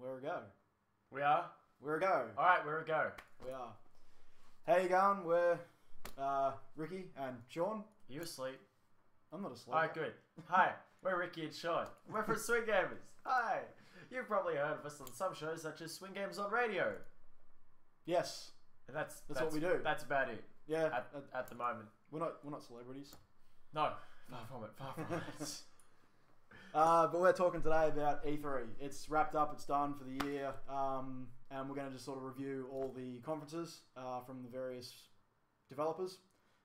We're a go. We are? We're a go. Alright, we're a go. We are. How you going? We're Ricki and Sean. Are you asleep? I'm not asleep. Alright, good. Hi, we're Ricki and Sean. We're from SwinGamers. Hi. You've probably heard of us on some shows such as SwinGamers on radio. Yes. And that's what we do. That's about it. Yeah. At the moment. We're not celebrities. No. Far from it. Far from it. But we're talking today about E3. It's wrapped up, it's done for the year, and we're going to just sort of review all the conferences from the various developers.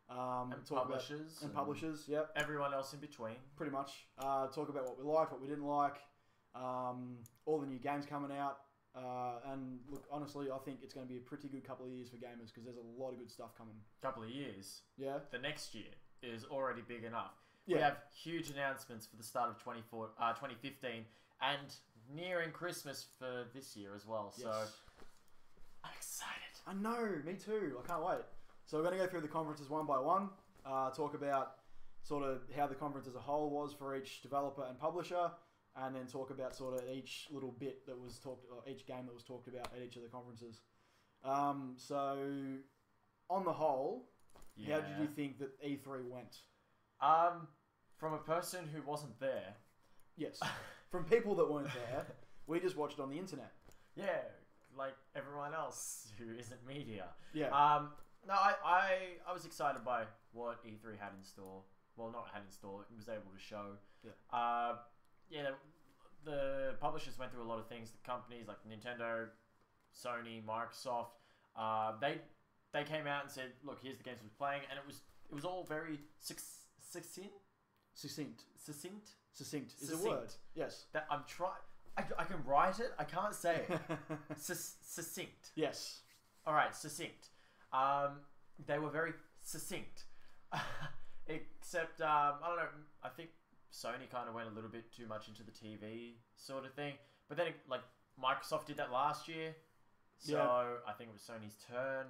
And publishers. And publishers, yep. Everyone else in between. Pretty much. Talk about what we liked, what we didn't like, all the new games coming out. And look, honestly, I think it's going to be a pretty good couple of years for gamers because there's a lot of good stuff coming. Couple of years? Yeah. The next year is already big enough. Yeah. We have huge announcements for the start of 2015 and nearing Christmas for this year as well. So Yes. I'm excited. I know, me too. I can't wait. So we're going to go through the conferences one by one, talk about sort of how the conference as a whole was for each developer and publisher, and then talk about sort of each little bit that was talked, or each game that was talked about at each of the conferences. So on the whole, how did you think that E3 went? From a person who wasn't there. Yes. From people that weren't there, we just watched it on the internet. Yeah, like everyone else who isn't media. Yeah. No, I was excited by what E3 had in store. Well, not had in store, it was able to show. Yeah. The publishers went through a lot of things. The companies like Nintendo, Sony, Microsoft, they came out and said, "Look, here's the games we're playing," and it was all very succinct. Succinct. Succinct. Succinct is a word. Yes. That I'm trying. I can write it. I can't say it. Succinct. Yes. All right, succinct. They were very succinct. Except I don't know. I think Sony kind of went a little bit too much into the TV sort of thing. But then, like Microsoft did that last year, so I think it was Sony's turn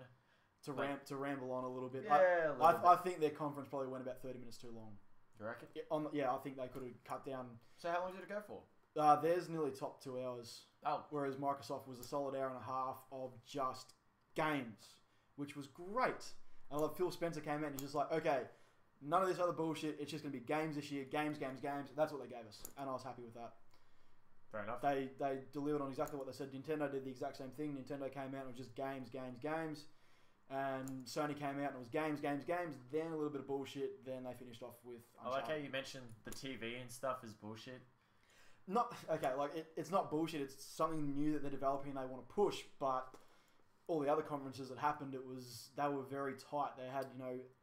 to ramble on a little bit. Yeah, I think their conference probably went about 30 minutes too long. You reckon? Yeah, I think they could have cut down. So how long did it go for? Theirs nearly topped 2 hours. Oh. Whereas Microsoft was a solid hour and a half of just games, which was great. And like Phil Spencer came out and he's just like, okay, none of this other bullshit. It's just going to be games this year. Games, games, games. That's what they gave us. And I was happy with that. Fair enough. They delivered on exactly what they said. Nintendo did the exact same thing. Nintendo came out and it was just games, games, games. And Sony came out and it was games, games, games. Then a little bit of bullshit. Then they finished off with Uncharted. I like how you mentioned the TV and stuff is bullshit. It's not bullshit. It's something new that they're developing and they want to push. But all the other conferences that happened, they were very tight. They had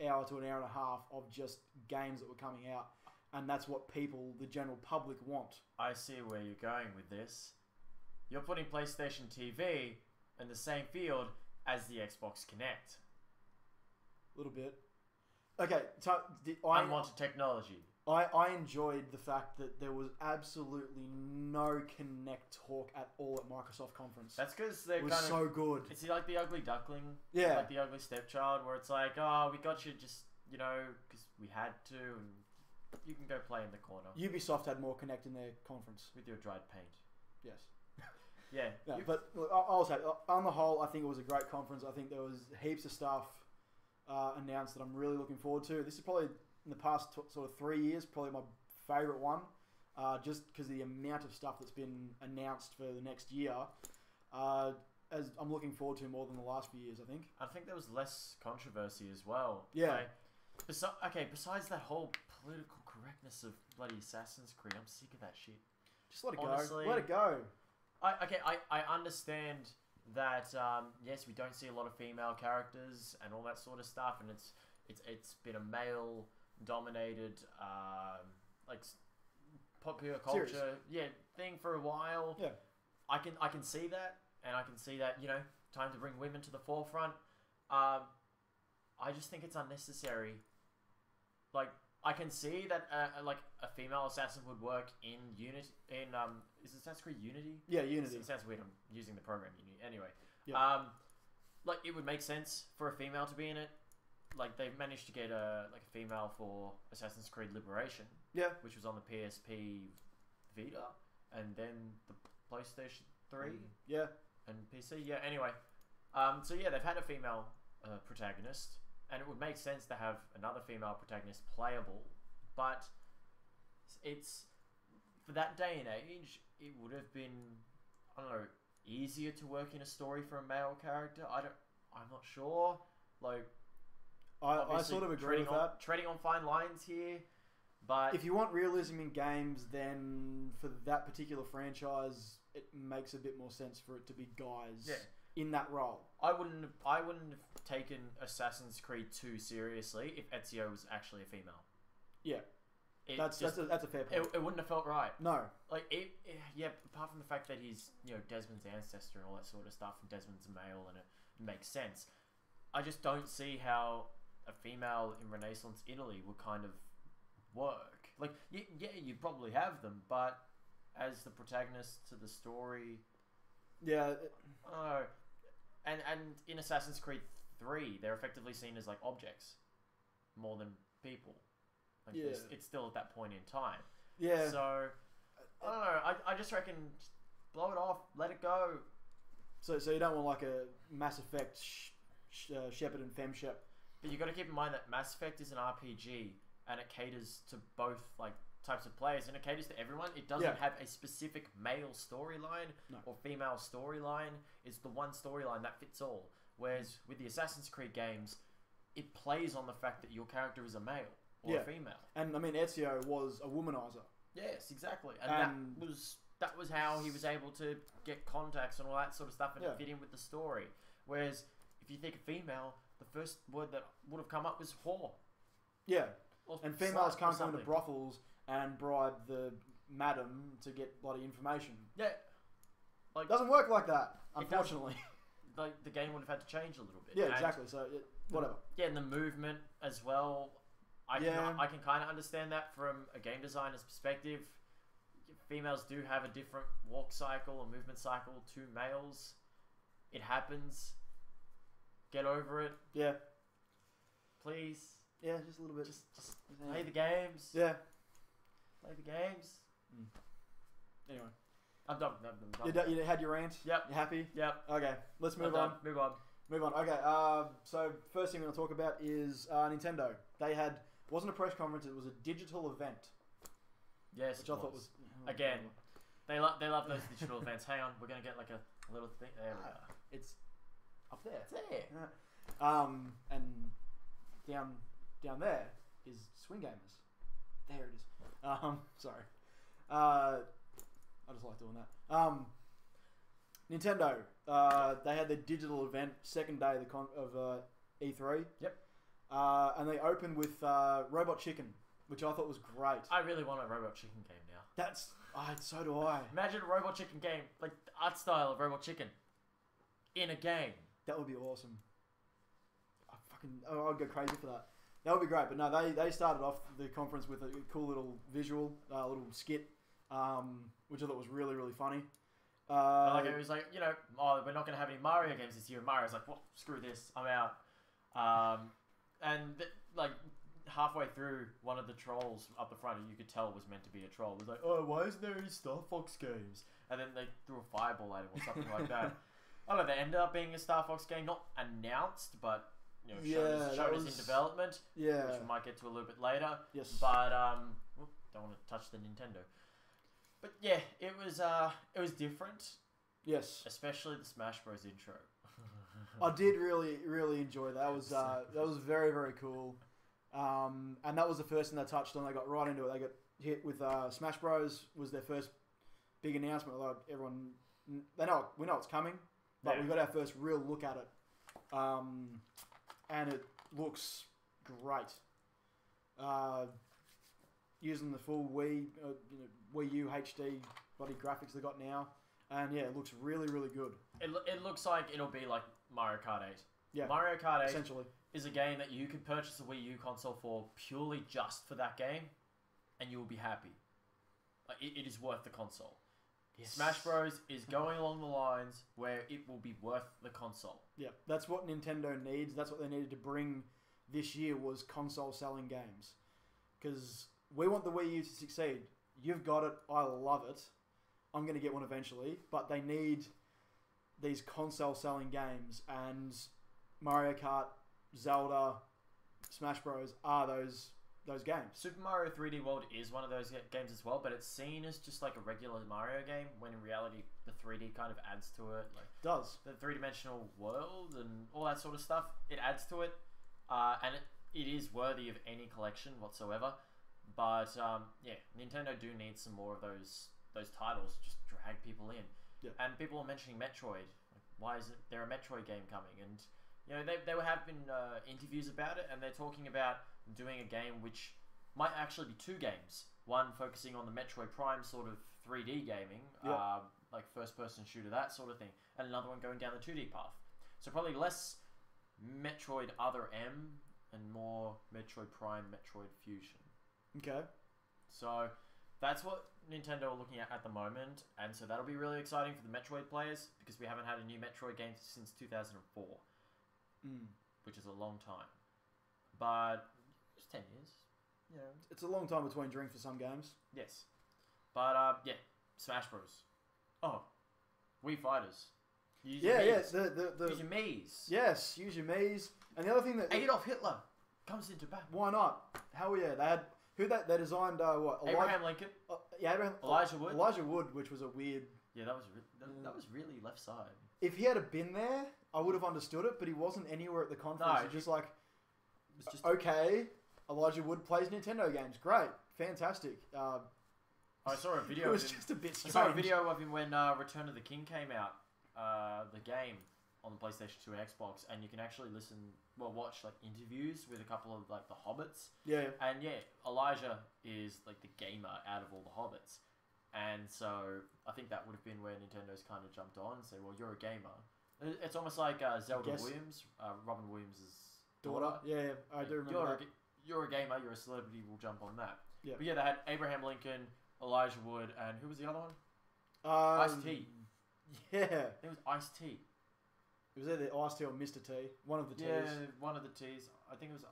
hour to an hour and a half of just games that were coming out, and that's what people, the general public, want. I see where you're going with this. You're putting PlayStation TV in the same field as the Xbox Kinect. A little bit. Okay, unwanted technology. I enjoyed the fact that there was absolutely no Kinect talk at all at Microsoft conference. That's because they're kind of so good. It's like the ugly duckling. Yeah. Like the ugly stepchild, where it's like, oh, we got you just, because we had to, and you can go play in the corner. Ubisoft had more Kinect in their conference. With your dried paint. Yes. Yeah. But look, I'll say, on the whole, I think it was a great conference. I think there was heaps of stuff announced that I'm really looking forward to. This is probably, in the past sort of 3 years, probably my favourite one, just because of the amount of stuff that's been announced for the next year, as I'm looking forward to more than the last few years, I think. I think there was less controversy as well. Yeah. Besides that whole political correctness of bloody Assassin's Creed, I'm sick of that shit. Just let it Honestly, go. Let it go. I understand that, yes, we don't see a lot of female characters and all that sort of stuff, and it's been a male dominated popular culture thing for a while. Yeah. I can see that, and I can see that, time to bring women to the forefront. I just think it's unnecessary. Like, I can see that a female assassin would work in Unity. Is Assassin's Creed Unity? Yeah, Unity. It sounds weird. I'm using the program Unity anyway. Yeah. It would make sense for a female to be in it. Like, they've managed to get a female for Assassin's Creed Liberation. Yeah. Which was on the PSP Vita, and then the PlayStation 3 Yeah. and PC. Yeah. Anyway, so yeah, they've had a female protagonist, and it would make sense to have another female protagonist playable, but it's for that day and age, it would have been, I don't know, easier to work in a story for a male character. I'm not sure. Like, I sort of agree with that. Treading on fine lines here, but if you want realism in games, then for that particular franchise, it makes a bit more sense for it to be guys in that role. I wouldn't have taken Assassin's Creed 2 seriously if Ezio was actually a female. Yeah. That's a fair point. It wouldn't have felt right. No. Like, apart from the fact that he's, Desmond's ancestor and all that sort of stuff, and Desmond's male, and it makes sense. I just don't see how a female in Renaissance Italy would kind of work. Like, yeah, you probably have them, but as the protagonist to the story... Yeah. I don't know. And in Assassin's Creed 3, they're effectively seen as, like, objects more than people. Like, it's still at that point in time. Yeah. So, I don't know. I just reckon just blow it off. Let it go. So you don't want like a Mass Effect Shepard and Femshep. But you got to keep in mind that Mass Effect is an RPG, and it caters to both like types of players, and it caters to everyone. It doesn't have a specific male storyline or female storyline. It's the one storyline that fits all. Whereas with the Assassin's Creed games, it plays on the fact that your character is a male or a female. And I mean, Ezio was a womanizer. Yes, exactly. And that was how he was able to get contacts and all that sort of stuff and fit in with the story. Whereas if you think of female, the first word that would have come up was whore. Yeah. Or and females can't go into something. brothels and bribe the madam to get bloody information. Yeah. Like, doesn't work like that, unfortunately. Like, the game would have had to change a little bit. Yeah, exactly. So, whatever. Yeah, and the movement as well. I can kind of understand that from a game designer's perspective. Females do have a different walk cycle or movement cycle to males. It happens. Get over it. Yeah. Please. Yeah, just a little bit. Just play the games. Yeah. Play the games. Anyway. I'm done. You had your rant? Yep. You happy? Yep. Okay, let's move on. Move on. Okay, so first thing we're going to talk about is Nintendo. They had, wasn't a press conference, it was a digital event. Yes, which I thought was... Again, they love those digital events. Hang on, we're going to get like a little thing. There we go. It's up there. It's there. Yeah. And down there is SwinGamers. There it is. Sorry. I just like doing that. Nintendo, they had their digital event, second day of E3. Yep. And they opened with Robot Chicken, which I thought was great. I really want a Robot Chicken game now. So do I. Imagine a Robot Chicken game, like the art style of Robot Chicken, in a game. That would be awesome. I'd go crazy for that. That would be great. But no, they started off the conference with a cool little visual, little skit, which I thought was really, really funny. It was like, we're not going to have any Mario games this year. And Mario's like, well, screw this, I'm out. Halfway through, one of the trolls up the front, you could tell was meant to be a troll. It was like, oh, why isn't there any Star Fox games? And then they threw a fireball at him or something like that. I don't know, they ended up being a Star Fox game, not announced, but shown as in development, which we might get to a little bit later. Yes. But don't want to touch the Nintendo. But yeah, it was different. Yes. Especially the Smash Bros intro. I did really, really enjoy that. That was very, very cool. And that was the first thing they touched on. They got right into it. They got hit with Smash Bros. Was their first big announcement. Although everyone, we know it's coming, but we got our first real look at it. And it looks great. Using the full Wii U HD body graphics they got now, and it looks really, really good. It looks like it'll be like Mario Kart 8. Yeah, Mario Kart 8 essentially is a game that you could purchase a Wii U console for purely just for that game, and you will be happy. It is worth the console. Yes. Smash Bros is going along the lines where it will be worth the console. Yeah, that's what Nintendo needs. That's what they needed to bring this year, was console selling games. Because we want the Wii U to succeed. You've got it. I love it. I'm going to get one eventually, but they need these console-selling games, and Mario Kart, Zelda, Smash Bros. Are those games. Super Mario 3D World is one of those games as well, but it's seen as just like a regular Mario game, when in reality the 3D kind of adds to it. Like Does. the three-dimensional world and all that sort of stuff, it adds to it, and it is worthy of any collection whatsoever. But yeah, Nintendo do need some more of those titles to just drag people in. Yeah. And people are mentioning Metroid. Like, why isn't there a Metroid game coming? And you know, they have been interviews about it, and they're talking about doing a game which might actually be two games. One focusing on the Metroid Prime sort of 3D gaming, like first-person shooter, that sort of thing, and another one going down the 2D path. So probably less Metroid Other M and more Metroid Prime, Metroid Fusion. Okay. So that's what Nintendo are looking at the moment, and so that'll be really exciting for the Metroid players, because we haven't had a new Metroid game since 2004, which is a long time. But it's 10 years. Yeah. It's a long time between drinks for some games. Yes. But yeah, Smash Bros. Oh, Wii Fighters. Use your Miis. Use your Miis. Yes, use your Miis. And the other thing that Adolf Hitler comes into battle. Why not? Hell yeah! They had they designed what? Abraham Lincoln. Yeah, Elijah Wood. Elijah Wood, which was a weird. Yeah, that was really left side. If he had been there, I would have understood it, but he wasn't anywhere at the conference. No, He's just like, okay, Elijah Wood plays Nintendo games. Great, fantastic. I saw a video. It was just a bit strange. I saw a video of him when Return of the King came out, the game on the PlayStation 2 and Xbox, and you can actually watch like interviews with a couple of like the hobbits. Yeah. And yeah, Elijah is like the gamer out of all the hobbits, and so I think that would have been where Nintendo's kind of jumped on and said, "Well, you're a gamer." It's almost like Zelda Williams, Robin Williams' daughter. Yeah, I do remember that. You're a gamer. You're a celebrity. We'll jump on that. Yeah. But yeah, they had Abraham Lincoln, Elijah Wood, and who was the other one? Ice-T. Yeah. It was Ice-T. It was either Ice-T or Mr. T. One of the T's. Yeah, one of the T's. I think it was...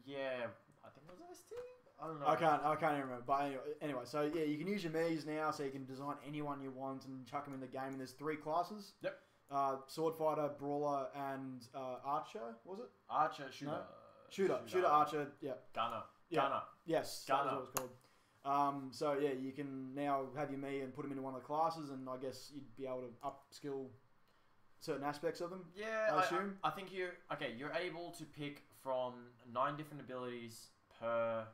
Yeah, I think it was Ice-T? I don't know. I can't even remember. But anyway, so yeah, you can use your Miis now, so you can design anyone you want and chuck them in the game. And there's 3 classes. Yep. Sword Fighter, Brawler, and Archer, was it? Archer, Shooter. No? Shooter, Archer, yeah. Gunner. Yeah. Gunner. Yes, Gunner. That's what it's called. So yeah, you can now have your Mii and put them into one of the classes, and I guess you'd be able to upskill certain aspects of them. Yeah, I assume. I think you're able to pick from 9 different abilities per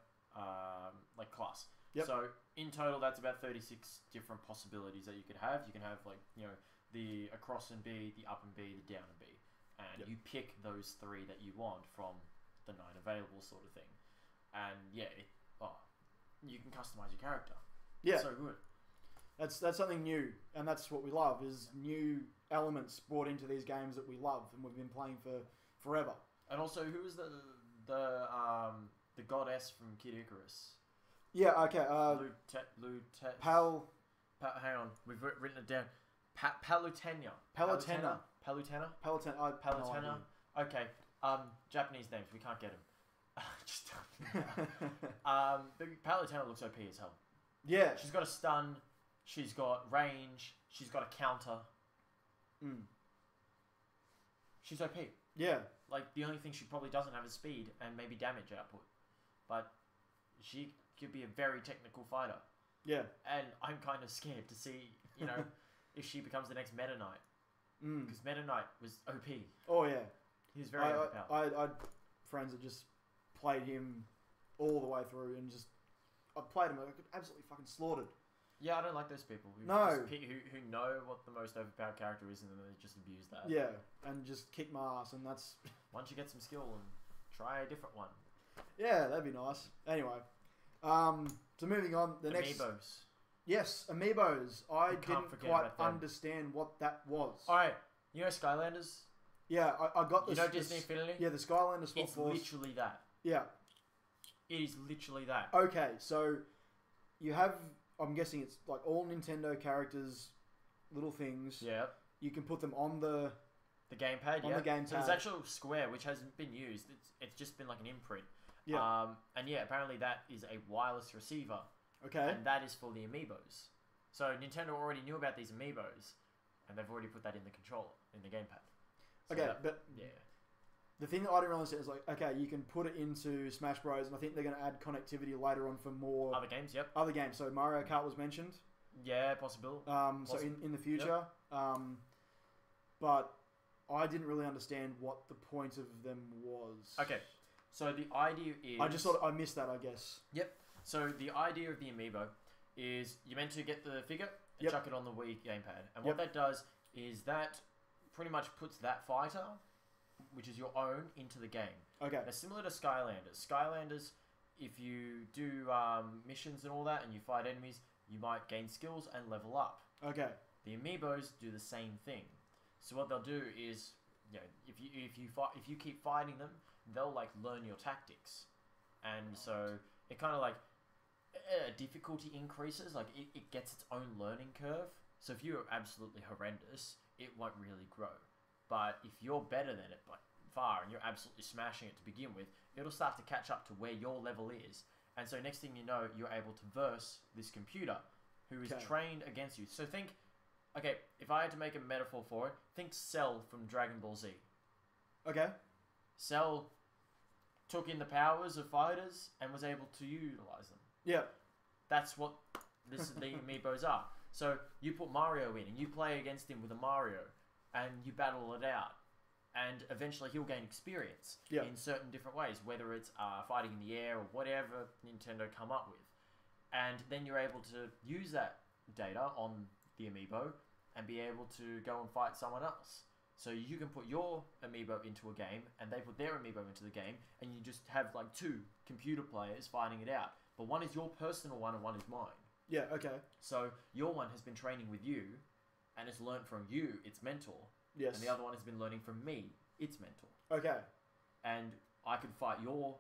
like class. Yep. So in total, that's about 36 different possibilities that you could have. You can have like the across and B, the up and B, the down and B, and you pick those 3 that you want from the 9 available sort of thing. And yeah, you can customize your character. Yeah, it's so good. That's something new, and that's what we love, is new elements brought into these games that we love and we've been playing for forever. And also, who was the goddess from Kid Icarus? Yeah, okay. Hang on, we've written it down. Palutena. Palutena. Palutena. Palutena. Palutena. Okay. Japanese names, we can't get them. Just Palutena looks OP as hell. Yeah. She's got a stun. She's got range. She's got a counter. She's OP. Yeah. Like, the only thing she probably doesn't have is speed and maybe damage output. But she could be a very technical fighter. Yeah. And I'm kind of scared to see, if she becomes the next Meta Knight. Because Meta Knight was OP. Oh, yeah. He was very overpowered. I had friends that just played him all the way through and just... I played him, I got absolutely fucking slaughtered. Yeah, I don't like those people who know what the most overpowered character is and then they just abuse that. Yeah, and just kick my ass, and that's... Once you get some skill, and try a different one. Yeah, that'd be nice. Anyway, so moving on, Amiibos. Yes, Amiibos. I didn't quite understand what that was. Alright, you know Skylanders? Yeah, I got this. You know Disney Infinity? Yeah, the Skylanders Swap Force. It's literally that. Yeah. It is literally that. Okay, so you have... I'm guessing it's like all Nintendo characters, little things. Yeah. You can put them on the gamepad. On the gamepad. So there's actual square which hasn't been used. It's just been like an imprint. Yeah. And yeah, apparently that is a wireless receiver. Okay. And that is for the Amiibos. So Nintendo already knew about these amiibos, and they've already put that in the controller, in the gamepad. So Okay, that- but yeah. the thing that I didn't really understand is like, okay, you can put it into Smash Bros, and I think they're going to add connectivity later on for more Other games, yep. other games. So Mario Kart was mentioned. Yeah, possible. So in the future, but I didn't really understand what the point of them was. Okay, so the idea is... I just thought I missed that, I guess. Yep. So the idea of the amiibo is you're meant to get the figure and Yep. chuck it on the Wii gamepad. And Yep. what that does is that pretty much puts that fighter, which is your own, into the game. Okay. Now, similar to Skylanders. Skylanders, if you do missions and all that and you fight enemies, you might gain skills and level up. Okay. The amiibos do the same thing. So what they'll do is, you know, if you keep fighting them, they'll like learn your tactics, and so it kind of like difficulty increases. Like it gets its own learning curve. So if you're absolutely horrendous, it won't really grow. But if you're better than it by far and you're absolutely smashing it to begin with, it'll start to catch up to where your level is. And so next thing you know, you're able to verse this computer who is trained against you. So think, okay, if I had to make a metaphor for it, think Cell from Dragon Ball Z. Okay. Cell took in the powers of fighters and was able to utilize them. Yeah. That's what the amiibos are. So you put Mario in and you play against him with a Mario and you battle it out. And eventually he'll gain experience in certain different ways, whether it's fighting in the air or whatever Nintendo come up with. And then you're able to use that data on the amiibo and be able to go and fight someone else. So you can put your amiibo into a game and they put their amiibo into the game and you just have like two computer players fighting it out. But one is your personal one and one is mine. Yeah, okay. So your one has been training with you and has learned from you, its mentor. Yes. And the other one has been learning from me, its mentor. Okay. And I can fight your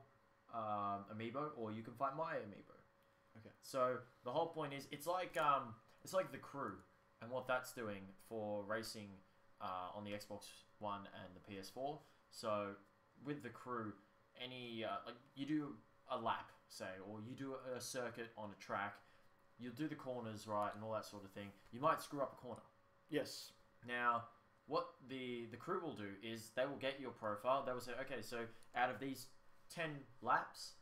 amiibo or you can fight my amiibo. Okay. So the whole point is it's like the Crew and what that's doing for racing on the Xbox One and the PS4. So with the Crew, any like you do a lap, say, or you do a circuit on a track, you'll do the corners right and all that sort of thing. You might screw up a corner. Yes. Now, what the Crew will do is they will get your profile. They will say, okay, so out of these 10 laps,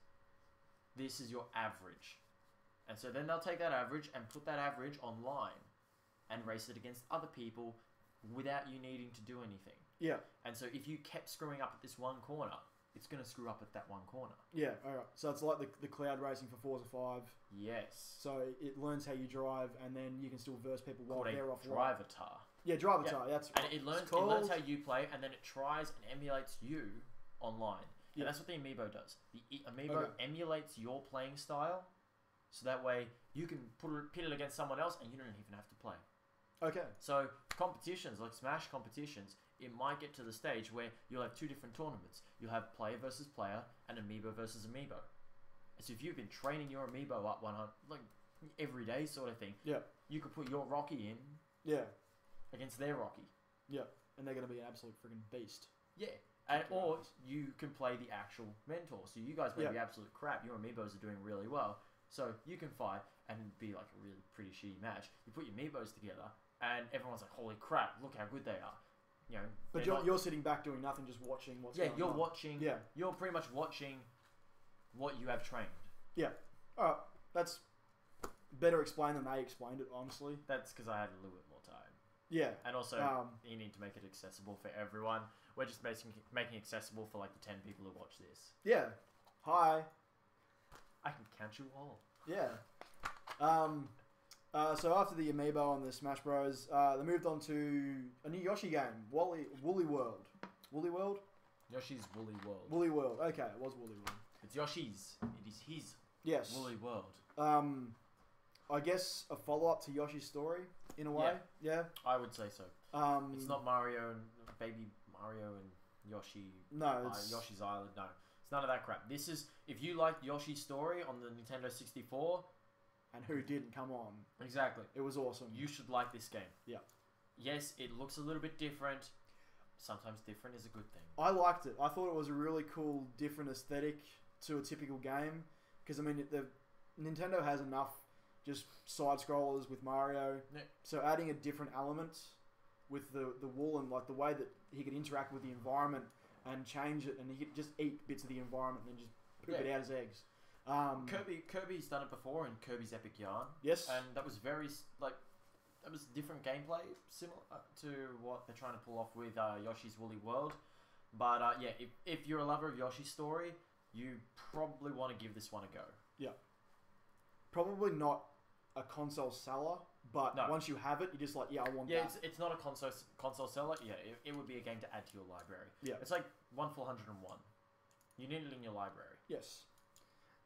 this is your average. And so then they'll take that average and put that average online and race it against other people without you needing to do anything. Yeah. And so if you kept screwing up at this one corner, it's going to screw up at that one corner. Yeah, alright. So it's like the cloud racing for Forza 5. Yes. So it learns how you drive and then you can still verse people while Called they're a offline. Drivatar. Yeah, Drivatar, that's And it learns how you play and then it tries and emulates you online. Yeah. And that's what the amiibo does. The amiibo emulates your playing style, so that way you can pit it against someone else and you don't even have to play. Okay. So competitions, like Smash competitions, it might get to the stage where you'll have two different tournaments. You'll have player versus player and amiibo versus amiibo. So if you've been training your amiibo up like every day sort of thing, you could put your Rocky in against their Rocky. Yeah. And they're going to be an absolute friggin' beast. Yeah. Or you can play the actual mentor. So you guys may be absolute crap. Your amiibos are doing really well. So you can fight and be like a really pretty shitty match. You put your amiibos together and everyone's like, holy crap, look how good they are. You know, but you're sitting back doing nothing, just watching what's going on. Yeah, you're watching. Yeah. You're pretty much watching what you have trained. Yeah. Alright. That's better explained than they explained it, honestly. That's because I had a little bit more time. Yeah. And also, you need to make it accessible for everyone. We're just making accessible for like the 10 people who watch this. Yeah. Hi. I can count you all. Yeah. So after the amiibo and the Smash Bros, they moved on to a new Yoshi game, Woolly World. Woolly World? Yoshi's Woolly World. Woolly World. Okay, it was Woolly World. It's Yoshi's. It is his Woolly World. I guess a follow-up to Yoshi's story, in a way. Yeah. I would say so. It's not Mario and Baby Mario and Yoshi. No, it's Yoshi's Island. No, it's none of that crap. This is, if you liked Yoshi's story on the Nintendo 64, and who didn't? Come on. Exactly. It was awesome. You should like this game. Yeah. Yes, it looks a little bit different. Sometimes different is a good thing. I liked it. I thought it was a really cool, different aesthetic to a typical game. Because, I mean, Nintendo has enough just side scrollers with Mario. Yeah. So adding a different element with the wool and like the way that he could interact with the environment and change it, and he could just eat bits of the environment and then just poop it out as eggs. Kirby's done it before in Kirby's Epic Yarn. Yes, and that was that was different gameplay, similar to what they're trying to pull off with Yoshi's Woolly World. But yeah, if you're a lover of Yoshi's story, you probably want to give this one a go. Yeah. Probably not a console seller, but No. once you have it, you're just like, yeah, I want Yeah, that. it's not a console seller. Yeah, it would be a game to add to your library. Yeah. It's like 1/401. You need it in your library. Yes.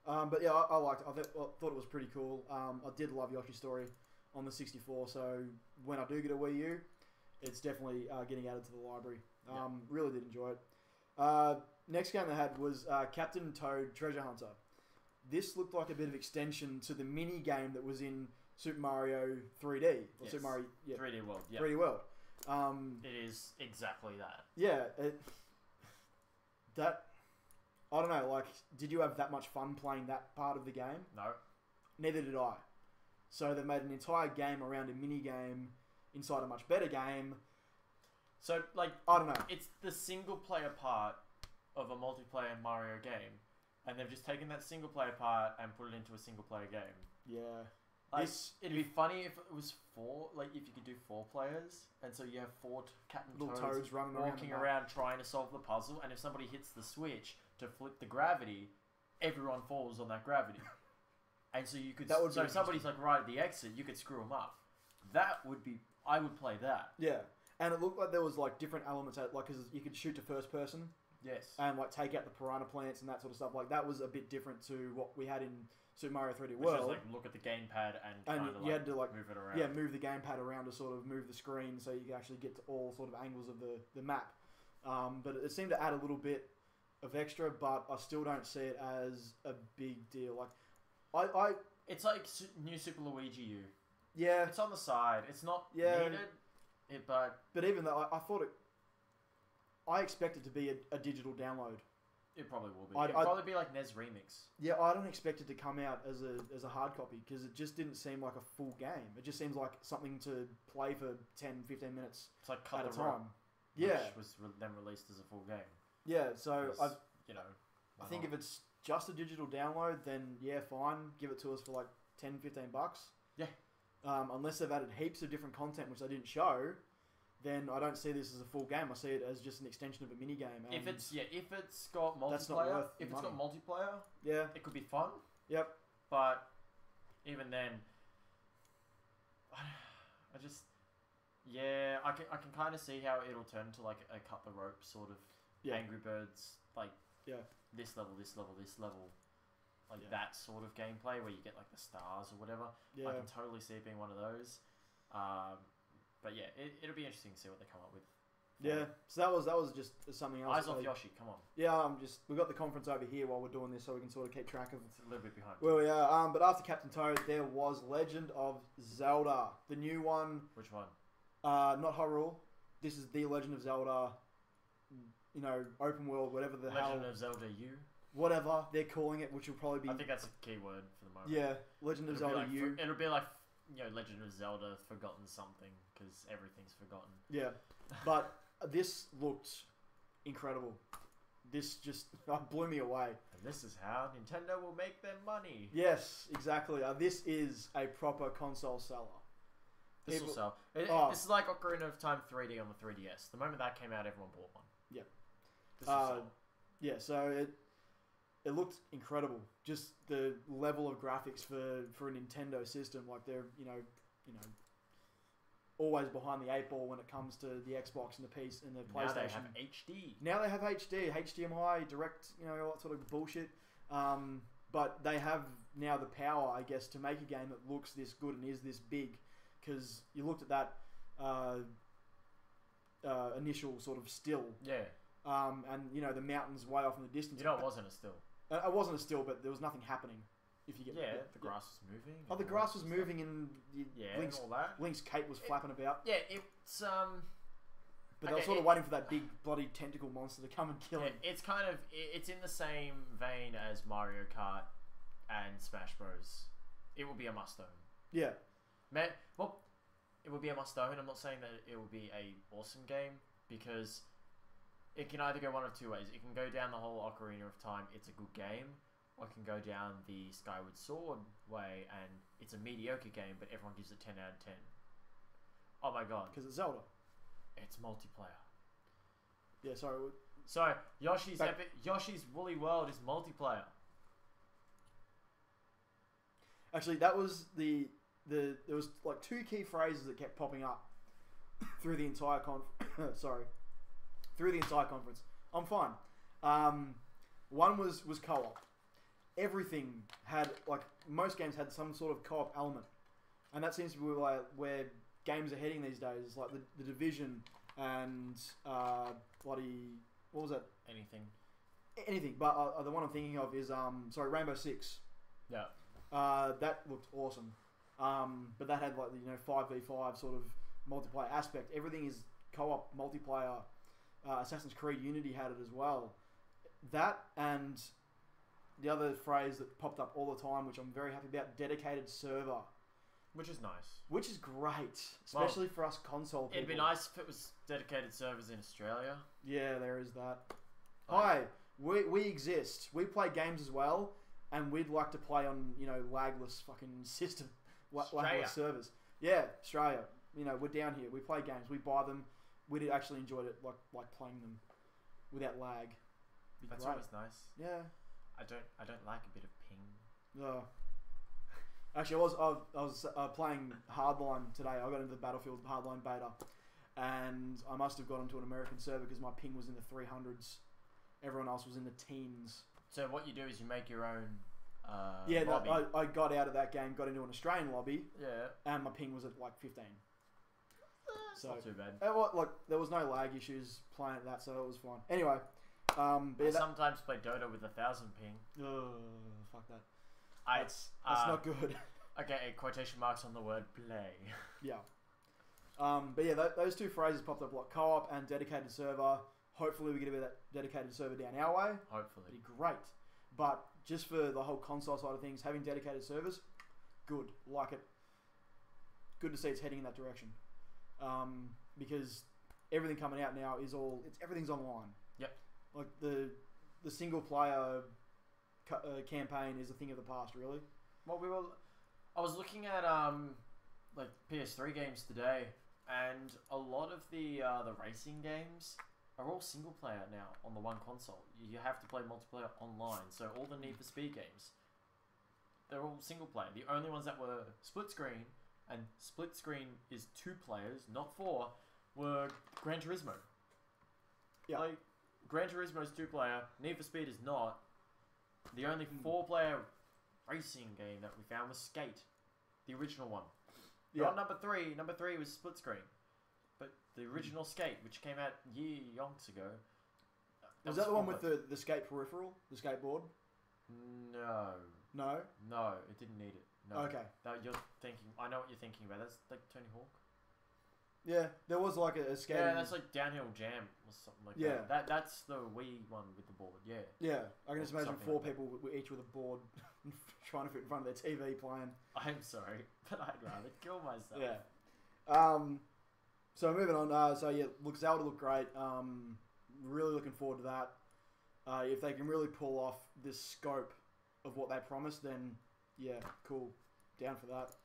But yeah, I liked it. I thought it was pretty cool. I did love Yoshi's Story on the 64, so when I do get a Wii U, it's definitely getting added to the library. Really did enjoy it. Next game they had was Captain Toad Treasure Hunter. This looked like a bit of extension to the mini game that was in Super Mario 3D. Or Yes. Super Mario 3D World. Yeah. 3D World. It is exactly that. Yeah. I don't know, like, did you have that much fun playing that part of the game? No. Neither did I. So they made an entire game around a mini game inside a much better game. So, like, I don't know. it's the single player part of a multiplayer Mario game, and they've just taken that single player part and put it into a single player game. Yeah. Like, it'd be funny if it was if you could do 4 players, and so you have 4 Captain Little Toads toads running walking around. trying to solve the puzzle, and if somebody hits the switch to flip the gravity, everyone falls on that gravity. And so you could, so if somebody's like right at the exit, you could screw them up. That would be, I would play that. Yeah. And it looked like there was like different elements, like because you could shoot to first person. Yes. And like take out the piranha plants and that sort of stuff. Like that was a bit different to what we had in Super Mario 3D Which World. was like look at the gamepad and kind of you had to like move it around. Yeah, move the gamepad around to sort of move the screen so you could actually get to all sort of angles of the map. But it seemed to add a little bit of extra, but I still don't see it as a big deal. Like It's like new Super Luigi U. Yeah. It's on the side. It's not needed. But even though I thought it, I expect it to be a digital download. It probably will be. It'll probably be like NES Remix. Yeah, I don't expect it to come out as a hard copy because it just didn't seem like a full game. It just seems like something to play for 10, 15 minutes it's like at a time. Which was then released as a full game. Yeah, so I think if it's just a digital download, then yeah, fine. Give it to us for like 10, 15 bucks. Yeah. Unless they've added heaps of different content which they didn't show, then I don't see this as a full game. I see it as just an extension of a mini game. If it's got multiplayer, that's not worth the it's money. got multiplayer, Yeah. it could be fun. Yep. But even then, I just I can kind of see how it'll turn to like a cut the rope sort of Angry Birds, like this level, like that sort of gameplay where you get like the stars or whatever. Yeah. I can totally see it being one of those. But yeah, it'll be interesting to see what they come up with. Yeah, so that was just something else. Eyes off Yoshi, come on. Yeah, we've got the conference over here while we're doing this, so we can sort of keep track of. It's a little bit behind. Where we are. But after Captain Toad, there was Legend of Zelda, the new one. Which one? Not Hyrule. This is the Legend of Zelda. You know, open world, whatever the hell. Legend of Zelda U. Whatever they're calling it, which will probably be. I think that's a key word for the moment. Yeah, Legend of Zelda U. It'll be like Legend of Zelda Forgotten Something because everything's forgotten. Yeah, but this looked incredible. This just blew me away. And this is how Nintendo will make their money. Yes, exactly. This is a proper console seller. This will sell. This is like Ocarina of Time 3D on the 3DS. The moment that came out, everyone bought one. Yeah. This will sell. Yeah, so it looked incredible. Just the level of graphics for a Nintendo system, like they're always behind the 8 ball when it comes to the Xbox and the PC and the PlayStation. Now they have HD. Now they have HD, HDMI, direct, all that sort of bullshit. But they have now the power, I guess, to make a game that looks this good and is this big. Because you looked at that initial sort of still. Yeah. And the mountains way off in the distance. It wasn't a still. It wasn't a still, but there was nothing happening. If you get the grass was moving. Oh, the grass was moving, and and all that. Link's cape was flapping about. Yeah, it's But they were sort of waiting for that big bloody tentacle monster to come and kill him. It's kind of it's in the same vein as Mario Kart and Smash Bros. It will be a must own. Yeah. Man, well, it would be a must-own. I'm not saying that it will be a awesome game because it can either go one of two ways. It can go down the whole Ocarina of Time, it's a good game, or it can go down the Skyward Sword way and it's a mediocre game, but everyone gives it 10 out of 10. Oh my god. Because it's Zelda. It's multiplayer. Yeah, sorry. So, Yoshi's Woolly World is multiplayer. Actually, that was there was like two key phrases that kept popping up through the entire through the entire conference. I'm fine. One was co-op. Everything had, like, most games had some sort of co-op element, and that seems to be like where games are heading these days. It's like the Division and bloody, what was that? Anything. But the one I'm thinking of is Rainbow Six. Yeah. That looked awesome. But that had like 5v5 sort of multiplayer aspect. Everything is co-op multiplayer. Assassin's Creed Unity had it as well. That and the other phrase that popped up all the time, which I'm very happy about, dedicated server. Which is nice. Which is great, especially for us console people. It'd be nice if it was dedicated servers in Australia. Yeah, there is that. Hi, we exist. We play games as well, and we'd like to play on, lagless fucking system. Lagless servers. Yeah, Australia. We're down here. We play games. We buy them. We'd actually enjoyed it, like playing them without lag. That's always nice. Yeah. I don't like a bit of ping. No. Actually, I was playing Hardline today. I got into the Battlefield Hardline beta, and I must have got into an American server because my ping was in the 300s. Everyone else was in the teens. So what you do is you make your own lobby. I got out of that game, got into an Australian lobby. Yeah. And my ping was at like 15. So not too bad. There was no lag issues playing at that, so it was fine. Anyway, I sometimes play Dota with 1,000 ping. Fuck that. That's not good. Okay, quotation marks on the word play. Yeah. But yeah, those two phrases popped up, like co-op and dedicated server. Hopefully we get a bit of that dedicated server down our way. Hopefully. It'd be great. But just for the whole console side of things, having dedicated servers, good. Like it. Good to see it's heading in that direction. Because everything coming out now is everything's online. Yep. Like the single player campaign is a thing of the past, really. Well, I was looking at like PS3 games today, and a lot of the racing games are all single player now on the one console. You have to play multiplayer online. So all the Need for Speed games, they're all single player. The only ones that were split screen, and split screen is 2 players, not 4, were Gran Turismo. Yeah. Like, Gran Turismo is 2 player, Need for Speed is not. The only 4 player racing game that we found was Skate, the original one. Yeah. Not number 3. Number 3 was split screen. But the original Skate, which came out yonks ago. Was that the one with the skate peripheral? The skateboard? No. No? No, it didn't need it. No. Okay. You're thinking... I know what you're thinking about. That's like Tony Hawk. Yeah, there was like a skating... Yeah, that's like Downhill Jam or something like that. That's the Wii one with the board, yeah. Yeah, I can just imagine 4 people each with a board trying to fit in front of their TV playing. I'm sorry, but I'd rather kill myself. Yeah. So moving on. Zelda looked great. Really looking forward to that. If they can really pull off this scope of what they promised, then yeah, cool. Down for that.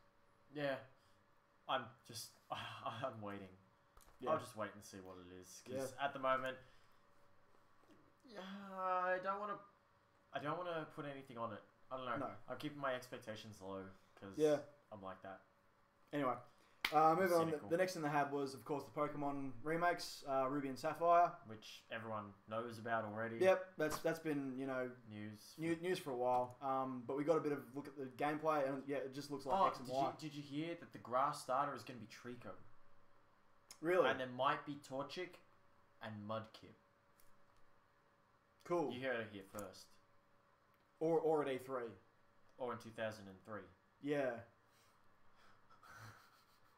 Yeah. I'm waiting. Yeah. I'll just wait and see what it is. Because at the moment, I don't want to put anything on it. I don't know. No. I'm keeping my expectations low because I'm like that. Anyway, moving on. The next thing they had was, of course, the Pokemon remakes, Ruby and Sapphire, which everyone knows about already. Yep, that's been news for a while. But we got a bit of look at the gameplay, and it just looks like X and Y. Did you hear that the grass starter is going to be Trico? Really? And there might be Torchic and Mudkip. Cool. You heard it here first. Or at E3. Or in 2003. Yeah.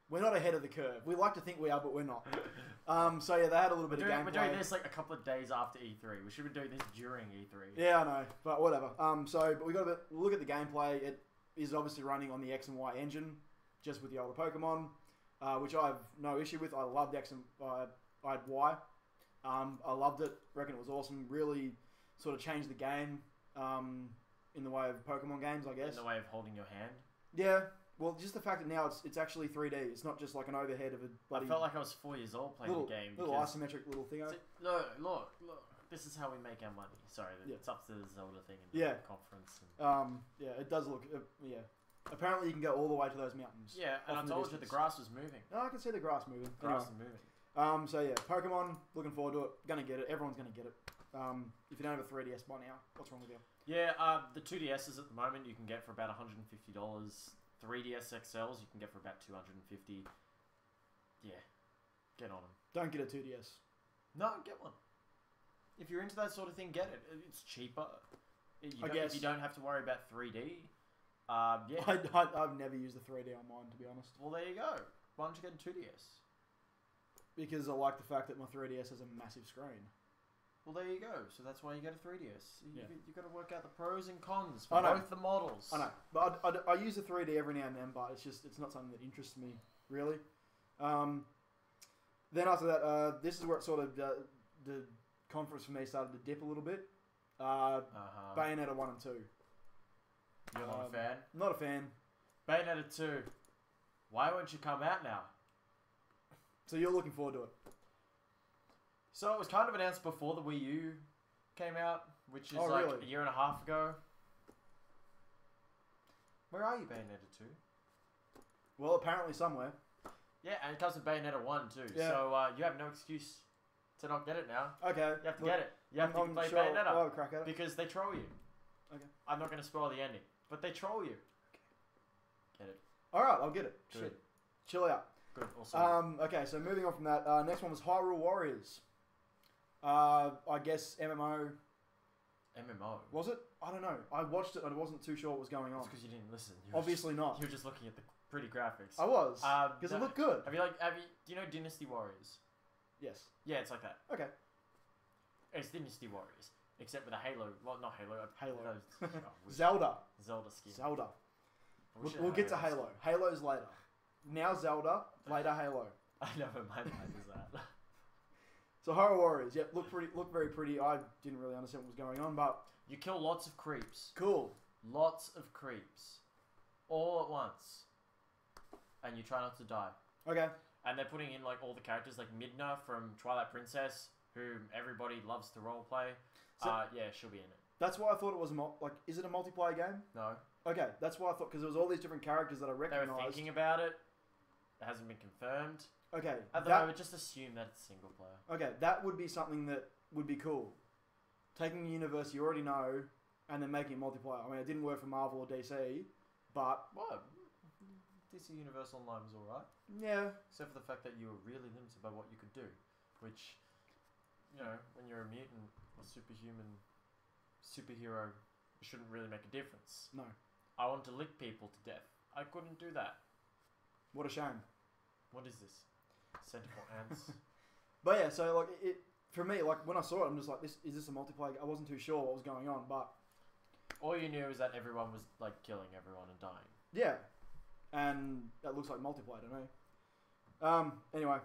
We're not ahead of the curve. We like to think we are, but we're not. They had a little bit of gameplay. We're doing this like a couple of days after E3. We should be doing this during E3. Yeah, I know, but whatever. But we got to look at the gameplay. It is obviously running on the X and Y engine. just with the older Pokemon, which I have no issue with. I loved X and I had Y. I loved it. Reckon it was awesome. Really sort of changed the game in the way of Pokemon games, I guess. In the way of holding your hand. Yeah. Well, just the fact that now it's actually 3D. It's not just like an overhead of a bloody... I felt like I was 4 years old playing the game. Little isometric little thing. Look. This is how we make our money. Sorry, it's up to the Zelda thing in the conference. Yeah, it does look... yeah. Apparently you can go all the way to those mountains. Yeah, and I told you the grass was moving. Oh, I can see the grass moving. Grass is moving. So yeah, Pokemon, looking forward to it. Gonna get it. Everyone's gonna get it. If you don't have a 3DS by now, what's wrong with you? Yeah, the 2DSs at the moment you can get for about $150. 3DS XLs you can get for about $250. Yeah, get on them. Don't get a 2DS. No, get one. If you're into that sort of thing, get it. It's cheaper. I guess. If you don't have to worry about 3D. Yeah. I've never used the 3D on mine, to be honest. Well, there you go. Why don't you get a 2DS? Because I like the fact that my 3DS has a massive screen. Well, there you go. So that's why you get a 3DS. Yeah. You've got to work out the pros and cons for both the models. I know. But I use the 3D every now and then, but it's not something that interests me, really. Then after that, this is where it sort of, the conference for me started to dip a little bit. Bayonetta 1 and 2. You're not a fan? Not a fan. Bayonetta 2. Why won't you come out now? So you're looking forward to it? So it was kind of announced before the Wii U came out, which is really? a year and a half ago. Where are you, Bayonetta 2? Well, apparently somewhere. Yeah, and it comes with Bayonetta 1 too. Yeah. So you have no excuse to not get it now. Okay. You have to get it. You have to play sure Bayonetta. I'll have a crack at it. Because they troll you. Okay. I'm not going to spoil the ending, but they troll you. Get it. Alright, I'll get it. Good. Shit. Chill out. Good. Also. Okay, so moving on from that, next one was Hyrule Warriors. I guess MMO. MMO? Was it? I don't know. I watched it and I wasn't too sure what was going on. It's because you didn't listen. Obviously not. You were just looking at the pretty graphics. I was. Because it looked good. Have you do you know Dynasty Warriors? Yes. Yeah, it's like that. Okay. It's Dynasty Warriors. Except with a Halo. Well, not Halo. Halo. Those, Zelda. Zelda skin. Zelda. We'll get to Halo. Halo's later. Now Zelda, later Halo. I know, my mind is that. So Hyrule Warriors, yeah, look very pretty. I didn't really understand what was going on, but you kill lots of creeps. Cool. Lots of creeps, all at once, and you try not to die. Okay. And they're putting in like all the characters, like Midna from Twilight Princess, who everybody loves to roleplay. So, yeah, she'll be in it. That's why I thought it was is it a multiplayer game? No. Okay, that's why I thought, because there was all these different characters that I recognised. They were thinking about it. It hasn't been confirmed. Okay. At the moment, just assume that it's single player. Okay, that would be something that would be cool. Taking a universe you already know and then making it multiplayer. I mean, it didn't work for Marvel or DC, but... What? DC Universe Online was alright. Yeah. Except for the fact that you were really limited by what you could do. Which, you know, when you're a mutant or superhero, it shouldn't really make a difference. No. I want to lick people to death. I couldn't do that. What a shame. What is this? Center for Ants? But yeah, so like it for me, like when I saw it, I'm just like, is this a multiplayer? I wasn't too sure what was going on, but all you knew is that everyone was like killing everyone and dying. Yeah, and that looks like multiplayer to me. Anyway,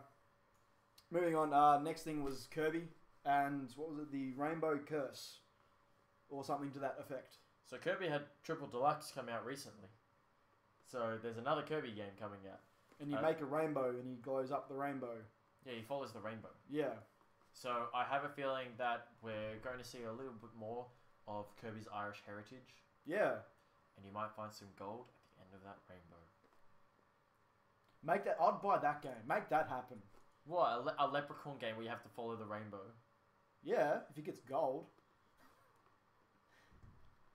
moving on. Next thing was Kirby, and what was it? The Rainbow Curse, or something to that effect. So Kirby had Triple Deluxe come out recently. So there's another Kirby game coming out. And you make a rainbow and he glows up the rainbow. Yeah, he follows the rainbow. Yeah. So I have a feeling that we're going to see a little bit more of Kirby's Irish heritage. Yeah. And you might find some gold at the end of that rainbow. Make that. I'd buy that game. Make that happen. What? A leprechaun game where you have to follow the rainbow? Yeah, if he gets gold.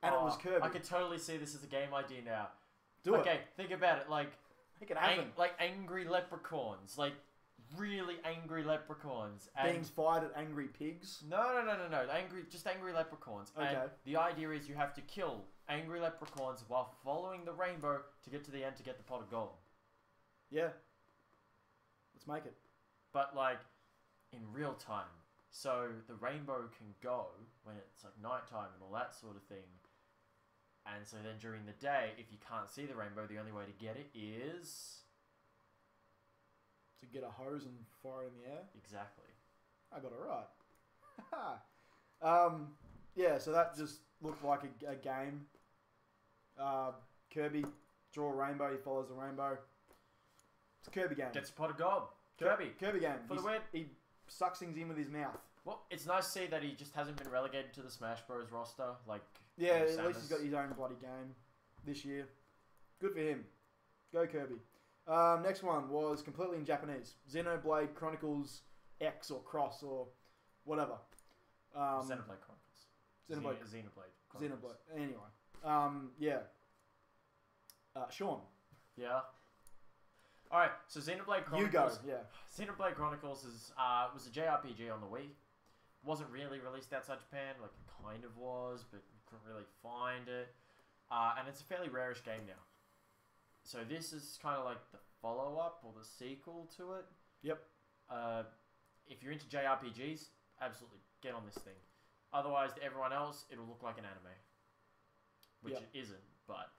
And it was Kirby. I could totally see this as a game idea now. Do it. Okay, think about it. Like, it can happen. Like angry leprechauns. Like, really angry leprechauns. And being fired at angry pigs? No. Just angry leprechauns. Okay. And the idea is you have to kill angry leprechauns while following the rainbow to get to the end to get the pot of gold. Yeah. Let's make it. But, like, in real time. So, the rainbow can go when it's, like, nighttime and all that sort of thing. And so then during the day, if you can't see the rainbow, the only way to get it is... to get a hose and fire it in the air. Exactly. I got it right. Yeah, so that just looked like a game. Kirby, draw a rainbow, he follows the rainbow. It's a Kirby game. Gets a pot of gold. Kirby. Kirby game. For the win. He sucks things in with his mouth. Well, it's nice to see that he just hasn't been relegated to the Smash Bros. Roster. Like, Yeah, at Samus. least he's got his own bloody game this year. Good for him. Go Kirby. Next one was completely in Japanese. Xenoblade Chronicles X or Cross or whatever. Xenoblade Chronicles. Xenoblade. Xenoblade Chronicles. Xenoblade. Anyway. Yeah. Sean. Yeah. Alright, so Xenoblade Chronicles... You go, yeah. Xenoblade Chronicles was a JRPG on the Wii. Wasn't really released outside Japan. Like, it kind of was, but you couldn't really find it. And it's a fairly rarish game now. So this is kind of like the follow-up or the sequel to it. Yep. If you're into JRPGs, absolutely get on this thing. Otherwise, to everyone else, it'll look like an anime, which Yep. it isn't. But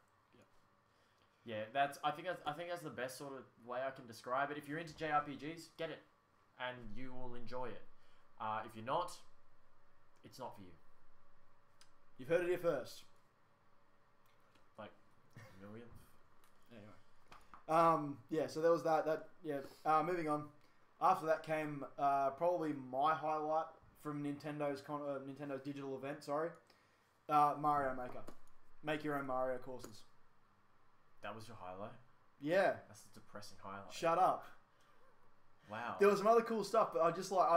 yeah, I think that's the best sort of way I can describe it. If you're into JRPGs, get it, and you will enjoy it. If you're not, it's not for you. You've heard it here first. Like millionth. Anyway. Yeah, so there was that. Moving on. After that came probably my highlight from Nintendo's digital event. Sorry, Mario Maker. Make your own Mario courses. That was your highlight? Yeah. That's a depressing highlight. Shut up. Wow. There was some other cool stuff, but I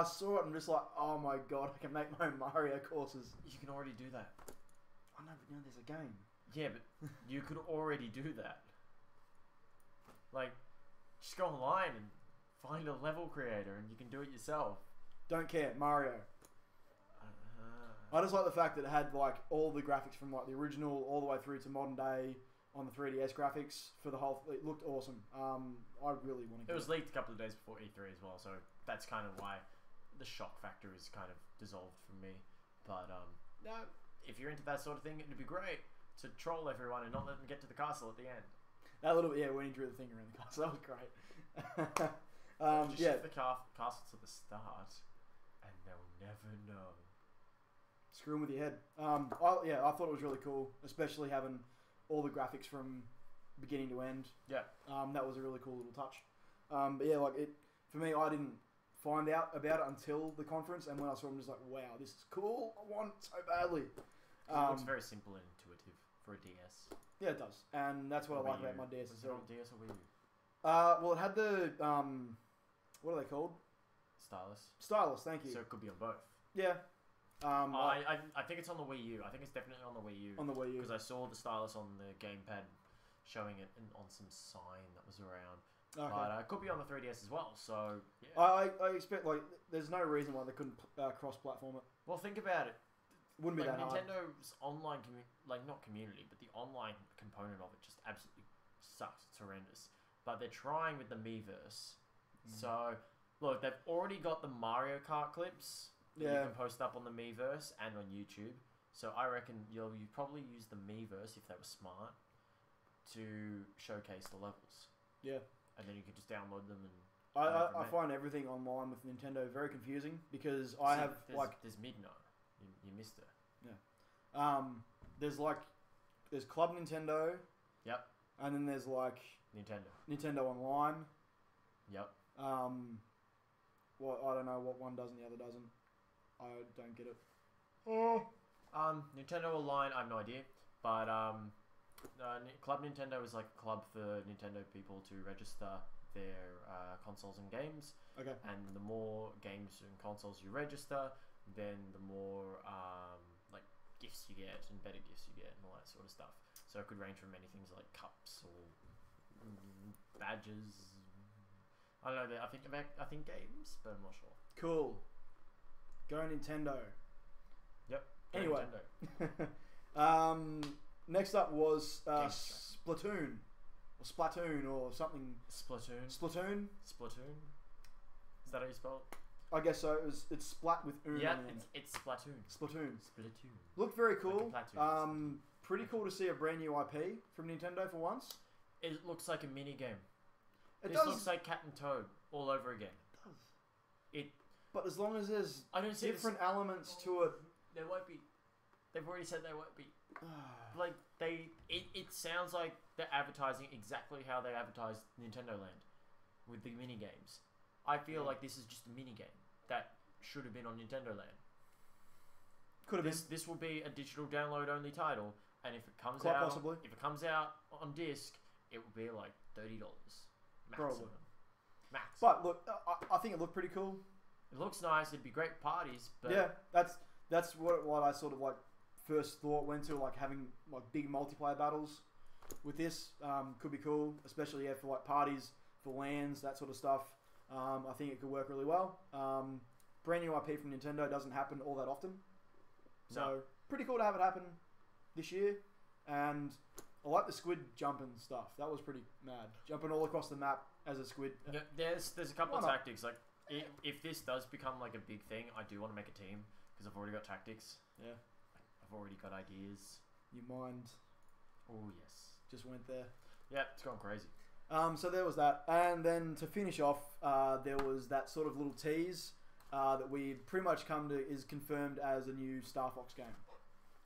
saw it and just like, oh my god, I can make my own Mario courses. You can already do that. I know, but now there's a game. Yeah, but you could already do that. Like, just go online and find a level creator and you can do it yourself. Don't care, Mario. I just like the fact that it had like all the graphics from like the original all the way through to modern day on the 3DS graphics for the whole. It looked awesome. I really want to. It was leaked a couple of days before E3 as well, so that's kind of why the shock factor is kind of dissolved from me. But no, if you're into that sort of thing, it'd be great to troll everyone and not let them get to the castle at the end. That little bit, yeah, when he drew the thing around the castle, that was great. Just Yeah, shift the castle to the start, and they'll never know. screw him with your head. I thought it was really cool, especially having all the graphics from beginning to end. Yeah. That was a really cool little touch. But yeah, like it for me, I didn't find out about it until the conference, and when I saw it, I'm just like, wow, this is cool. I want it so badly. It looks very simple and intuitive for a DS. Yeah, it does, and that's what I like about my DS. Is it on DS or Wii U? Well, it had the what are they called? Stylus. Stylus. Thank you. So it could be on both. Yeah. I think it's on the Wii U. I think it's definitely on the Wii U. On the Wii U. Because I saw the stylus on the gamepad showing it on some sign that was around. Okay. But it could be on the 3DS as well. So yeah. I expect like there's no reason why they couldn't cross-platform it. Well, think about it. Wouldn't be Like that hard. Nintendo's online not community, but the online component of it just absolutely sucks. It's horrendous. But they're trying with the Miiverse. So look, they've already got the Mario Kart clips that you can post up on the Miiverse and on YouTube. So I reckon you probably use the Miiverse if they were smart to showcase the levels. Yeah. And then you could just download them and. I find everything online with Nintendo very confusing because there's Midnight. You missed it. Yeah. There's Club Nintendo. Yep. And then there's like Nintendo Online. Yep. I don't know what one does and the other doesn't. I don't get it. Nintendo Online, I have no idea, but Club Nintendo is like a club for Nintendo people to register their consoles and games. Okay. And the more games and consoles you register, then the more like gifts you get and better gifts you get and all that sort of stuff. So it could range from many things like cups or badges. I don't know. I think games, but I'm not sure. Cool. Go Nintendo. Yep. Anyway. Nintendo. Next up was Splatoon. Or Splatoon or something. Splatoon. Splatoon? Splatoon. Is that how you spell it? I guess so. It's splat with oon. Yeah, on the end. it's Splatoon. Splatoon. Splatoon. Looked very cool. Like pretty cool to see a brand new IP from Nintendo for once. It looks like a mini game. It This does. looks like Cat and Toad all over again. It does. It. But as long as there's I don't see different elements to it. There won't be. They've already said there won't be. Like it sounds like they're advertising exactly how they advertised Nintendo Land with the mini games. I feel like this is just a mini game that should have been on Nintendo Land. Could have been. This will be a digital download only title, and if it comes Quite out, possibly. if it comes out on disc, it will be like $30 maximum. Probably. Max. But look, I think it looked pretty cool. It looks nice. It'd be great parties. But Yeah, that's what I sort of like first thought went to, like having like big multiplayer battles with this could be cool, especially for like parties, for LANs, that sort of stuff. I think it could work really well. Brand new IP from Nintendo doesn't happen all that often, so pretty cool to have it happen this year. And I like the squid jumping stuff. That was pretty mad, jumping all across the map as a squid. Yeah, there's a couple Why of not? tactics. Like if this does become like a big thing, I do want to make a team because I've already got tactics. Yeah, I've already got ideas. your mind Oh yes. just went there. Yeah, it's gone crazy. So there was that, and then to finish off, there was that sort of little tease that we pretty much come to is confirmed as a new Star Fox game,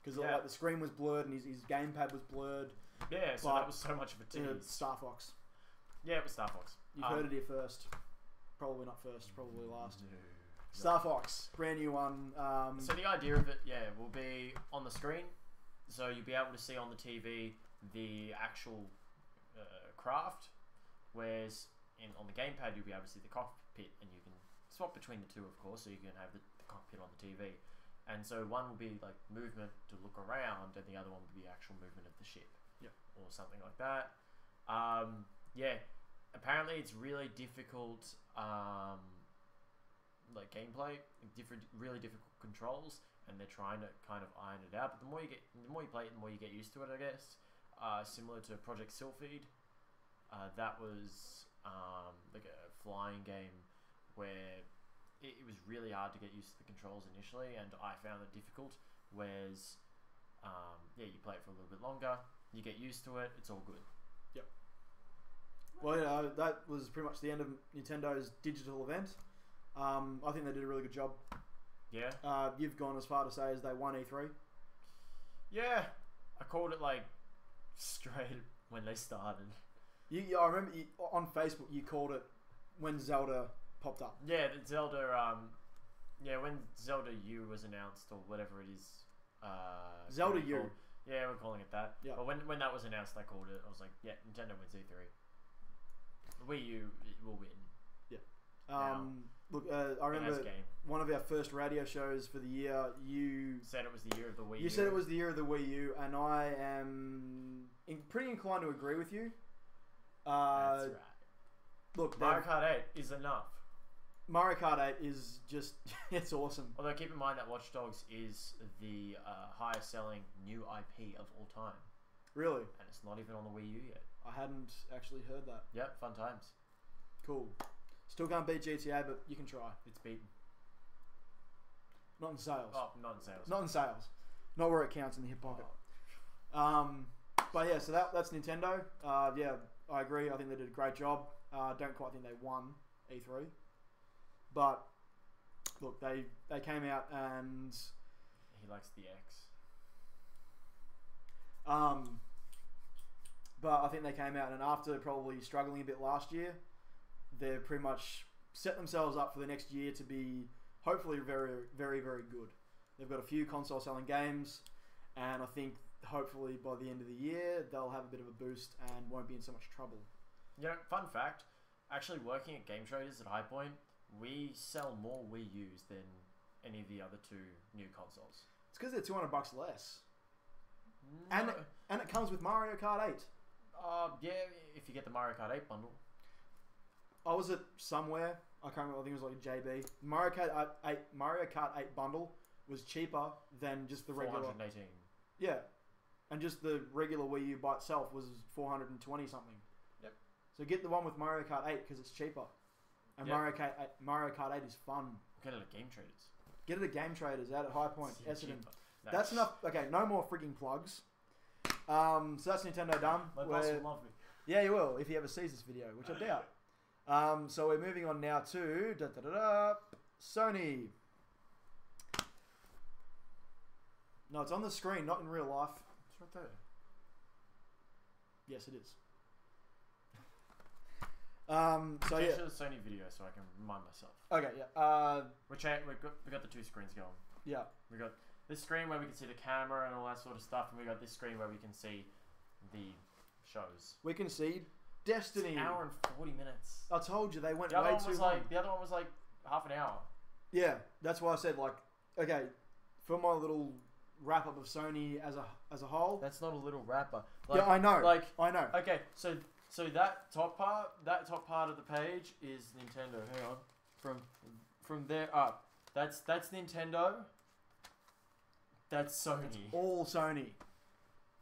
because Yeah. like the screen was blurred and his gamepad was blurred. Yeah, so But, that was so much of a tease. Star Fox. Yeah, it was Star Fox. You've heard it here first. Probably not first. Probably last. No. Star Fox, brand new one. So the idea of it, will be on the screen, so you'll be able to see on the TV the actual craft, whereas on the gamepad you'll be able to see the cockpit, and you can swap between the two, of course, so you can have the cockpit on the TV. And so one will be like movement to look around, and the other one will be actual movement of the ship, or something like that. Apparently it's really difficult, like gameplay, really difficult controls, and they're trying to kind of iron it out. But the more you play it, the more you get used to it, I guess. Similar to Project Sylpheed, that was like a flying game where it was really hard to get used to the controls initially, and I found it difficult. Whereas, you play it for a little bit longer, you get used to it, it's all good. Yep. Well, that was pretty much the end of Nintendo's digital event. I think they did a really good job. Yeah. You've gone as far to say as they won E3. Yeah, I called it like straight when they started. I remember on Facebook you called it when Zelda popped up. Yeah, the Zelda. When Zelda U was announced, or whatever it is. Zelda called. U. Yeah, we're calling it that. Yeah. But when that was announced, I called it. I was like, yeah, Nintendo wins E3. Wii U will win. Look, I remember game. one of our first radio shows for the year. You Said it was the year of the Wii U. You said it was the year of the Wii U, and I am pretty inclined to agree with you. That's right. Look, Mario Kart 8 is enough. Mario Kart 8 is just, it's awesome. Although keep in mind that Watch Dogs is the highest selling new IP of all time. Really? And it's not even on the Wii U yet. I hadn't actually heard that. Yep, fun times. Cool. Still can't beat GTA, but you can try. It's beaten. Not in sales. Oh, not in sales. Not in sales. Not where it counts in the hip pocket. But yeah, so that's Nintendo. Yeah, I agree. I think they did a great job. Don't quite think they won E3. But look, they came out and He likes the X. but I think they came out and after probably struggling a bit last year, they've pretty much set themselves up for the next year to be hopefully very, very, very good. They've got a few console selling games, and I think hopefully by the end of the year they'll have a bit of a boost and won't be in so much trouble. You know, fun fact, actually working at Game Traders at High Point, we sell more Wii U's than any of the other two new consoles. It's because they're $200 less, No. and it comes with Mario Kart 8. Yeah, if you get the Mario Kart 8 bundle. I was at somewhere, I can't remember, I think it was like JB. Mario Kart 8 bundle was cheaper than just the regular. 418. Yeah, and just the regular Wii U by itself was 420 something. Yep. So get the one with Mario Kart 8 because it's cheaper, and Yep. Mario Kart 8 is fun. Get it at Game Traders. Get it at Game Traders out at High Point, Yeah, Essendon. cheaper. That's enough. Okay, no more frigging plugs. So that's Nintendo done. My boss We're- will love me. Yeah, you will if he ever sees this video, which I doubt. So we're moving on now to Sony. No, it's on the screen, not in real life. It's right there. Yes, it is. So yeah. the Sony video so I can remind myself. Okay, yeah. We got the two screens going. Yeah. We got this screen where we can see the camera and all that sort of stuff, and we got this screen where we can see the shows. We can see Destiny. It's an hour and 40 minutes. I told you they went The other way one too was long. the other one was like half an hour. Yeah, that's why I said like, okay, for my little wrap up of Sony as a whole. That's not a little wrapper. Yeah, I know. Like I know. Okay, so that top part of the page is Nintendo. Hang on, from there up, that's Nintendo. That's Sony. It's all Sony.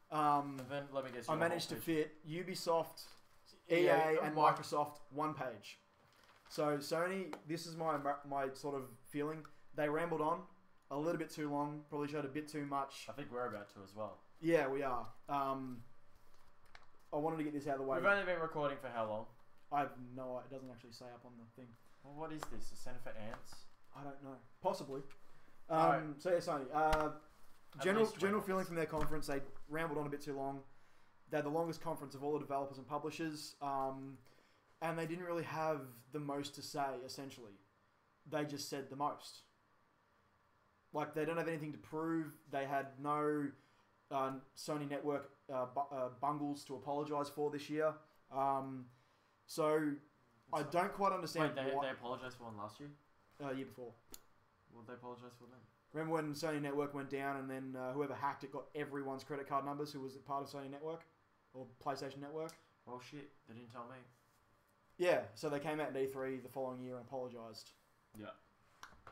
And then let me guess. I managed to fit Ubisoft, EA, and Microsoft one page. So Sony, this is my sort of feeling. They rambled on a little bit too long. Probably showed a bit too much. I think we're about to as well. Yeah, we are. I wanted to get this out of the way. We've only been recording for how long? I have no idea. It doesn't actually say up on the thing. Well, what is this? A center for ants? I don't know. Possibly. Right. So yeah, Sony. General feeling from their conference, they rambled on a bit too long. They had the longest conference of all the developers and publishers, and they didn't really have the most to say, essentially. They just said the most. Like, they don't have anything to prove. They had no Sony Network bungles to apologise for this year. So, I don't quite understand Wait, they apologised for one last year? Year before. What did they apologise for then? Remember when Sony Network went down and then whoever hacked it got everyone's credit card numbers who was part of Sony Network? Or PlayStation Network? Well, shit. They didn't tell me. Yeah, so they came out in E3 the following year and apologised. Yeah.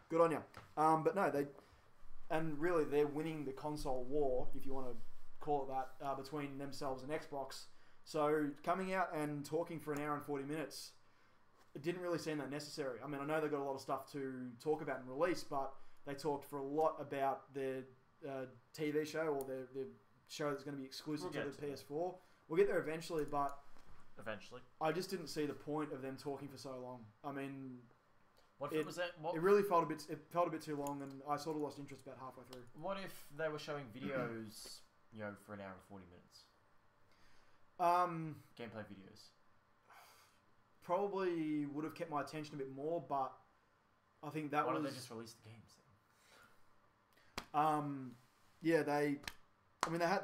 Good on you. But no, and really they're winning the console war, if you want to call it that, between themselves and Xbox. So coming out and talking for an hour and 40 minutes, it didn't really seem that necessary. I mean, I know they've got a lot of stuff to talk about and release, but they talked for a lot about their TV show or their show that's going to be exclusive to the PS4. We'll get there eventually, but eventually, I just didn't see the point of them talking for so long. I mean, it really felt a bit too long, and I sort of lost interest about halfway through. What if they were showing videos, for an hour and 40 minutes? Gameplay videos. Probably would have kept my attention a bit more, but I think that Why don't they just release the games then? Yeah, they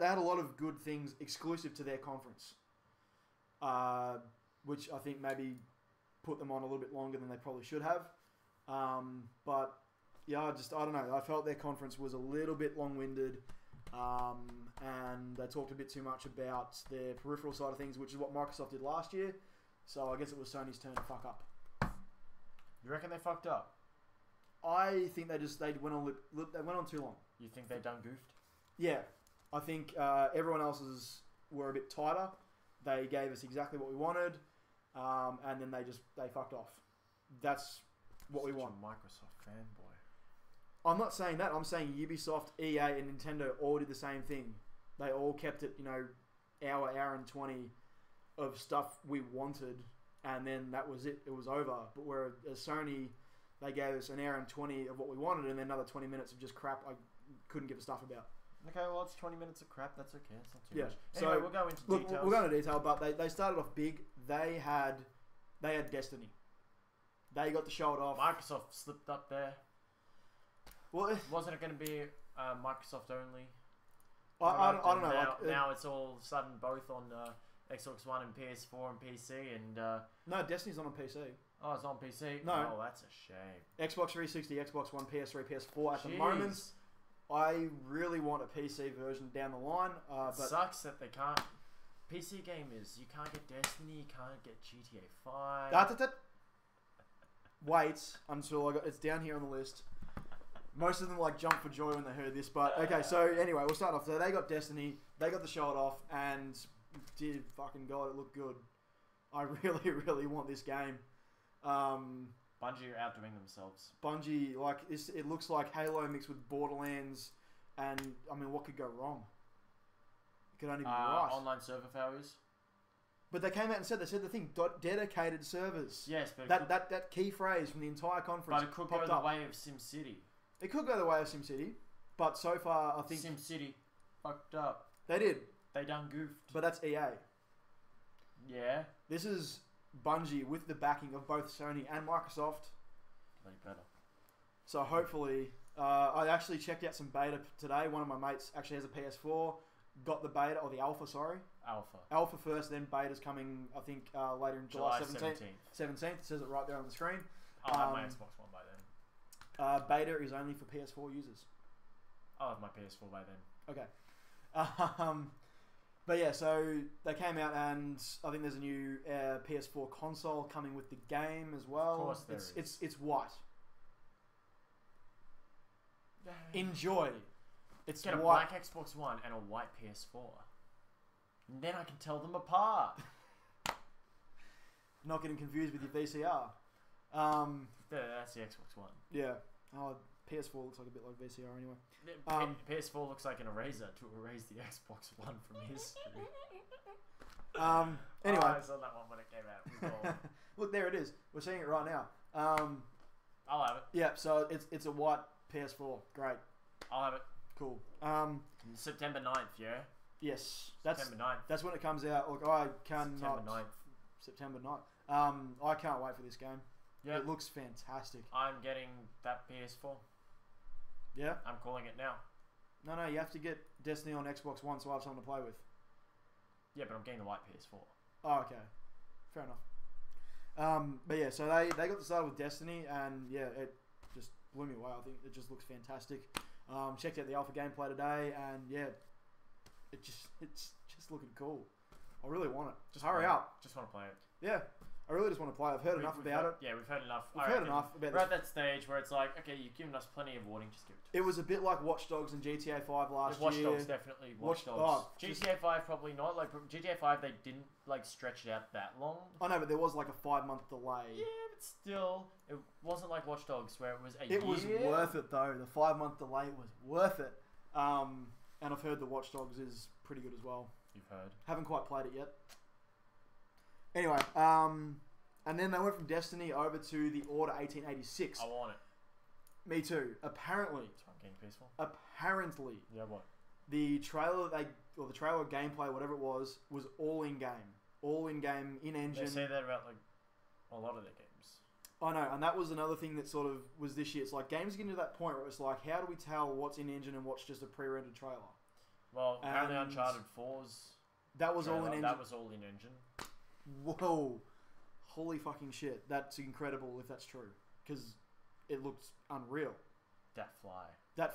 had a lot of good things exclusive to their conference, which I think maybe put them on a little bit longer than they probably should have. But yeah, I don't know. I felt their conference was a little bit long-winded, and they talked a bit too much about their peripheral side of things, which is what Microsoft did last year. So I guess it was Sony's turn to fuck up. You reckon they fucked up? I think they went on too long. You think they done goofed? Yeah, I think everyone else's were a bit tighter. They gave us exactly what we wanted, and then they fucked off. That's what we want. A Microsoft fanboy. I'm not saying that. I'm saying Ubisoft, EA, and Nintendo all did the same thing. They all kept it, hour and 20 of stuff we wanted, and then that was it. It was over. But whereas Sony, they gave us an hour and 20 of what we wanted, and then another 20 minutes of just crap I couldn't give a stuff about. Okay, well, it's 20 minutes of crap. That's okay. It's not too much. So Anyway, we'll go into details. We'll go into detail, but they started off big. They had Destiny. They got to show it off. Microsoft slipped up there. Well, wasn't it going to be Microsoft only? I don't know. Now it's all of a sudden both on Xbox One and PS4 and PC, and no, Destiny's not on PC. Oh, it's on PC. No, oh, that's a shame. Xbox 360, Xbox One, PS3, PS4 at the moment. I really want a PC version down the line. But sucks that they can't. PC gamers, you can't get Destiny, you can't get GTA 5. Wait until it's down here on the list. Most of them jumped for joy when they heard this, but okay. So anyway, we'll start off. So they got Destiny, they got to show it off, and dear fucking god, it looked good. I really, really want this game. Bungie are outdoing themselves. Bungie, it looks like Halo mixed with Borderlands, and I mean, what could go wrong? It could only be right. Online server failures. But they came out and said the thing dedicated servers. Yes, but That key phrase from the entire conference. but it could go popped the up. way of SimCity. It could go the way of SimCity, but so far I think SimCity fucked up. they did. They done goofed. But that's EA. Yeah. This is Bungie with the backing of both Sony and Microsoft. Bloody better. So hopefully, I actually checked out some beta today. One of my mates actually has a PS4. Got the beta, or the alpha, sorry. Alpha first, then beta's coming, I think, later in July 17th. 17th. It says it right there on the screen. I'll have my Xbox One by then. Beta is only for PS4 users. I'll have my PS4 by then. Okay. But yeah, so they came out and I think there's a new PS4 console coming with the game as well. Of course there is. It's white. Enjoy. It's Get a white. black Xbox One and a white PS4. And then I can tell them apart. Not getting confused with your VCR. That's the Xbox One. Yeah. Oh, PS4 looks like a bit like VCR anyway. PS4 looks like an eraser to erase the Xbox One from history. Anyway. I saw that one when it came out. It was gold. Look, there it is. We're seeing it right now. I'll have it. Yeah, so it's a white PS4. Great. I'll have it. Cool. September 9th, yeah? Yes. September 9th. That's when it comes out. Look, I cannot... September 9th. September 9th. I can't wait for this game. Yeah. It looks fantastic. I'm getting that PS4. Yeah? I'm calling it now. No, you have to get Destiny on Xbox One so I have something to play with. Yeah, but I'm getting the white PS4. Oh, okay. Fair enough. But yeah, so they got started with Destiny and yeah, it just blew me away. I think it just looks fantastic. Checked out the alpha gameplay today and yeah, it's just looking cool. I really want it. Just hurry up. Just want to play it. Yeah. I really just want to play. I've heard enough about it. Yeah, we've heard enough. We've heard enough about We're at that stage where it's like, okay, you've given us plenty of warning, just give it to us. It was a bit like Watch Dogs and GTA 5 last year. Watch Dogs, definitely. Watch Dogs. GTA 5 probably not. Like GTA 5, they didn't like stretch it out that long. I know, but there was like a 5-month delay. Yeah, but still, it wasn't like Watch Dogs where it was a year. It was worth it though. The 5-month delay was worth it. And I've heard the Watch Dogs is pretty good as well. You've heard. Haven't quite played it yet. Anyway, and then they went from Destiny over to the Order 1886. I want it. Me too. Apparently. So I'm getting peaceful. Apparently. Yeah, what? The trailer the trailer gameplay, whatever it was all in game. All in game, in engine. They say that about like a lot of their games. I know, and that was another thing that sort of was this year. It's like games getting to that point where it's like, how do we tell what's in engine and what's just a pre-rendered trailer? Well, apparently Uncharted 4's that was trailer, all in engine. That was all in engine. Whoa. Holy fucking shit. That's incredible if that's true. Because it looks unreal. That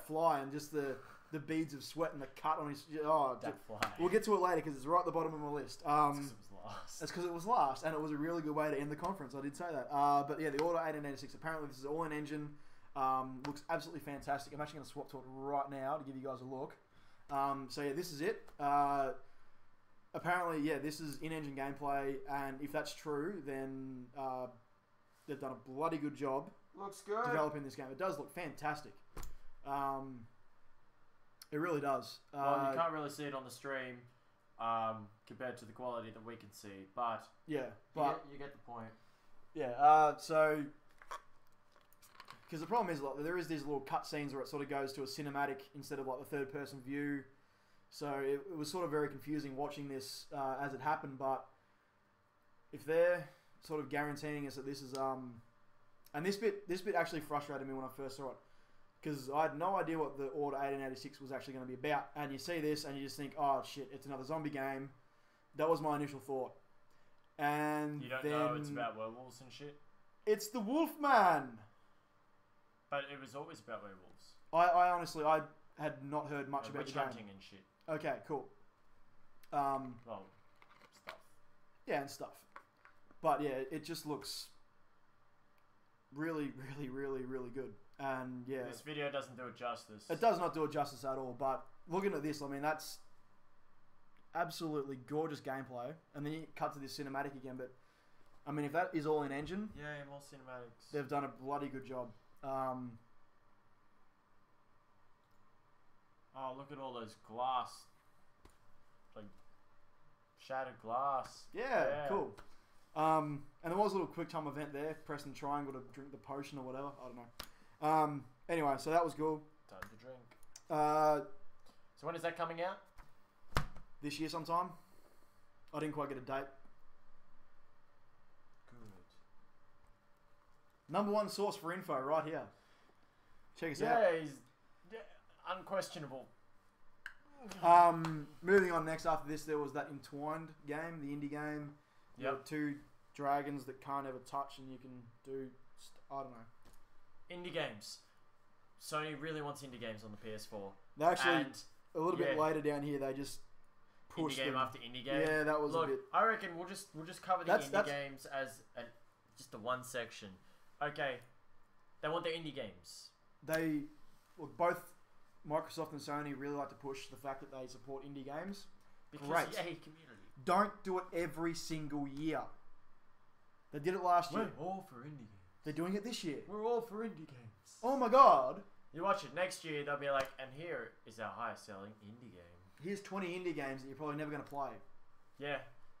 fly and just the beads of sweat and the cut on his... Oh, that fly. We'll get to it later because it's right at the bottom of my list. That's because it was last. And it was a really good way to end the conference. I did say that. But yeah, the Order 1886, apparently this is all in engine. Looks absolutely fantastic. I'm actually going to swap to it right now to give you guys a look. So yeah, this is it. Apparently, yeah, this is in-engine gameplay, and if that's true, then they've done a bloody good job. Looks good. Developing this game. It does look fantastic. It really does. Well, you can't really see it on the stream compared to the quality that we can see, but yeah, but you get the point. Yeah. So, because the problem is, like, there is these little cut scenes where it sort of goes to a cinematic instead of like the third-person view. So it was sort of very confusing watching this as it happened, but if they're sort of guaranteeing us that this is and this bit actually frustrated me when I first saw it because I had no idea what the Order 1886 was actually going to be about, and you see this and you just think, oh shit, it's another zombie game. That was my initial thought, and you don't know it's about werewolves and shit. It's the Wolfman. But it was always about werewolves. I honestly had not heard much about the game. Witch hunting and shit. Okay, cool. Well, stuff. Yeah, and stuff. But yeah, it just looks really, really, really, really good. And yeah, this video doesn't do it justice. It does not do it justice at all. But looking at this, I mean, that's absolutely gorgeous gameplay. And then you cut to this cinematic again. But I mean, if that is all in engine, yeah, more cinematics. They've done a bloody good job. Oh, look at all those glass, like, Shattered glass. Yeah, cool. And there was a little quick time event there. Pressing triangle to drink the potion or whatever. I don't know. Anyway, so that was cool. Time to drink. So when is that coming out? This year sometime. I didn't quite get a date. Good. Number one source for info right here. Check us out. He's unquestionable. Moving on next after this, there was that Entwined game, the indie game. You have two dragons that can't ever touch and you can do, I don't know. Indie games. Sony really wants indie games on the PS4. They actually, a little bit later down here, they just pushed indie game after indie game. Yeah, that was a bit. I reckon we'll just cover the indie games as just the one section. Okay, they want their indie games. They, both Microsoft and Sony really like to push the fact that they support indie games. Because Great. yay, community. Don't do it every single year. They did it last year. We're all for indie games. They're doing it this year. We're all for indie games. Oh my god. You watch it next year, they'll be like, and here is our highest selling indie game. Here's 20 indie games that you're probably never going to play. Yeah,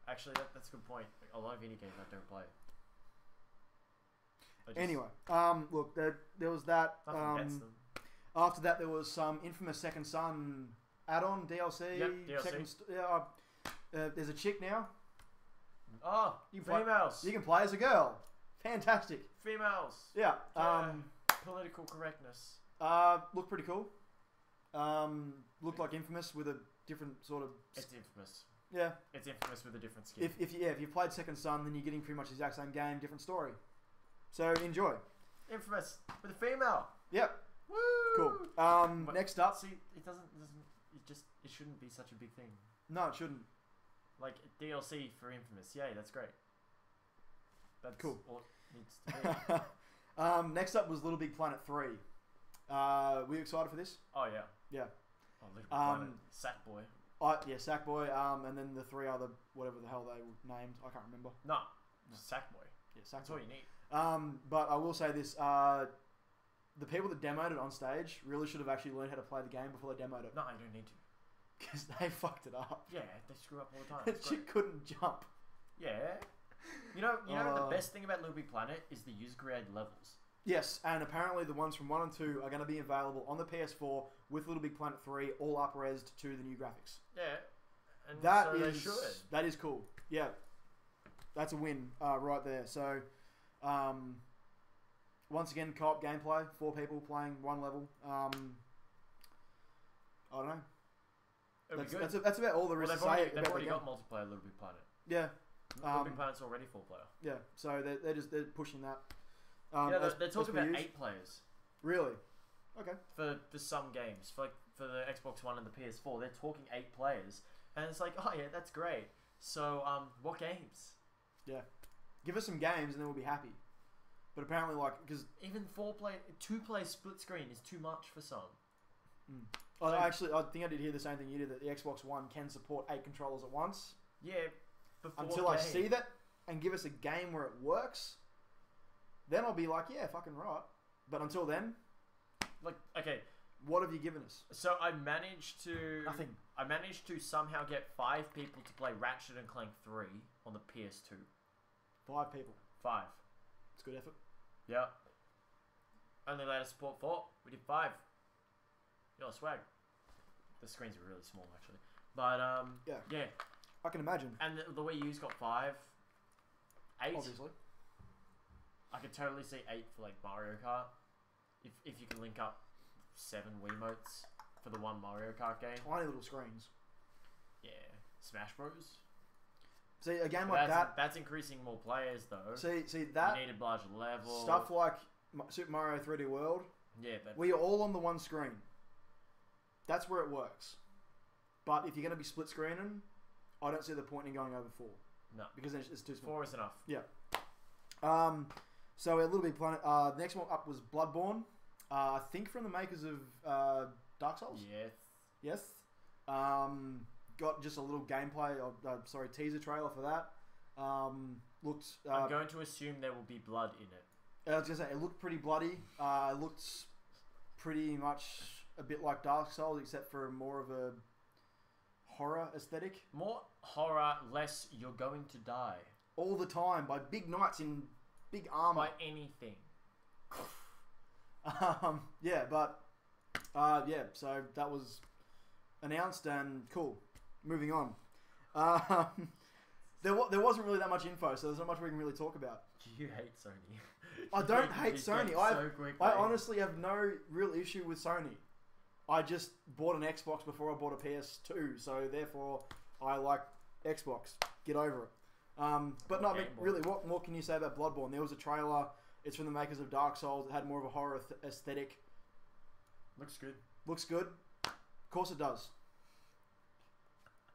actually, that's a good point. A lot of indie games I don't play. Anyway, look, there was that. Nothing gets them. After that, there was some infamous Second Son add-on DLC. Yep, DLC. There's a chick now. Oh, females. You can play as a girl. Fantastic. Females. Yeah. Political correctness. Looked pretty cool. Looked like Infamous with a different sort of. It's Infamous. Yeah. It's Infamous with a different skin. If you played Second Son, then you're getting pretty much the exact same game, different story. So enjoy. Infamous with a female. Yep. Woo! Cool. Next up. See, it shouldn't be such a big thing. No, it shouldn't. Like DLC for Infamous. Yay, that's great. That's cool. All it needs to be. Next up was Little Big Planet 3. Were you excited for this? Oh yeah. Yeah. Oh, Little Big Planet. Sackboy. Sackboy. And then the three other whatever the hell they were named. I can't remember. No. Sackboy. Yeah, Sackboy. That's all you need. But I will say this. The people that demoed it on stage really should have actually learned how to play the game before they demoed it. No, you don't need to. Because they fucked it up. Yeah, they screw up all the time. That chick couldn't jump. Yeah. You know the best thing about Little Big Planet is the user-created levels. Yes, and apparently the ones from 1 and 2 are going to be available on the PS4 with Little Big Planet 3 all up-resed to the new graphics. Yeah. And they should. That is cool. Yeah. That's a win right there. So, once again, co-op gameplay, 4 people playing 1 level. I don't know. That's about all there is to say. They've already got multiplayer Little Big Planet. Yeah. Little Big Planet's already 4-player. Yeah, so they're pushing that. They're talking about 8 players. Really? Okay. For some games, for the Xbox One and the PS4, they're talking 8 players, and it's like, oh yeah, that's great. So, what games? Yeah. Give us some games, and then we'll be happy. But apparently, because even 2-player split screen is too much for some. Actually, I think I did hear the same thing you did, that the Xbox One can support 8 controllers at once. Yeah, until I see that and give us a game where it works, then I'll be like, yeah, fucking right. But until then, okay, what have you given us? So I managed to nothing. I managed to somehow get 5 people to play Ratchet and Clank 3 on the PS2. 5 people. 5. It's good effort. Yeah. Only let us support 4. We did 5. Swag. The screens are really small, actually. But, yeah. I can imagine. And the Wii U's got 5. 8. Obviously. I could totally see 8 for, Mario Kart. If you can link up 7 Wiimotes for the one Mario Kart game. Tiny little screens. Yeah. Smash Bros. See, a game like that... That's increasing more players, though. See that... You need a larger level. Stuff like Super Mario 3D World. Yeah, but... We are all on the one screen. That's where it works. But if you're going to be split screening, I don't see the point in going over 4. No. Because it's too small. 4 is enough. Yeah. So a Little Big Planet. The next one up was Bloodborne. I think from the makers of Dark Souls. Yes. Got just a little gameplay. Teaser trailer for that. Looked. I'm going to assume there will be blood in it. I was gonna say it looked pretty bloody. It looked pretty much a bit like Dark Souls, except for more of a horror aesthetic. More horror, less you're going to die. All the time by big knights in big armor. By anything. Yeah, but so that was announced and cool. Moving on. There wasn't really that much info, so there's not much we can really talk about. You hate Sony. I don't hate Sony. I honestly have no real issue with Sony. I just bought an Xbox before I bought a PS2, so therefore I like Xbox. Get over it. But not really. What more can you say about Bloodborne? There was a trailer. It's from the makers of Dark Souls. It had more of a horror aesthetic. Looks good. Looks good. Of course it does.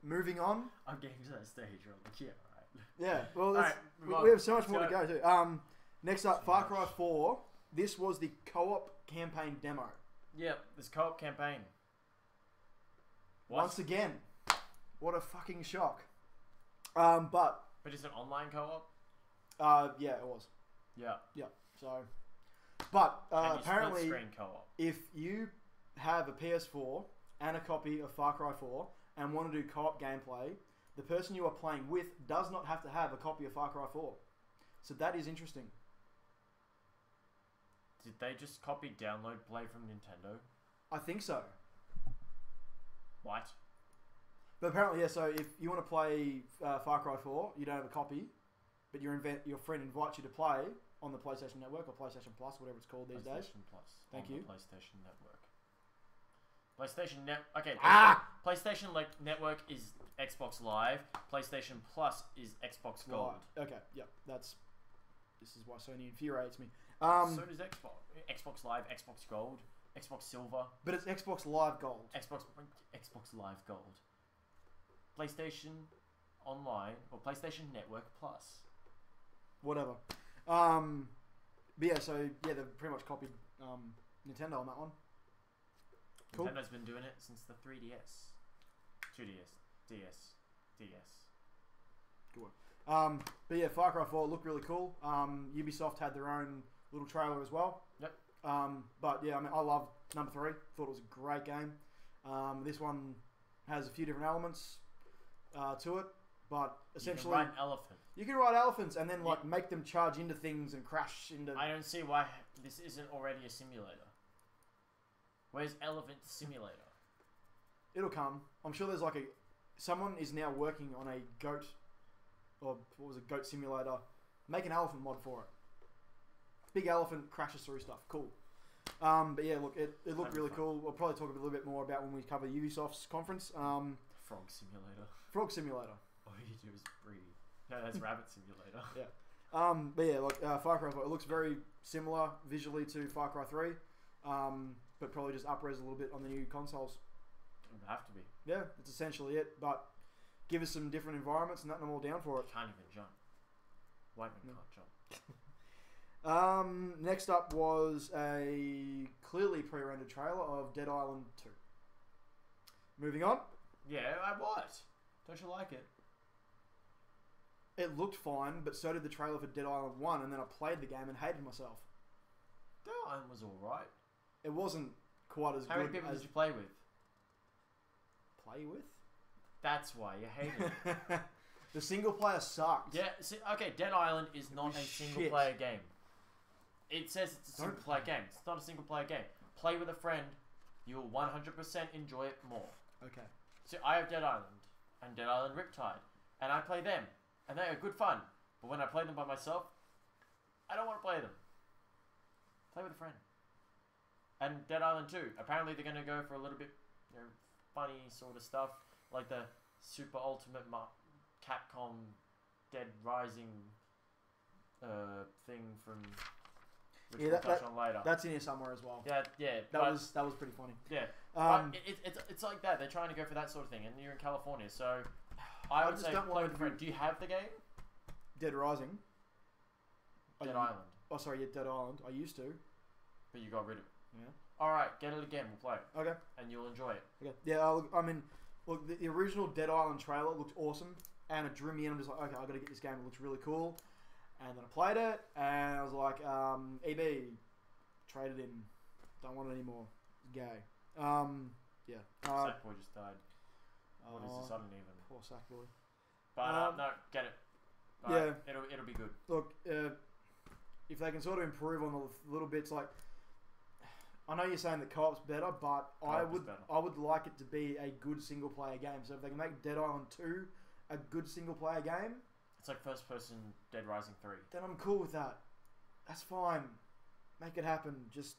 Moving on. I'm getting to that stage where I'm like, yeah, alright. Yeah, well, Alright, we have so much more to go to. Next up, Far Cry 4. This was the co-op campaign demo. Yep, this co-op campaign. Once again, what a fucking shock. But is it online co-op? Yeah, it was. Yeah. Yeah. So, but Can you apparently, split screen co-op? if you have a PS4 and a copy of Far Cry 4 and want to do co-op gameplay, the person you are playing with does not have to have a copy of Far Cry 4. So that is interesting. Did they just copy download play from Nintendo? I think so. What? But apparently, yeah, so if you want to play Far Cry 4, you don't have a copy, but your friend invites you to play on the PlayStation Network or PlayStation Plus, whatever it's called these days. PlayStation Plus. Thank you. PlayStation Network. Okay. PlayStation Network is Xbox Live. PlayStation Plus is Xbox Gold. Right. Okay, yeah, this is why Sony infuriates me. So does Xbox. Xbox Live, Xbox Gold, Xbox Silver. But it's Xbox Live Gold. Xbox Live Gold. PlayStation Online or PlayStation Network Plus. Whatever. But yeah, so yeah, they've pretty much copied Nintendo on that one. Cool. Nintendo's been doing it since the 3DS, 2DS, DS. Good one. But yeah, Far Cry 4 looked really cool. Ubisoft had their own little trailer as well. Yep. But yeah, I mean, I loved number 3. Thought it was a great game. This one has a few different elements to it, but essentially you can ride an elephant. You can ride elephants and then make them charge into things and crash into. I don't see why this isn't already a simulator. Where's Elephant Simulator? It'll come. I'm sure there's someone is now working on a goat, or what was it, goat simulator. Make an elephant mod for it. Big elephant crashes through stuff. Cool. But yeah, look, it looked really cool. We'll probably talk a little bit more about when we cover Ubisoft's conference. Frog Simulator. Frog Simulator. All you do is breathe. No, that's Rabbit Simulator. Yeah. But yeah, look, Far Cry 4, it looks very similar visually to Far Cry 3. But probably just up-res a little bit on the new consoles. It would have to be. Yeah, that's essentially it. But give us some different environments and that, and I'm all down for it. You can't even jump. White man can't jump. Next up was a clearly pre-rendered trailer of Dead Island 2. Moving on. Yeah, what? Don't you like it? It looked fine, but so did the trailer for Dead Island 1, and then I played the game and hated myself. Dead Island was alright. It wasn't quite as good. How many people did you play with? Play with? That's why you hated it. The single player sucked. Yeah, see, okay, Dead Island is not a single player game. It says it's a single player game. It's not a single player game. Play with a friend, you'll 100% enjoy it more. Okay. So I have Dead Island and Dead Island Riptide, and I play them, and they are good fun. But when I play them by myself, I don't want to play them. Play with a friend. And Dead Island 2, apparently they're going to go for a little bit, funny sort of stuff, like the Super Ultimate Capcom Dead Rising thing from which we'll touch on later. That's in here somewhere as well. Yeah. That was pretty funny. Yeah. It's like that. They're trying to go for that sort of thing, and you're in California, so I would say play with a friend. Do you have the game? Dead Rising. Dead Island. Oh, sorry, yeah, Dead Island. I used to. But you got rid of it. Yeah. Alright, get it again. We'll play it. Okay. And you'll enjoy it. Okay. Yeah, I mean, look, the original Dead Island trailer looked awesome, and it drew me in. I'm just like, okay, I got to get this game. It looks really cool. And then I played it, and I was like, EB, traded in. Don't want it anymore. Gay. Yeah. That boy just died. What is this? I don't even. Poor Sackboy. But no, get it. Yeah. It'll be good. Look, if they can sort of improve on the little bits, like I know you're saying that co-op's better, but I would like it to be a good single player game. So if they can make Dead Island 2 a good single player game, it's like first person Dead Rising 3. Then I'm cool with that. That's fine. Make it happen. Just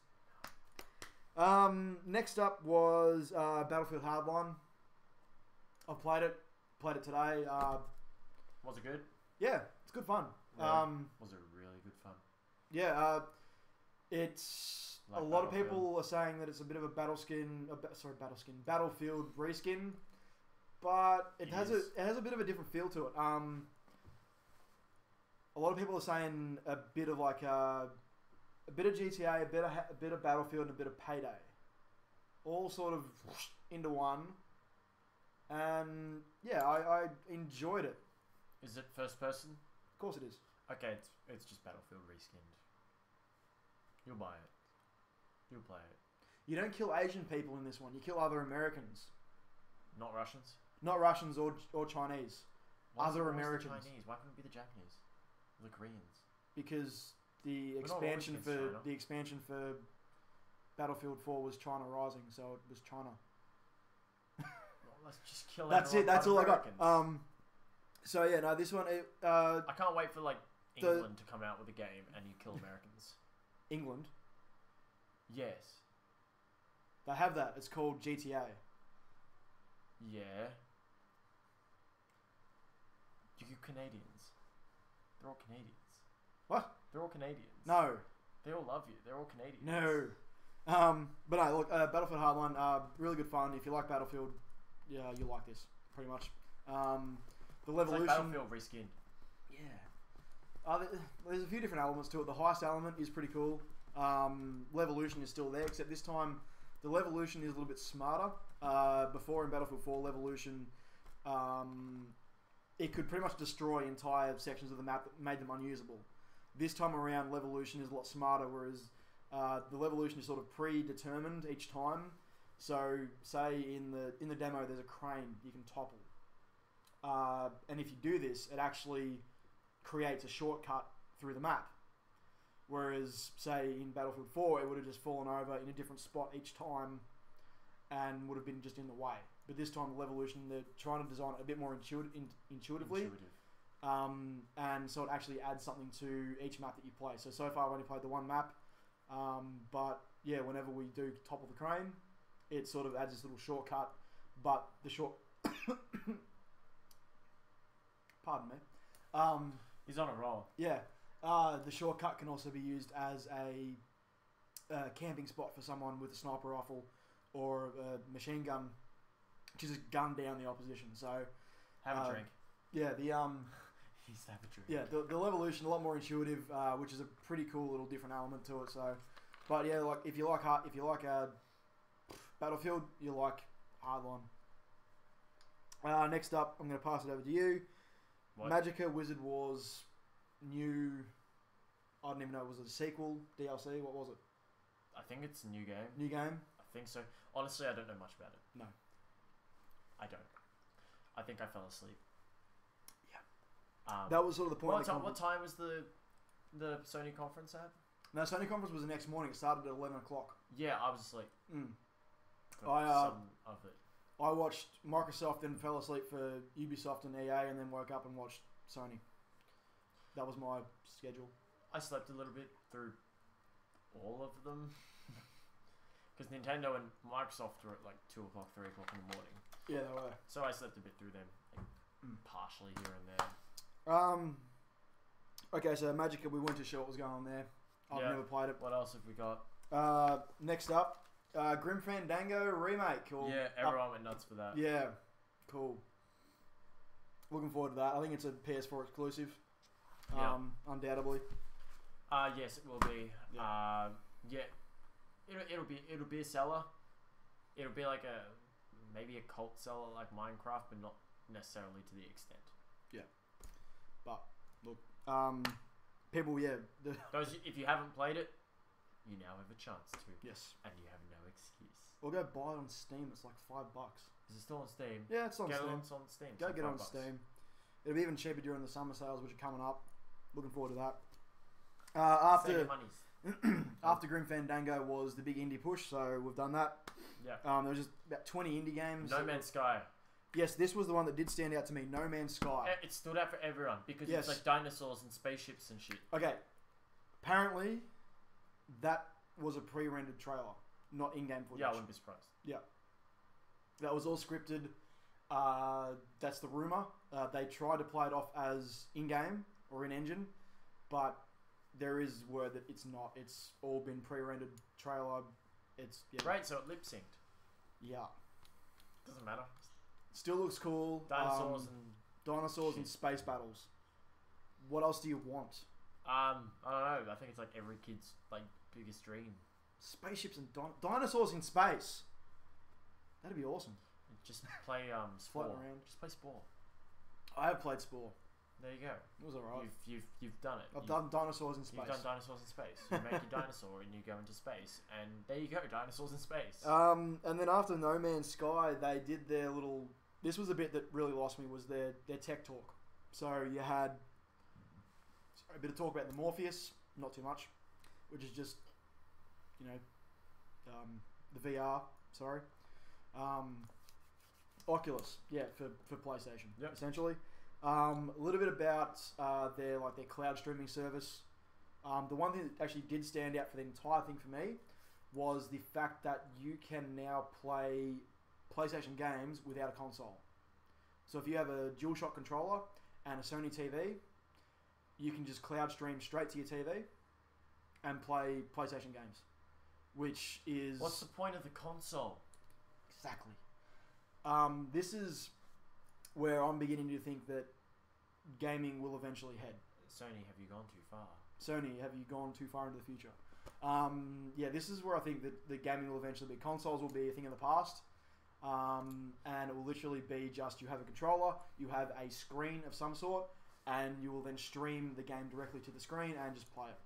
next up was Battlefield Hardline. I've played it. Played it today. Was it good? Yeah, it's good fun. Really? Was it really good fun? Yeah, it's Like a lot of Battlefield. people are saying that it's a bit of a Battlefield reskin, but it has a bit of a different feel to it. A lot of people are saying a bit of like a bit of GTA, a bit of Battlefield, and a bit of Payday, all sort of into one. And yeah, I enjoyed it. Is it first person? Of course it is. Okay, it's just Battlefield reskinned. You'll buy it. You'll play it. You don't kill Asian people in this one. You kill other Americans, Not Russians. not Russians or Chinese. Other Americans. The Chinese. Why couldn't it be the Japanese? Or the Koreans. Because the We're not always expansion against for China. the expansion for Battlefield 4 was China Rising, so it was China. Well, let's just kill. That's it. everyone That's but all I got. Americans. So yeah, no, this one. I can't wait for like England to come out with a game and you kill Americans. England, Yes. they have that. It's called GTA. Yeah. You Canadians. They're all Canadians. What? They're all Canadians. No, They all love you. They're all Canadians. no. But no, look, Battlefield Hardline, really good fun. If you like Battlefield, yeah, you like this pretty much. The It's like Levolution. Battlefield reskinned. Yeah. There's a few different elements to it. The heist element is pretty cool. Levolution is still there, except this time the Levolution is a little bit smarter. Before in Battlefield 4, Levolution, it could pretty much destroy entire sections of the map that made them unusable. This time around, Levolution is a lot smarter, whereas the Levolution is sort of predetermined each time. So, say in the demo, there's a crane you can topple, and if you do this, it actually creates a shortcut through the map. Whereas, say in Battlefield 4, it would have just fallen over in a different spot each time, and would have been just in the way. But this time, the Levolution, they're trying to design it a bit more intuitively. And so it actually adds something to each map that you play. So far I've only played the one map, but yeah, whenever we do topple the crane, it sort of adds this little shortcut, but the pardon me, He's on a roll. yeah, the shortcut can also be used as a camping spot for someone with a sniper rifle or a machine gun, which is a gun down the opposition. So Have a drink. yeah, He's have a drink. yeah, the Levolution a lot more intuitive, which is a pretty cool little different element to it. So, but yeah, like if you like Battlefield, you like Hardline. Next up, I'm going to pass it over to you. What? Magicka Wizard Wars new. I don't even know. Was it a sequel, DLC? What was it? I think it's a new game. New game? I think so. Honestly, I don't know much about it. No. I don't. I think I fell asleep. Yeah. That was sort of the point. What time was the Sony conference at? No, Sony conference was the next morning. It started at 11 o'clock. Yeah, I was asleep. For some of it. I watched Microsoft and fell asleep for Ubisoft and EA, and then woke up and watched Sony. That was my schedule. I slept a little bit through all of them. Because Nintendo and Microsoft were at like 2 o'clock, 3 o'clock in the morning. Yeah, they were. So I slept a bit through them, like, partially here and there. Okay, so Magicka, we weren't too sure what was going on there. I've never played it. What else have we got? Next up, Grim Fandango remake. Yeah, everyone went nuts for that. Yeah, cool. Looking forward to that. I think it's a PS4 exclusive. Undoubtedly. Yes, it will be. Yeah. It'll be a seller. It'll be like maybe a cult seller like Minecraft, but not necessarily to the extent. Yeah. But look, people, Those, if you haven't played it, you now have a chance to. Yes. And you have no excuse. Or go buy it on Steam. It's like $5. Is it still on Steam? Yeah, it's on Get Steam. it on Steam. Go It's get it on $5. Steam. It'll be even cheaper during the summer sales, which are coming up. Looking forward to that. Save your monies. After Grim Fandango was the big indie push, so we've done that. Yeah. There was just about 20 indie games. No Man's Sky. Yes, this was the one that did stand out to me. No Man's Sky. It stood out for everyone because Yes. it's like dinosaurs and spaceships and shit. Okay. Apparently, that was a pre-rendered trailer, not in-game footage. Yeah, I wouldn't be surprised. Yeah. That was all scripted. That's the rumor. They tried to play it off as in-game or in-engine, but there is word that it's not. It's all been pre-rendered trailer. It's Great, so it lip synced. Yeah. Doesn't matter. Still looks cool. Dinosaurs and space battles. What else do you want? I don't know. I think it's like every kid's like biggest dream. Spaceships and dinosaurs in space. That'd be awesome. Just play Spore. Floating around. Just play Spore. I have played Spore. There you go. It was alright. You've done it. I've done dinosaurs in space. You've done dinosaurs in space. You make your dinosaur and you go into space, and there you go, dinosaurs in space. And then after No Man's Sky, they did their little. This was a bit that really lost me. Was their tech talk. So you had a bit of talk about the Morpheus, not too much, which is just the VR. Sorry, Oculus. Yeah, for PlayStation. Yep. Essentially. A little bit about their cloud streaming service. The one thing that actually did stand out for the entire thing for me was the fact that you can now play PlayStation games without a console. So if you have a DualShock controller and a Sony TV, you can just cloud stream straight to your TV and play PlayStation games, which is... What's the point of the console? Exactly. This is where I'm beginning to think that gaming will eventually head. Sony, have you gone too far? Sony, have you gone too far into the future? Yeah, this is where I think that the gaming will eventually be. Consoles will be a thing of the past. And it will literally be just you have a controller, you have a screen of some sort, and you will then stream the game directly to the screen and just play it.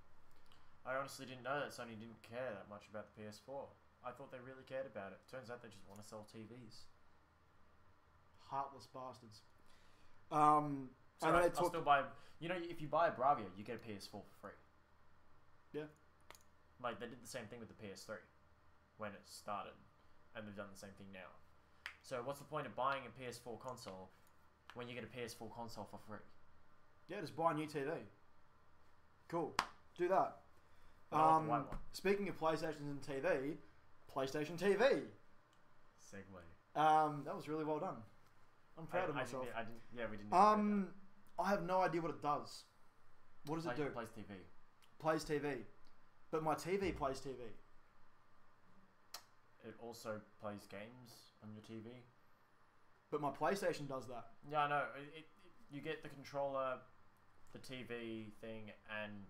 I honestly didn't know that Sony didn't care that much about the PS4. I thought they really cared about it. Turns out they just want to sell TVs. Heartless bastards. So I'll still buy... You know, if you buy a Bravia, you get a PS4 for free. Yeah. Like, they did the same thing with the PS3 when it started. And they've done the same thing now. So what's the point of buying a PS4 console when you get a PS4 console for free? Yeah, just buy a new TV. Cool. Do that. But I want the white one. Speaking of PlayStations and TV, PlayStation TV. Segue. That was really well done. I'm proud of myself. We didn't. I have no idea what it does. What does it do? It plays TV. Plays TV. But my TV plays TV. It also plays games on your TV. But my PlayStation does that. Yeah, I know. You get the controller, the TV thing, and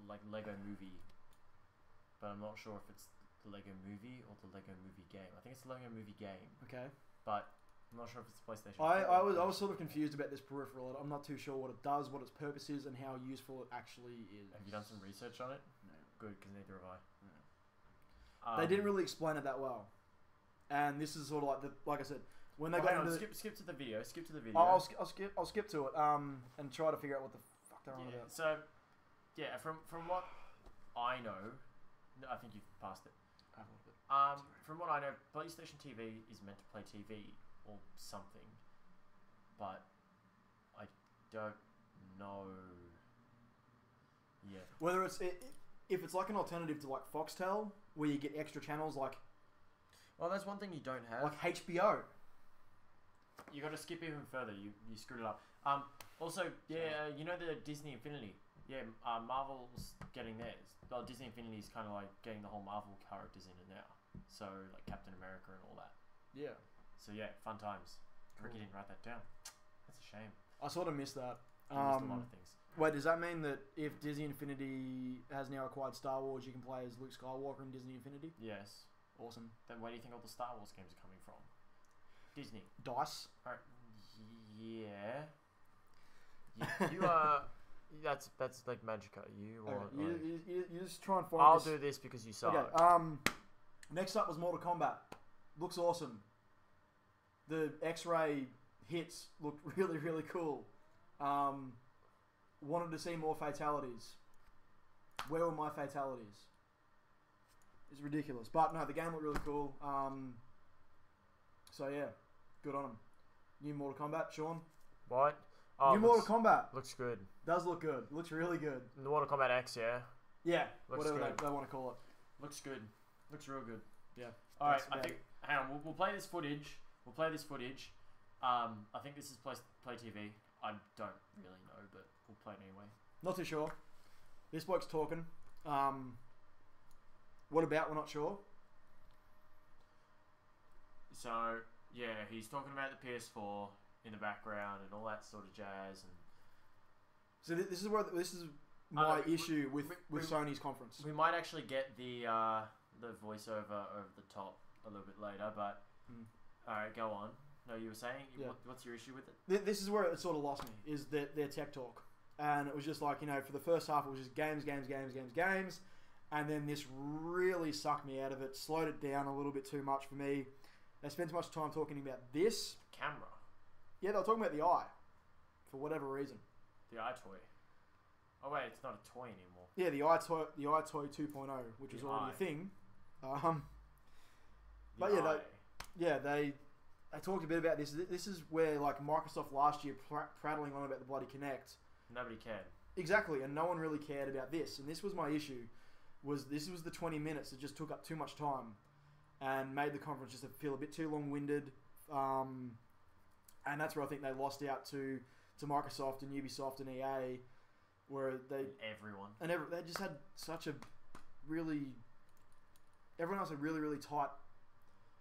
like Lego Movie. But I'm not sure if it's the Lego Movie or the Lego Movie game. I think it's the Lego Movie game. Okay. But I'm not sure if it's the PlayStation. I was sort of confused about this peripheral. I'm not too sure what it does, what its purpose is, and how useful it actually is. Have you done some research on it? No. Good, because neither have I. They didn't really explain it that well. And this is sort of like I said, when they got into skip to the video. Skip to the video. I'll skip to it. And try to figure out what the fuck they're on about. So, yeah, from what I know, I think you've passed it. From what I know, PlayStation TV is meant to play TV or something, but I don't know. Yeah. Whether if it's like an alternative to like Foxtel, where you get extra channels like. Well, that's one thing you don't have. Like HBO. You got to skip even further. You screwed it up. Also, yeah, you know the Disney Infinity. Yeah, Marvel's getting theirs. Well, Disney Infinity's kind of like getting the whole Marvel characters in it now. So like Captain America and all that. Yeah. So yeah, fun times. Cool. Ricki didn't write that down. That's a shame. I sort of missed that. He missed a lot of things. Wait, does that mean that if Disney Infinity has now acquired Star Wars, you can play as Luke Skywalker in Disney Infinity? Yes. Awesome. Then where do you think all the Star Wars games are coming from? Disney. DICE. Alright. Yeah. You are. That's like Magica. You want. Okay, you just try and find. I'll do this because you saw it. Okay. Next up was Mortal Kombat. Looks awesome. The X-ray hits looked really, really cool. Wanted to see more fatalities. Where were my fatalities? It's ridiculous. But no, the game looked really cool. So yeah, good on them. New Mortal Kombat, Sean. What? Oh, New Mortal Kombat. Looks good. Does look good. Looks really good. The Mortal Kombat X, yeah. Yeah, Looks whatever good. they want to call it. Looks good. Looks real good. Yeah. All right, that's I about think. Hang on, we'll play this footage. I think this is Play TV. I don't really know, but we'll play it anyway. Not too sure. This bloke's talking. What about? We're not sure. So yeah, he's talking about the PS4 in the background and all that sort of jazz. And So this is my we- issue with we- Sony's conference. we might actually get the voiceover over the top a little bit later, but all right, go on. No, you were saying Yeah. what's your issue with it? This is where it sort of lost me. Is their tech talk, and it was just like, for the first half it was just games, and then this really sucked me out of it. Slowed it down a little bit too much for me. They spent too much time talking about this. Camera, Yeah, they were talking about the eye, for whatever reason. the iToy. Oh wait, it's not a toy anymore. Yeah, the iToy 2.0, which was The already eye. a thing. The But yeah, eye. they talked a bit about this. This is where like Microsoft last year prattling on about the bloody Kinect. Nobody cared. Exactly, and no one really cared about this. And this was my issue. This was the 20 minutes that just took up too much time, and made the conference just feel a bit too long-winded. And that's where I think they lost out to Microsoft and Ubisoft and EA, where Everyone. they just had such a really. Everyone else had really, really tight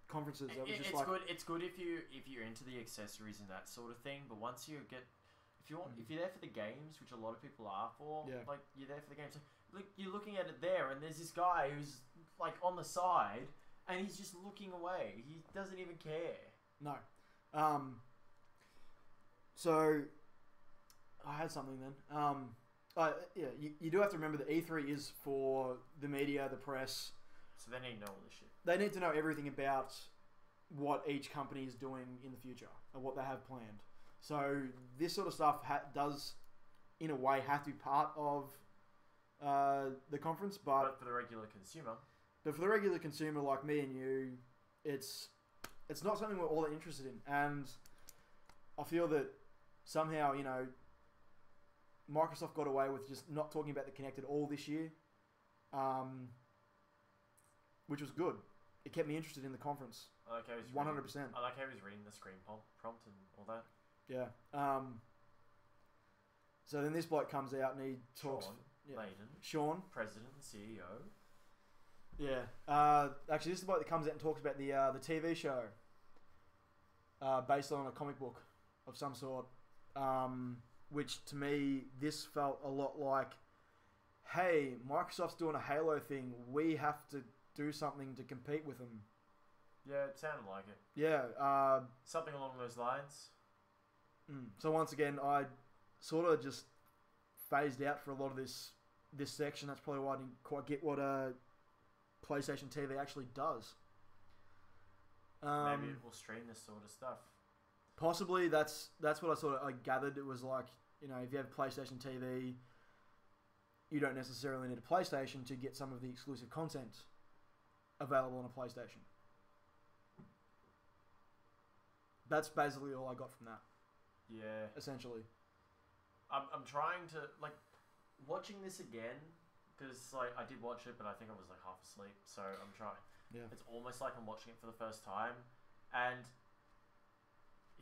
conferences. That was just It's like, good. It's good if you're into the accessories and that sort of thing. But once you get, if you're there for the games, which a lot of people are for, Yeah. like you're there for the games. Look, you're looking at it there, and there's this guy who's like on the side, and he's just looking away. He doesn't even care. No. So I had something then. Yeah, you do have to remember that E3 is for the media, the press. So they need to know all this shit. They need to know everything about what each company is doing in the future and what they have planned. So this sort of stuff does, in a way, have to be part of the conference, But for the regular consumer, but for the regular consumer like me and you, it's not something we're all that interested in. And I feel that somehow, Microsoft got away with just not talking about the Kinect at all this year, which was good. It kept me interested in the conference. I like how he's 100%. I like how he's reading the screen prompt and all that. Yeah. So then this bloke comes out and he talks. Sean Yeah. Layden, Sean. President and CEO. Yeah. Actually, this is the bloke that comes out and talks about the TV show based on a comic book of some sort. Which to me, this felt a lot like, hey, Microsoft's doing a Halo thing. We have to do something to compete with them. Yeah, it sounded like it. Yeah. Something along those lines. So once again, I sort of just phased out for a lot of this section. That's probably why I didn't quite get what PlayStation TV actually does. Maybe it will stream this sort of stuff. Possibly that's what I gathered. It was like, if you have PlayStation TV, you don't necessarily need a PlayStation to get some of the exclusive content available on a PlayStation. That's basically all I got from that. Yeah. Essentially. I'm trying to, watching this again, because, I did watch it, but I think I was, half asleep, so I'm trying. Yeah. It's almost like I'm watching it for the first time, and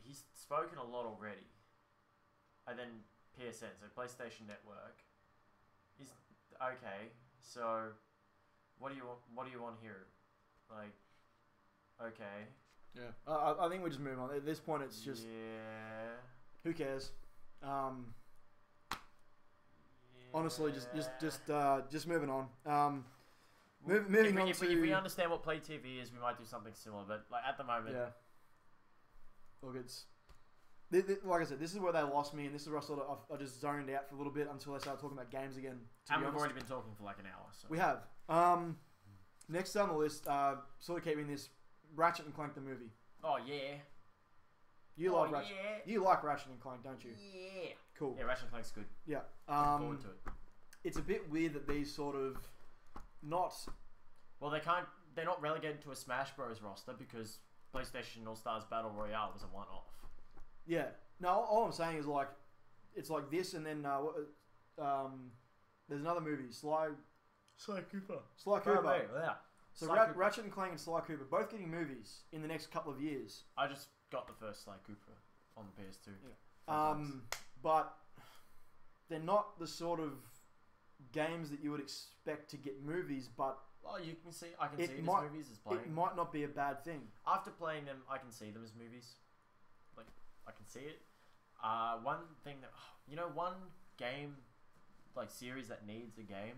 he's spoken a lot already. And then PSN, so PlayStation Network. He's, okay, so, what do you want here? Okay. Yeah. I think we just move on. At this point, it's just... Yeah. Who cares? Honestly, just moving on. Moving on if we understand what Play TV is, we might do something similar. But at the moment, yeah. Look, it's like I said, this is where they lost me, and this is where I just zoned out for a little bit until they started talking about games again. And we've already been talking for an hour. So. We have. Next on the list, sort of keeping this, Ratchet and Clank the movie. Oh yeah. You like Ratchet. Yeah. You like Ratchet and Clank, don't you? Yeah. Cool. Yeah, Ratchet and Clank's good. Yeah. Looking forward to it. It's a bit weird that these sort of not. Well, they're not relegated to a Smash Bros roster because PlayStation All Stars Battle Royale was a one-off. Yeah. No, all I'm saying is like, it's like this, and then there's another movie, Sly Cooper. Oh, mate, yeah. So Sly Cooper. Ratchet and Clank and Sly Cooper both getting movies in the next couple of years. I just got the first Sly Cooper on the PS2. Yeah. But they're not the sort of games that you would expect to get movies, but Well, you can see. I can see it might- as movies as playing. it might not be a bad thing. After playing them, I can see them as movies. Like, I can see it. One thing that one game, like series that needs a game,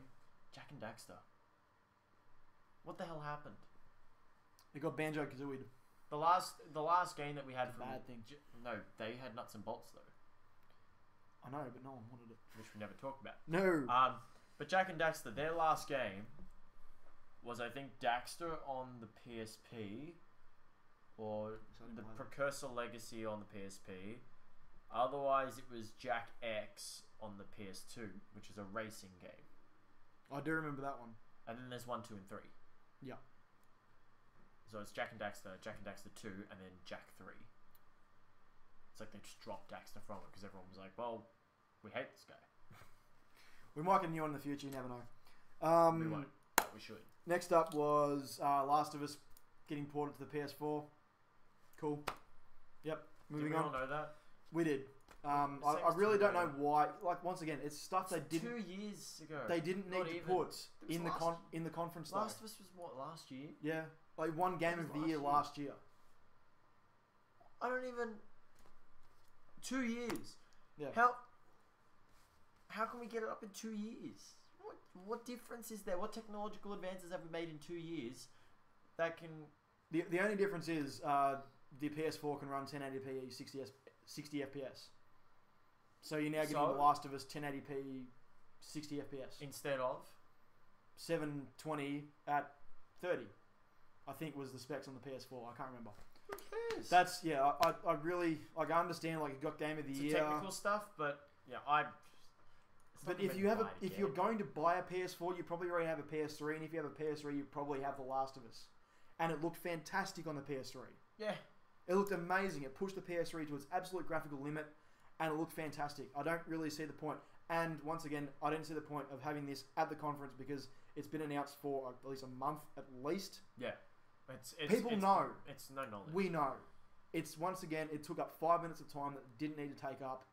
Jack and Daxter. What the hell happened? They got Banjo-Kazooie. The last game that we had from Bad thing. No, they had nuts and bolts though, I know, but no one wanted it. which we never talked about. No. But Jack and Daxter, their last game was, I think, Daxter on the PSP, or the Precursor Legacy on the PSP. Otherwise, it was Jack X on the PS2, which is a racing game. I do remember that one. And then there's 1, 2, and 3. Yeah. So it's Jack and Daxter 2, and then Jack 3. It's like they just dropped Daxter from it because everyone was like, well, we hate this guy. We might get a new one in the future, you never know. We won't, but we should. Next up was Last of Us getting ported to the PS4. Cool. Yep. Moving Did we on. all know that? We did. I really don't know why. Like, once again, it's stuff they didn't. 2 years ago. They didn't need Not to even. put It was in the conference. Last though. of Us was what, last year? Yeah, like one game It was of the last year year. last year. I don't even. 2 years. Yeah. How can we get it up in 2 years? What difference is there? What technological advances have we made in 2 years that can? The only difference is the PS4 can run 1080p 60 FPS. So you're now getting So? The Last of Us 1080p 60 FPS. Instead of 720 at 30, I think was the specs on the PS4. I can't remember. who cares? That's I really like. I understand like it got game of the It's year. technical stuff, but yeah, it's not But if gonna you have buy it if again. you're going to buy a PS4, you probably already have a PS3, and if you have a PS3, you probably have The Last of Us. And it looked fantastic on the PS3. Yeah. It looked amazing. It pushed the PS3 to its absolute graphical limit, and it looked fantastic. I don't really see the point. And once again, I didn't see the point of having this at the conference because it's been announced for at least a month at least. Yeah. People know. It's no knowledge. We know. It's once again, it took up 5 minutes of time that it didn't need to take up.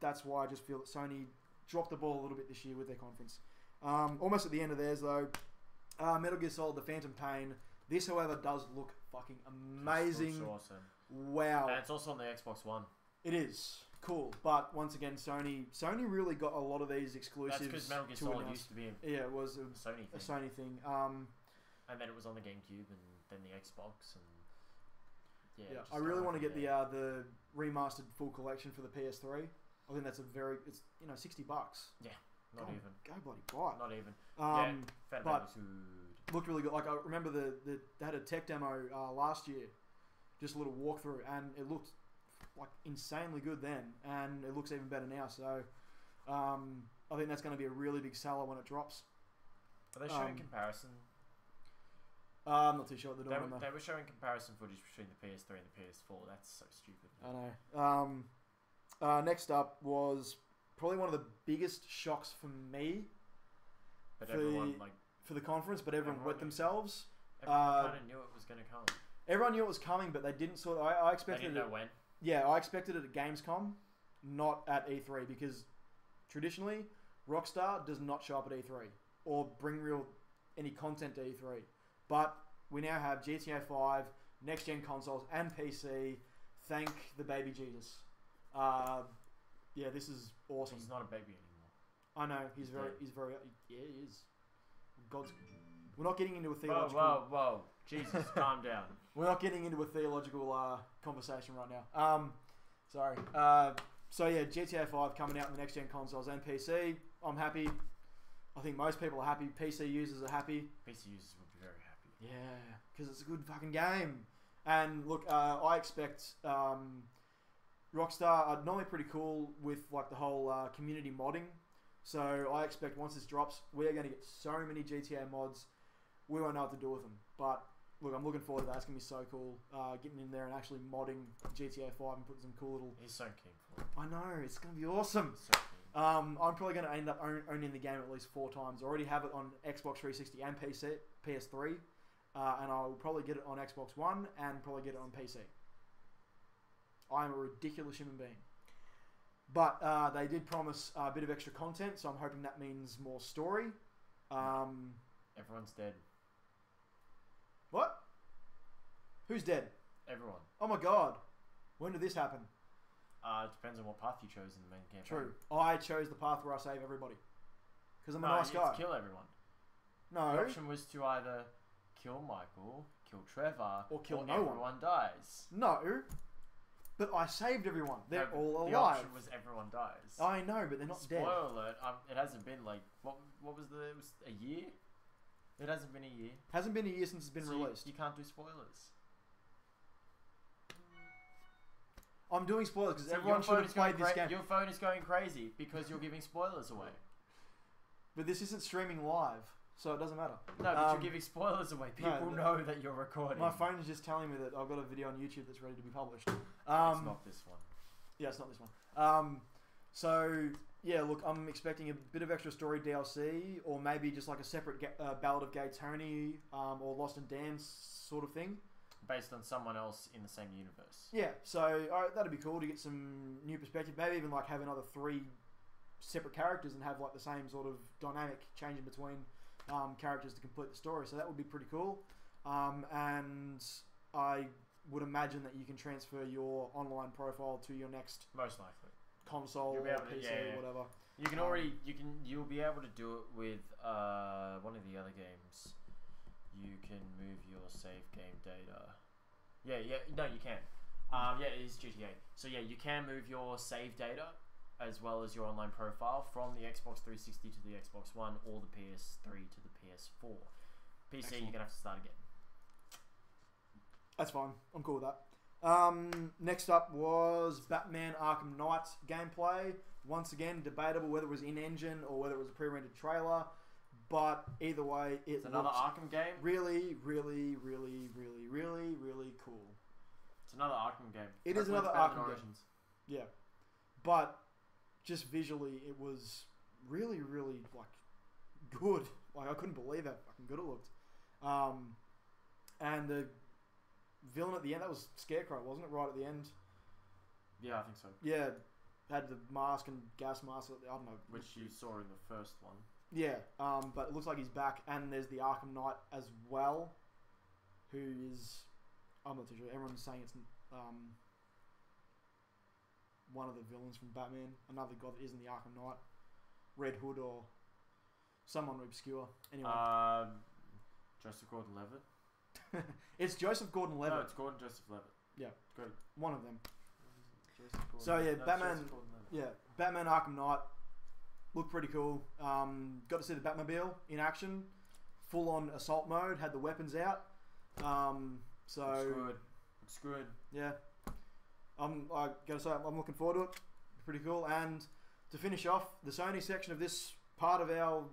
That's why I just feel that Sony dropped the ball a little bit this year with their conference. Almost at the end of theirs though. Metal Gear Solid: The Phantom Pain. This, however, does look fucking amazing. It's awesome. Wow. And it's also on the Xbox One. It is cool, but once again, Sony really got a lot of these exclusives. That's because Metal Gear to Solid announce. used to be Yeah, it was a Sony a thing. Sony thing. And then it was on the GameCube and then the Xbox and Yeah, just I really going want to from get there. the remastered full collection for the PS3. I think that's it's $60. Not even. Go bloody buy it. Not even. Um, Phantom but- Pain was good. looked really good. Like I remember they had a tech demo last year, just a little walkthrough, and it looked like insanely good then, and it looks even better now. So I think that's going to be a really big seller when it drops. Are they showing comparison? I'm not too sure what they're doing. They were showing comparison footage between the PS3 and the PS4. That's so stupid. I know. Next up was probably one of the biggest shocks for me But For everyone the- like for the conference, but everyone Everyone wet knew. themselves. everyone kind of knew it was going to come. Everyone knew it was coming, but they didn't sort of. I They expected didn't it. know when. Yeah, I expected it at Gamescom, not at E3, because traditionally Rockstar does not show up at E3 or bring any content to E3. But we now have GTA 5, next gen consoles, and PC. Thank the baby Jesus. Yeah, this is awesome. He's not a baby anymore. I know he's very. Yeah, he is. God's. We're not getting into a Whoa, theological. whoa! Jesus, calm down. We're not getting into a theological conversation right now. Sorry. So yeah, GTA 5 coming out in the next gen consoles and PC. I'm happy. I think most people are happy. PC users are happy. PC users would be very happy. Yeah, because it's a good fucking game. And look, I expect Rockstar are normally pretty cool with like the whole community modding. So I expect once this drops, we are going to get so many GTA mods. We won't know what to do with them. But look, I'm looking forward to that. It's going to be so cool getting in there and actually modding GTA 5 and putting some cool little... He's so keen for it. I know, it's going to be awesome. So keen. I'm probably going to end up owning the game at least 4 times. I already have it on Xbox 360 and PS3. And I'll probably get it on Xbox One and probably get it on PC. I'm a ridiculous human being. But they did promise a bit of extra content, so I'm hoping that means more story. Everyone's dead. What? Who's dead? Everyone. Oh my god. When did this happen? It depends on what path you chose in the main campaign. True. I chose the path where I save everybody. Because I'm a nice you guy. kill everyone. No. The option was to either kill Michael, kill Trevor, or kill no everyone one. dies. No. But I saved everyone. They're all alive. The option was everyone dies. I know, but they're not dead. Spoiler alert, it hasn't been like, what was it was a year? It hasn't been a year. Hasn't been a year since it's been released. You can't do spoilers. I'm doing spoilers because everyone should have played this game. Your phone is going crazy because you're giving spoilers away. But this isn't streaming live, so it doesn't matter. No, but you're giving spoilers away. People know that you're recording. My phone is just telling me that I've got a video on YouTube that's ready to be published. It's not this one. Yeah, it's not this one. So, yeah, look, I'm expecting a bit of extra story DLC, or maybe just like a separate Ballad of Gay Tony, or Lost and Damned sort of thing. Based on someone else in the same universe. Yeah, so that'd be cool to get some new perspective. Maybe even like have another 3 separate characters and have like the same sort of dynamic changing between characters to complete the story. So that would be pretty cool. And I would imagine that you can transfer your online profile to your next most likely console or PC or whatever. You can you'll be able to do it with one of the other games. You can move your save game data. No, you can. It is GTA. So yeah, you can move your save data as well as your online profile from the Xbox 360 to the Xbox One or the PS3 to the PS4. PC, Excellent. You're gonna have to start again. That's fine. I'm cool with that. Next up was Batman Arkham Knight gameplay. Once again, debatable whether it was in-engine or whether it was a pre-rendered trailer. But either way, it's another Arkham game. Really, really, really, really, really, really cool. It's another Arkham game. It is another Arkham game. Yeah, but just visually, it was really, really like good. Like I couldn't believe how fucking good it looked. And the villain at the end, that was Scarecrow, wasn't it? Right at the end. Yeah, I think so. Yeah, had the mask and gas mask. I don't know, which you saw in the first one. Yeah, but it looks like he's back, and there's the Arkham Knight as well, who is, I'm not too sure, everyone's saying it's one of the villains from Batman, another guy that isn't the Arkham Knight, Red Hood or someone obscure. Anyway. Joseph Gordon-Levitt? It's Joseph Gordon-Levitt. No, it's Joseph Levitt. Yeah. Good. One of them. So yeah, Batman Arkham Knight. Looked pretty cool. Got to see the Batmobile in action. Full on assault mode. Had the weapons out. So looks good. Yeah. I gotta say, I'm looking forward to it. Pretty cool. And to finish off the Sony section of this part of our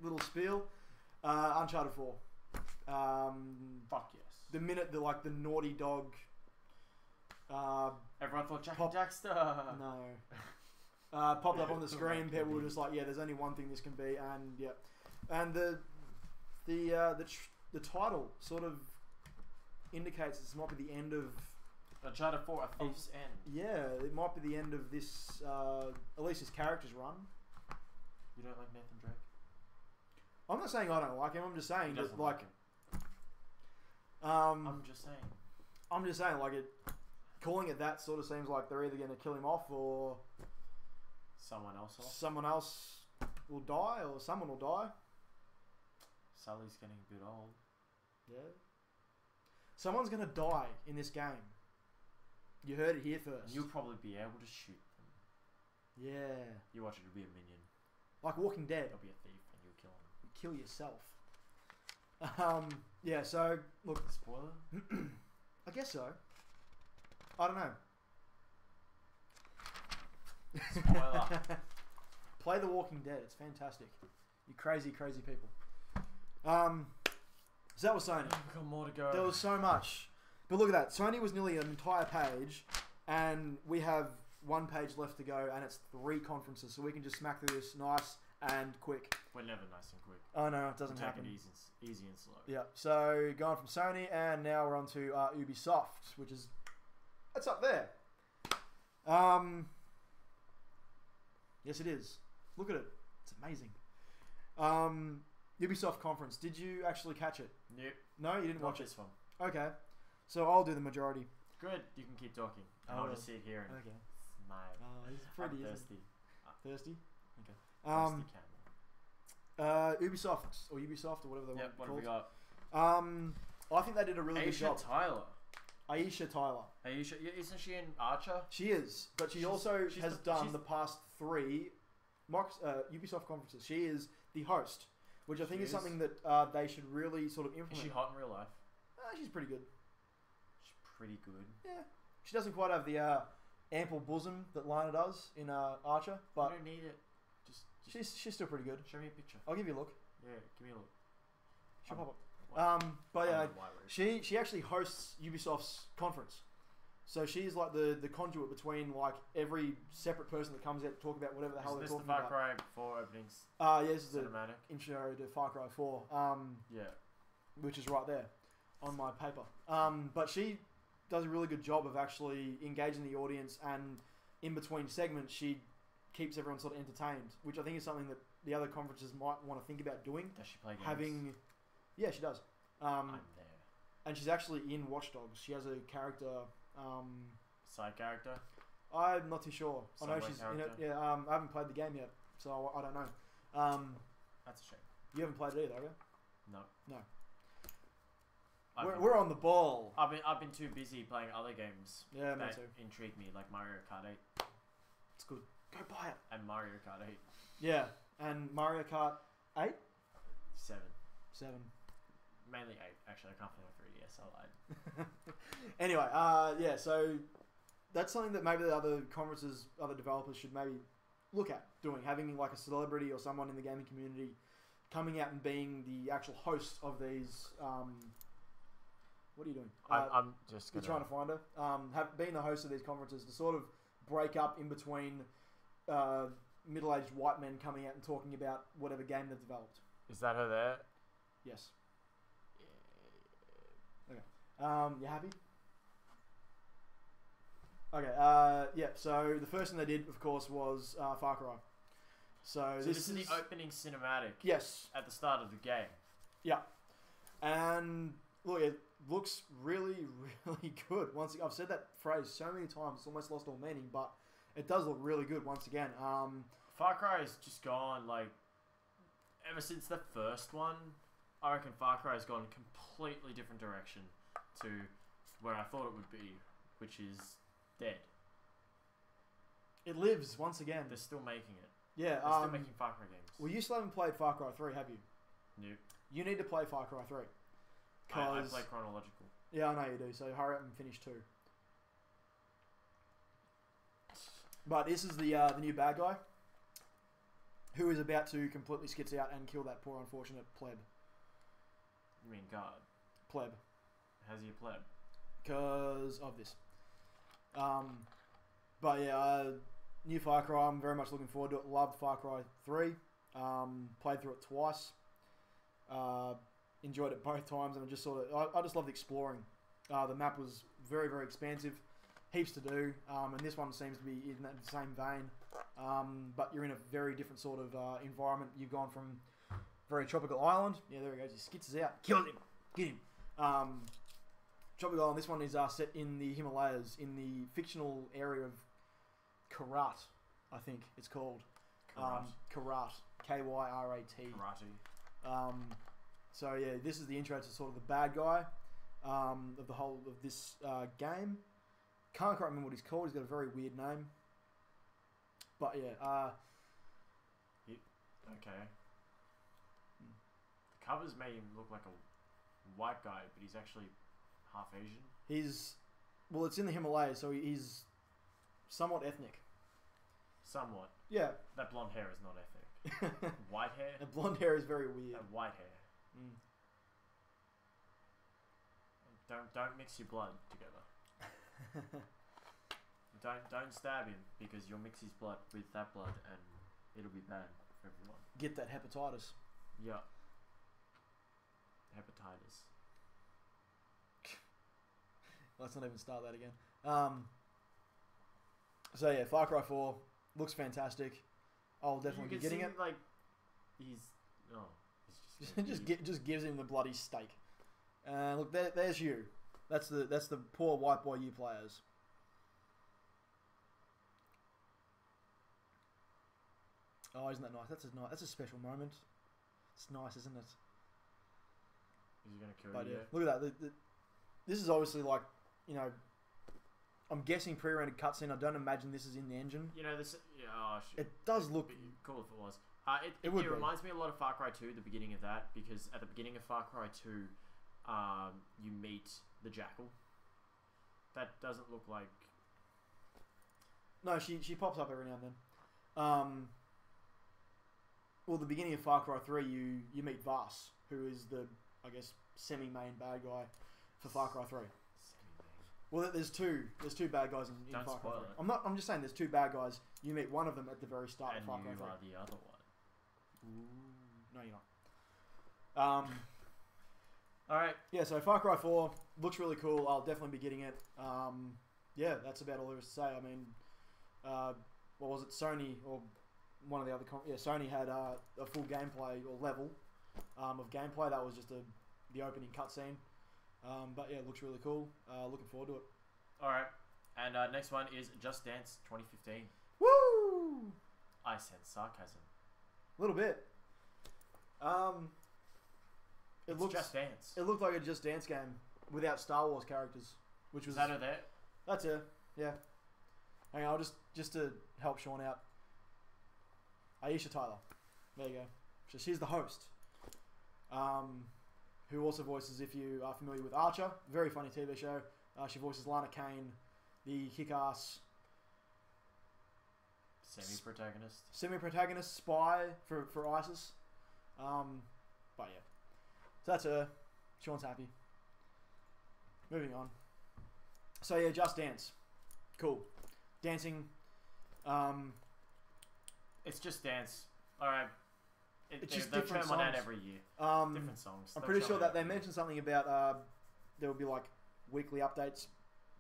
little spiel, Uncharted 4. Fuck yes. The minute the Naughty Dog. Everyone thought Jack and Daxter. No. Popped up on the screen. People were just like, "Yeah, there's only one thing this can be," and yeah, and the title sort of indicates this might be the end of Uncharted 4: A Thief's End. Yeah, it might be the end of this. At least his character's run. You don't like Nathan Drake? I'm not saying I don't like him. I'm just saying that like him. I'm just saying like it. Calling it that sort of seems like they're either going to kill him off or someone else will die, or someone will die. Sully's getting a bit old. Yeah. Someone's going to die in this game. You heard it here first. And you'll probably be able to shoot them. Yeah. You watch it, it'll be a minion. Like Walking Dead. There'll be a thief and you'll kill him. You kill yourself. Yeah, so, look. Spoiler? I guess so. I don't know. Spoiler. Play The Walking Dead. It's fantastic. You crazy, crazy people. So that was Sony. We've got more to go. There was so much. But look at that. Sony was nearly an entire page, and we have one page left to go, and it's 3 conferences, so we can just smack through this nice and quick. We're never nice and quick. Oh no, it doesn't Take happen. it easy and slow. Yeah. So going from Sony, and now we're on to Ubisoft, which is it's up there. Yes, it is. Look at it. It's amazing. Ubisoft conference. Did you actually catch it? Nope. No, you didn't Not watch it. this one. Okay. So I'll do the majority. Good. You can keep talking. And I I'll will. just sit here and Okay. smile. Oh, he's pretty. I'm isn't thirsty. he? Thirsty. Thirsty camel. Ubisoft or Ubisoft or whatever they Yep. want What to have call we it. got? I think they did a really good Aisha job. Tyler. Aisha Tyler. Aisha, isn't she in Archer? She is, but she She's- also she's has the- done she's- the past 3 Ubisoft conferences. She is the host, which I think She is is. something that they should really sort of Is implement. she hot in real life? She's pretty good. She's pretty good. Yeah, she doesn't quite have the ample bosom that Lana does in Archer, but I don't need it. Just she's still pretty good. show me a picture. I'll give you a look. Yeah, give me a look. She'll pop up. What? But I yeah, don't know why we're- she actually hosts Ubisoft's conference. So she's like the conduit between like every separate person that comes out to talk about whatever the hell Isn't they're this the talking Far about. Cry 4 openings Yeah, this is the cinematic? intro to Far Cry 4, Yeah. which is right there on my paper. But she does a really good job of actually engaging the audience, and in between segments, she keeps everyone sort of entertained, which I think is something that the other conferences might want to think about doing. Does she play games? Yeah, she does. I'm there. And she's actually in Watch Dogs. She has a character. Side character? I'm not too sure. I know Subway she's in it. character? Yeah. I haven't played the game yet, so I don't know. That's a shame. You haven't played it either, have you? No. No. I've been- We're on the ball. I've been too busy playing other games Yeah, me that too. intrigue me, like Mario Kart 8 It's good. Go buy it. and Mario Kart 8 Yeah, and Mario Kart 8? 7. 7. Mainly 8. Actually, I can't play my 3DS. I lied. Anyway, yeah, so that's something that maybe the other conferences, other developers should maybe look at doing, having like a celebrity or someone in the gaming community coming out and being the actual host of these. What are you doing? I'm just You're gonna. trying to find her. Being the host of these conferences to sort of break up in between middle-aged white men coming out and talking about whatever game they've developed. Is that her there? Yes. You happy? Okay. Yeah. So the first thing they did, of course, was Far Cry. So So this is the opening cinematic yes. at the start of the game. Yeah. And look, it looks really, really good. Once again, I've said that phrase so many times, it's almost lost all meaning, but it does look really good once again. Far Cry has just gone like ever since the first one. I reckon Far Cry has gone a completely different direction to where I thought it would be, which is dead. It lives once again. They're still making it. Yeah. They're still making Far Cry games. Well, you still haven't played Far Cry 3, have you? Nope. You need to play Far Cry 3. I play chronological. Yeah, I know you do. So hurry up and finish 2. But this is the new bad guy who is about to completely skits out and kill that poor unfortunate pleb. You mean God? Pleb. How's he a pleb? Because of this. But yeah, new Far Cry, I'm very much looking forward to it. Loved Far Cry 3. Played through it twice. Enjoyed it both times, and I just I just loved exploring. The map was very, very expansive. Heaps to do, and this one seems to be in that same vein. But you're in a very different sort of environment. You've gone from very tropical island. Yeah, there he goes. He skits us out. Kill him. Get him. Tropical island. This one is set in the Himalayas, in the fictional area of Karat, I think it's called. Karat. K-Y-R-A-T. Karate. So yeah, this is the intro to sort of the bad guy of the whole of this game. Can't quite remember what he's called. He's got a very weird name. But yeah, Okay. The covers made him look like a white guy, but he's actually half Asian. well, it's in the Himalayas, so he's somewhat ethnic. Somewhat. Yeah. That blonde hair is not epic. White hair? The blonde hair is very weird. That white hair. Mm. Don't mix your blood together. Don't stab him because you'll mix his blood with that blood and it'll be bad for everyone. Get that hepatitis. Yeah. Hepatitis. Let's not even start that again. So yeah, Far Cry 4 looks fantastic. I'll definitely be getting it. Like, he's just gives him the bloody steak. Look, there's you. That's the poor white boy you play as. Oh, isn't that nice? That's a special moment. It's nice, isn't it? Is he gonna kill you? Look at that. This is obviously like, you know, I'm guessing pre-rendered cutscene. I don't imagine this is in the engine. You know this. Yeah, oh, it does look cool if it was. It reminds me a lot of Far Cry 2. The beginning of that, because at the beginning of Far Cry 2, you meet the Jackal. That doesn't look like. No, she pops up every now and then. Well, the beginning of Far Cry 3, you meet Vaas, who is the, I guess, semi-main bad guy for Far Cry 3. Well, there's two bad guys in Far Cry 3. I'm just saying there's two bad guys. You meet one of them at the very start of Far Cry 3. And you are the other one. Ooh, no, you're not. Alright. Yeah, so Far Cry 4 looks really cool. I'll definitely be getting it. Yeah, that's about all there is to say. I mean, what was it? Sony or one of the other Sony had a full gameplay or level of gameplay. That was just the opening cutscene. But yeah, it looks really cool. Looking forward to it. Alright. And next one is Just Dance 2015. Woo! I sense sarcasm. A little bit. It looks Just Dance. It looked like a Just Dance game without Star Wars characters, which was. Is that there? That's it. Yeah. Hang on, I'll just to help Sean out. Aisha Tyler. There you go. So she's the host. Who also voices, if you are familiar with Archer, very funny TV show. She voices Lana Kane, the kick-ass semi-protagonist spy for ISIS. But yeah, so that's her. Sean's happy. Moving on. So yeah, Just Dance, cool, dancing. It's Just Dance. All right. It's just they'll different turn one out songs. every year. Different songs. I'm pretty sure that they mentioned something about there will be like weekly updates.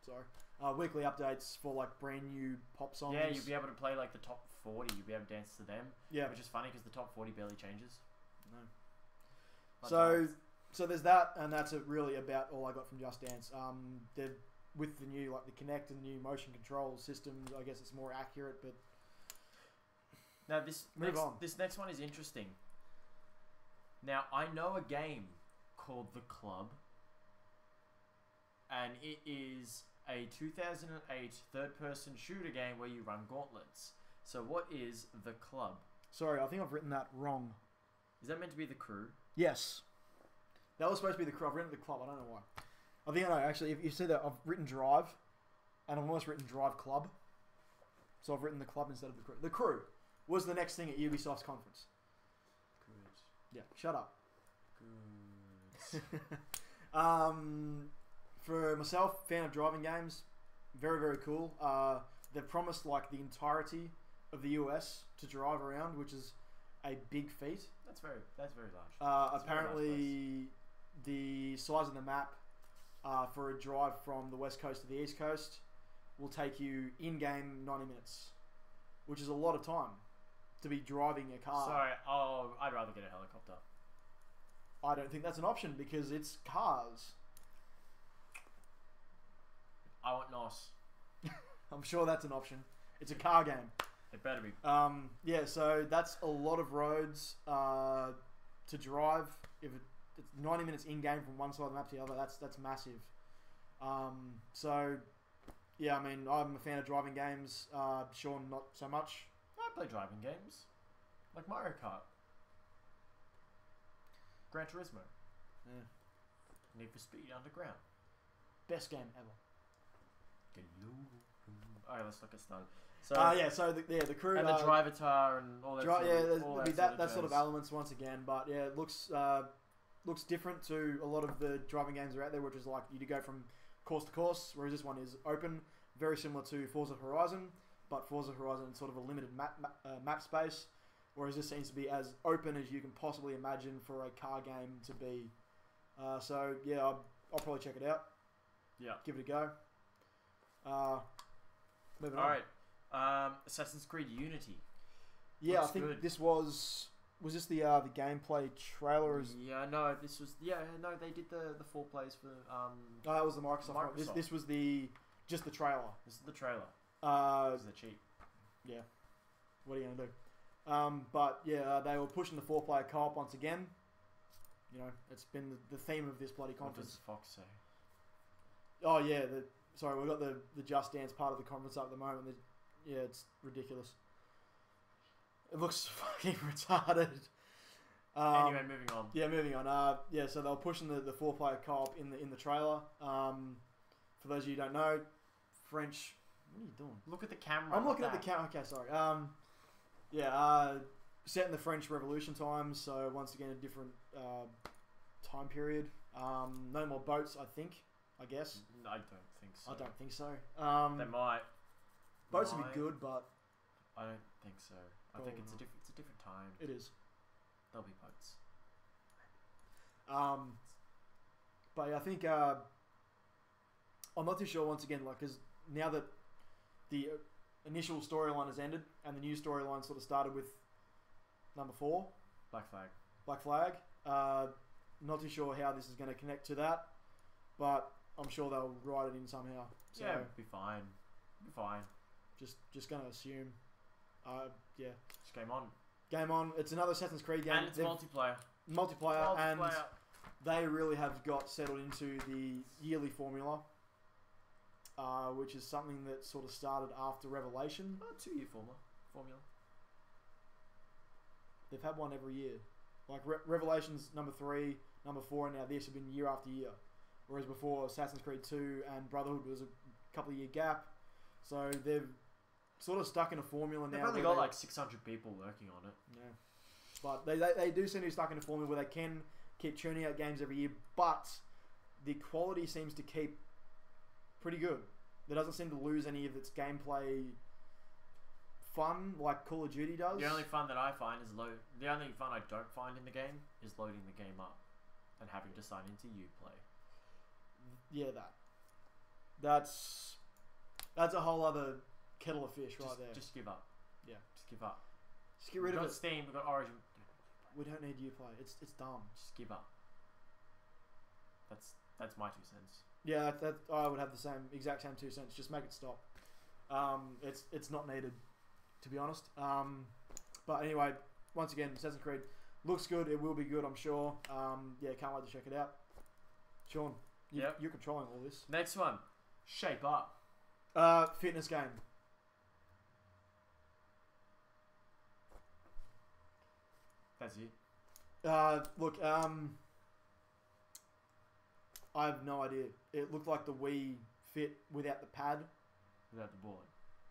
Sorry, weekly updates for like brand new pop songs. Yeah, you'll be able to play like the top 40. You'll be able to dance to them. Yeah, which is funny because the top 40 barely changes. No. So there's that, and that's really about all I got from Just Dance. With the new like the Kinect and new motion control systems, I guess it's more accurate, but. Now this next one is interesting. Now I know a game called The Club, and it is a 2008 third-person shooter game where you run gauntlets. So what is The Club? Sorry, I think I've written that wrong. Is that meant to be The Crew? Yes. That was supposed to be The Crew. I've written The Club. I don't know why. I think I know, actually. If you see that, I've written Drive, and I've almost written Drive Club. So I've written The Club instead of The Crew. The Crew was the next thing at Ubisoft's conference. Good. Yeah, shut up. Good. For myself, fan of driving games, very, very cool. They've promised like the entirety of the US to drive around, which is a big feat. That's very large. Apparently, the size of the map for a drive from the west coast to the east coast will take you in-game 90 minutes, which is a lot of time to be driving a car. Sorry, I'd rather get a helicopter. I don't think that's an option because it's cars. I want NOS. I'm sure that's an option. It's a car game. It better be. Yeah, so that's a lot of roads to drive. If it's 90 minutes in-game from one side of the map to the other, that's massive. So, yeah, I mean, I'm a fan of driving games. Sean, not so much. I play driving games. Like Mario Kart. Gran Turismo. Yeah. Need for Speed Underground. Best game ever. Alright, let's look at started. So So the crew and the drive guitar and all that. there'll be that sort of jazz. elements once again, but yeah, it looks different to a lot of the driving games that are out there, which is like you go from course to course, whereas this one is open, very similar to Forza Horizon, but Forza Horizon is sort of a limited map space, whereas this seems to be as open as you can possibly imagine for a car game to be. So yeah, I'll probably check it out. Yeah, give it a go. Moving on. All right. Assassin's Creed Unity. Yeah, Looks I think good. this was this the gameplay trailer? Or Yeah, no, this was no, they did the full plays for that was the Microsoft one. Microsoft. This was just the trailer. This is the trailer. Because they're cheap. Yeah, what are you gonna do? But yeah, they were pushing the 4-player co-op once again. You know, it's been the theme of this bloody What conference. does Fox say? Oh yeah, sorry, we've got the Just Dance part of the conference up at the moment. Yeah, it's ridiculous. It looks fucking retarded. Anyway, moving on. Yeah, moving on. So they were pushing the 4-player co-op in the trailer. For those of you who don't know, French. What are you doing? Look at the camera. I'm looking at the that. camera. Okay, sorry. Set in the French Revolution times, so once again a different time period. No more boats, I guess. I don't think so. I don't think so. They might. Boats would be good, but I don't think so. I think it's a different time. it is. There'll be boats. But I think I'm not too sure once again, like, because now that the initial storyline has ended and the new storyline sort of started with number 4, Black Flag. Not too sure how this is going to connect to that, but I'm sure they'll write it in somehow. So Yeah, it'll be fine. just going to assume. Yeah. Just game on. Game on. It's another Assassin's Creed game. And it's multiplayer. Multiplayer, and they really have got settled into the yearly formula, which is something that sort of started after Revelation. 2-year formula. They've had one every year. Like Revelation's number 3, number 4, and now this have been year after year. Whereas before Assassin's Creed 2 and Brotherhood was a couple of year gap. So they've sort of stuck in a formula now. They've only got like 600 people working on it. Yeah. But they do seem to be stuck in a formula where they can keep churning out games every year, but the quality seems to keep pretty good. There doesn't seem to lose any of its gameplay fun like Call of Duty does. The only fun that I find is the only fun I don't find in the game is loading the game up and having to sign into Uplay. Yeah, that's a whole other kettle of fish right there. Just give up. Yeah. Just give up. Just get rid of We've it. got Steam, we've got Origin. We don't need Uplay. It's dumb. Just give up. That's my 2 cents. Yeah, I would have the exact same 2 cents. Just make it stop. It's not needed, to be honest. But anyway, once again, Assassin's Creed looks good. It will be good, I'm sure. Yeah, can't wait to check it out. Sean, you're controlling all this. Next one, Shape Up. Fitness game. That's it. Look, I have no idea. It looked like the Wii Fit without the pad. Without the board.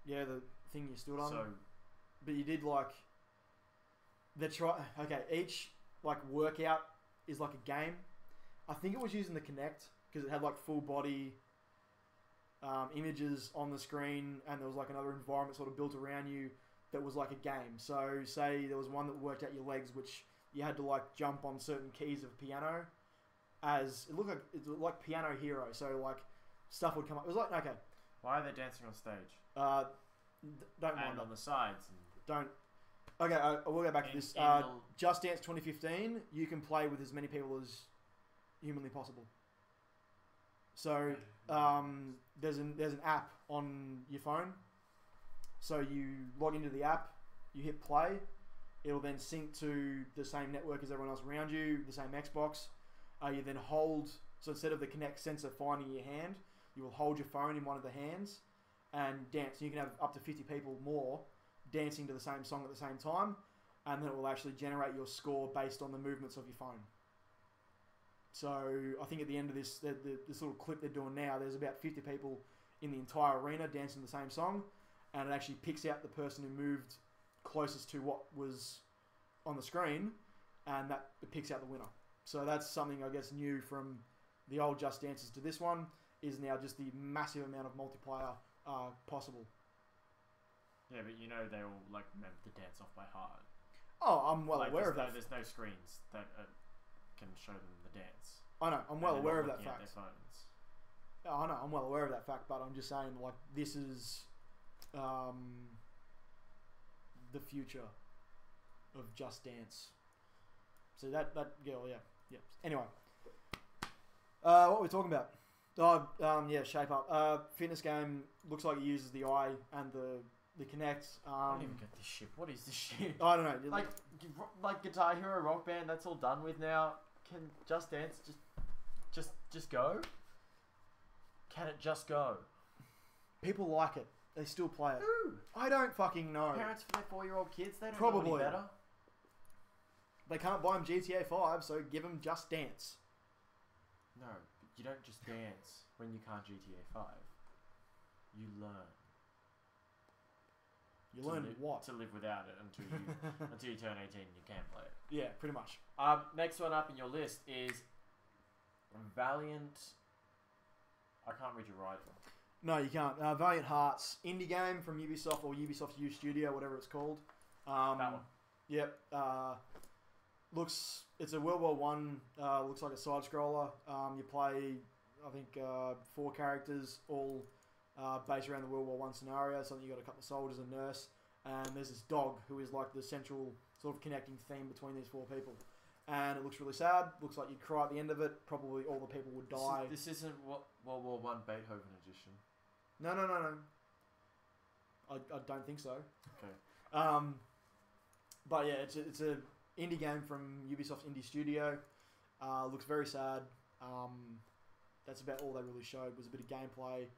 Yeah, the thing you stood on. So, but you did like each like workout is like a game. I think it was using the Kinect because it had like full body images on the screen, and there was like another environment sort of built around you that was like a game. So say there was one that worked out your legs, which you had to like jump on certain keys of piano. It looked like Piano Hero. So like stuff would come up. It was like okay. Why are they dancing on stage? Don't mind and that. on the sides. Don't. Okay, I will go back to this. Just Dance 2015. You can play with as many people as humanly possible. So there's an app on your phone. So you log into the app, you hit play. It'll then sync to the same network as everyone else around you, the same Xbox. You then hold. So instead of the Kinect sensor finding your hand, you will hold your phone in one of the hands and dance. You can have up to 50 people more dancing to the same song at the same time, and then it will actually generate your score based on the movements of your phone. So I think at the end of this little clip they're doing now, there's about 50 people in the entire arena dancing the same song, and it actually picks out the person who moved closest to what was on the screen, and that it picks out the winner. So that's something I guess new from the old Just Dances to this one, is now just the massive amount of multiplayer possible. Yeah, but you know they all like remember the dance off by heart. Oh, I'm well Like, aware of that. There's no screens that can show them the dance. I know, I'm well And they're aware of not that looking at fact. their phones. Oh, I know, I'm well aware of that fact, but I'm just saying, like, this is the future of Just Dance. So that girl, yeah. Anyway, what were we talking about? Yeah, Shape Up. Fitness game, looks like it uses the eye and the Kinect. I don't even get this shit. What is this shit? I don't know. Like Guitar Hero Rock Band, that's all done with now. Can Just Dance just go? Can it just go? People like it. They still play it. Who? I don't fucking know. Parents for their 4-year-old kids, they don't Probably. know any better. They can't buy them GTA 5, so give them Just Dance. No, you don't just dance when you can't GTA 5. You learn. You learn what? To live without it until you turn 18 and you can play it. Yeah, pretty much. Next one up in your list is Valiant. I can't read your writing. No, you can't. Valiant Hearts, indie game from Ubisoft or Ubisoft U Studio, whatever it's called. That one. Yep. It's a World War One. Looks like a side scroller. You play, I think, 4 characters, all based around the World War One scenario. So you got a couple of soldiers, a nurse, and there's this dog who is like the central sort of connecting theme between these 4 people. And it looks really sad. Looks like you'd cry at the end of it. Probably all the people would die. This isn't World War One Beethoven edition. No. I don't think so. Okay. But yeah, it's a indie game from Ubisoft's indie studio. Looks very sad. That's about all they really showed, was a bit of gameplay,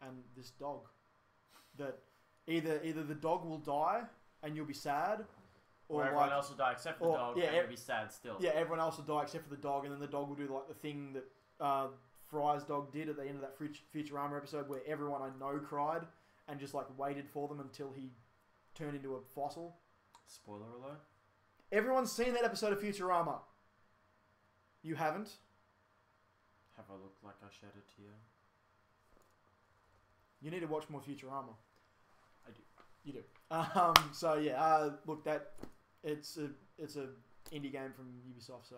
and this dog. That either the dog will die and you'll be sad, or everyone else will die except for the dog, and you'll be sad still. Yeah, everyone else will die except for the dog, and then the dog will do like the thing that Fry's dog did at the end of that Futurama episode, where everyone I know cried and just like waited for them until he turned into a fossil. Spoiler alert. Everyone's seen that episode of Futurama. You haven't? Have I looked like I shed a tear? You need to watch more Futurama. I do. You do. So yeah, look, that it's a indie game from Ubisoft, so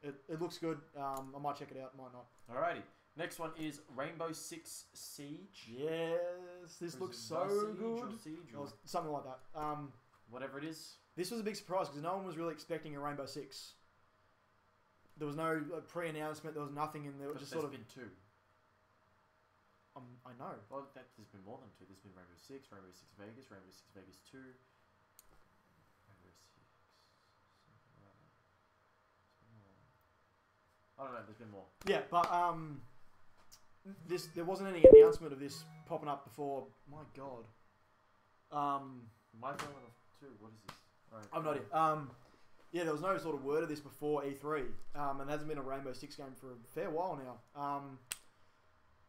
it looks good. I might check it out, might not. Alrighty. Next one is Rainbow Six Siege. Yes, this looks so good. Or something like that. Whatever it is. This was a big surprise because no one was really expecting a Rainbow Six. There was no pre-announcement. There was nothing in there. It was just sort of been 2. I know. Well, there's been more than 2. There's been Rainbow Six Vegas, Rainbow Six Vegas 2. Rainbow Six. I don't know. There's been more. Yeah, but there wasn't any announcement of this popping up before. My God. My phone went off too. What is this? Right. I've no idea. Yeah, there was no sort of word of this before E3, and there hasn't been a Rainbow Six game for a fair while now.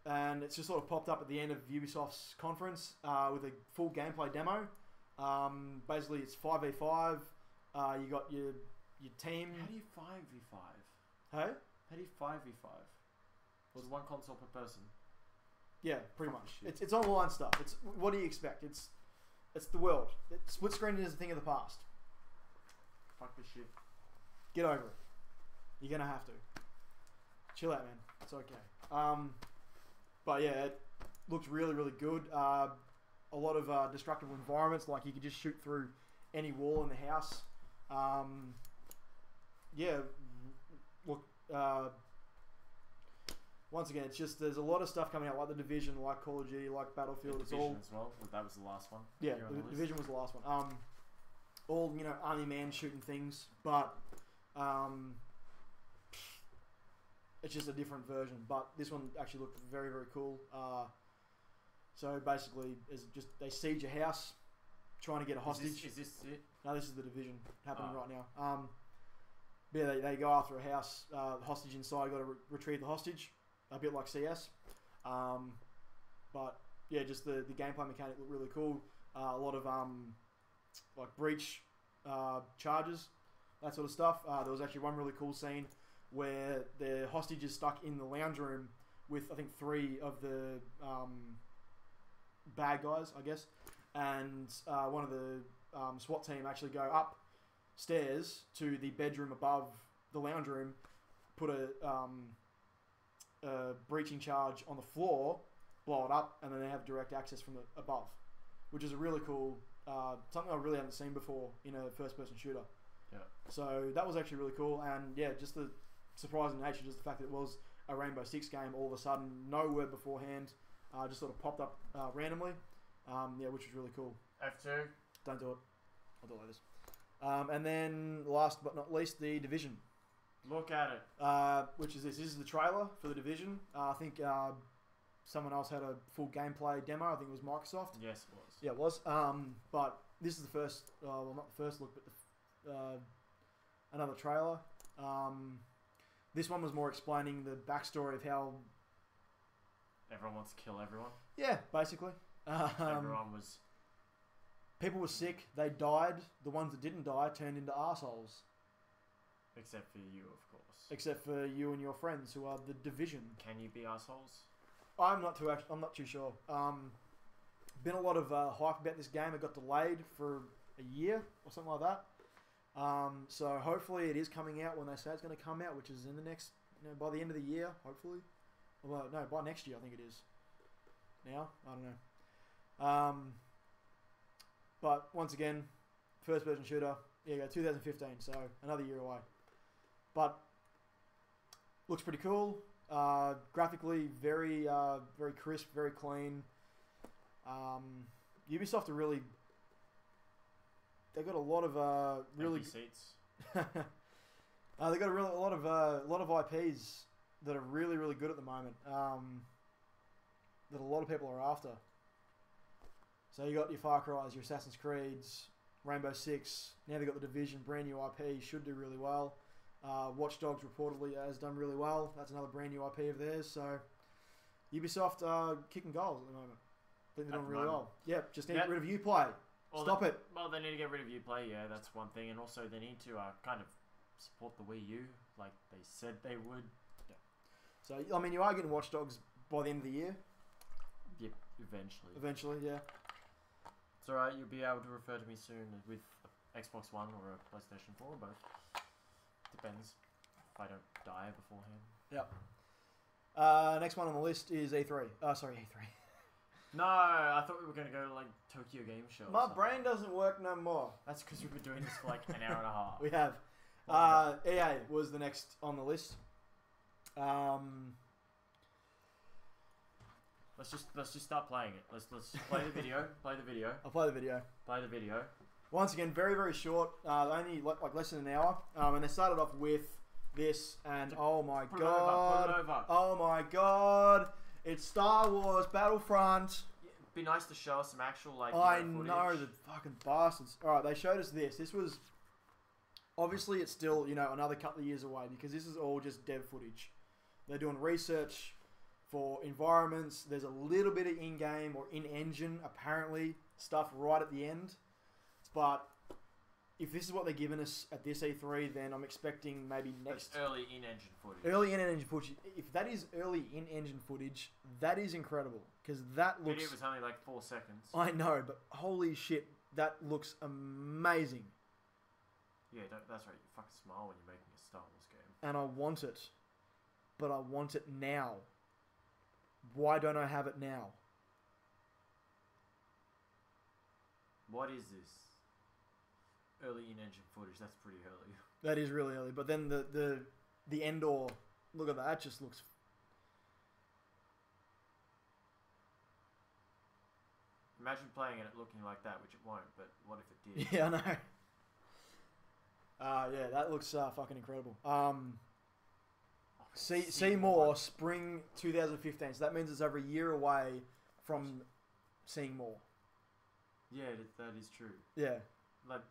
And it's just sort of popped up at the end of Ubisoft's conference with a full gameplay demo. Basically, it's 5v5. You got your team. How do you 5v5? Hey? How do you 5v5? Was it 1 console per person? Yeah, pretty Fuck much. shit. It's online stuff. It's what do you expect? It's the world. Split screen is a thing of the past. Fuck this shit. Get over it. You're gonna have to. Chill out, man. It's okay. But yeah, it looks really, really good. A lot of destructible environments, like you could just shoot through any wall in the house. Yeah, look. Once again, it's just there's a lot of stuff coming out, like the Division, like Call of Duty, like Battlefield. The It's Division all as well. That was the last one. yeah. Here on The list. Division was the last one. All army man shooting things, but it's just a different version. But this one actually looked very, very cool. So basically, it's just they siege a house, trying to get a hostage. Is this it? No, this is the Division happening right now. Yeah, they go after a house, hostage inside. Got to retrieve the hostage, a bit like CS. But yeah, just the gameplay mechanic looked really cool. A lot of like breach charges, that sort of stuff. There was actually one really cool scene where the hostage is stuck in the lounge room with I think 3 of the bad guys, I guess, and one of the SWAT team actually go upstairs to the bedroom above the lounge room, put a breaching charge on the floor, blow it up, and then they have direct access from the above, which is a really cool, something I really haven't seen before in a first-person shooter. Yeah. So that was actually really cool, and yeah, just the surprising nature, just the fact that it was a Rainbow Six game all of a sudden, no word beforehand, just sort of popped up randomly, yeah, which was really cool. F2. Don't do it. I'll do it like this. And then last but not least, The Division. Look at it. Which is this. This is the trailer for The Division. I think someone else had a full gameplay demo. I think it was Microsoft. Yes, it was. Yeah, it was. But this is the first, well, not the first look, but another trailer. This one was more explaining the backstory of how... Everyone wants to kill everyone. Yeah, basically. Everyone was... People were sick. They died. The ones that didn't die turned into arseholes. Except for you, of course. Except for you and your friends, who are the Division. Can you be assholes? I'm not too sure. Been a lot of hype about this game. It got delayed for a year or something like that. So hopefully it is coming out when they say it's going to come out, which is in the next, by the end of the year, hopefully. Well, no, by next year I think it is. Now, I don't know. But once again, first-person shooter. Yeah, 2015, so another year away. But looks pretty cool. Graphically, very crisp, very clean. Ubisoft are really... They've got a lot of really... Empty seats. They've got a lot of IPs that are really, really good at the moment. That a lot of people are after. So you got your Far Cry's, your Assassin's Creeds, Rainbow Six. Now they've got the Division, brand new IP, should do really well. Watch Dogs reportedly has done really well. That's another brand new IP of theirs. So Ubisoft are kicking goals at the moment. I think they're doing really well. Yep, just need to get rid of Uplay. Stop it. Well, they need to get rid of Uplay, yeah, that's one thing. And also they need to kind of support the Wii U like they said they would. Yeah. So, I mean, you are getting Watch Dogs by the end of the year. Yep, eventually. Eventually, yeah. It's alright, you'll be able to refer to me soon with Xbox One or a PlayStation 4 or both. Depends if I don't die beforehand. Yep. Next one on the list is E3. Sorry, E3. No, I thought we were going to go to like Tokyo Game Show. My brain doesn't work no more. That's because we've been doing this for like an hour and a half. We have. EA was the next on the list. Let's just start playing it. Let's play the video. Play the video. I'll play the video. Play the video. Once again, very, very short. Only like less than an hour. And they started off with this, and oh my god! Put it over. Oh my god! It's Star Wars Battlefront. Yeah, it'd be nice to show us some actual like. I know the fucking bastards. All right, they showed us this. This was obviously it's still another couple of years away because this is all just dev footage. They're doing research for environments. There's a little bit of in-game or in-engine apparently stuff right at the end, but if this is what they're giving us at this E3, then I'm expecting maybe next... That's early in-engine footage. Early in-engine footage. If that is early in-engine footage, that is incredible. Because that looks... The video was only like 4 seconds. I know, but holy shit, that looks amazing. Yeah, that's right. You fucking smile when you're making a Star Wars game. And I want it. But I want it now. Why don't I have it now? What is this? Early in-engine footage. That's pretty early. That is really early. But then the Endor, look at that. That just looks... Imagine playing it looking like that, which it won't, but what if it did? Yeah, I know. Yeah, that looks fucking incredible. See more, spring 2015. So that means it's over a year away from seeing more. Yeah, that is true. Yeah. Like,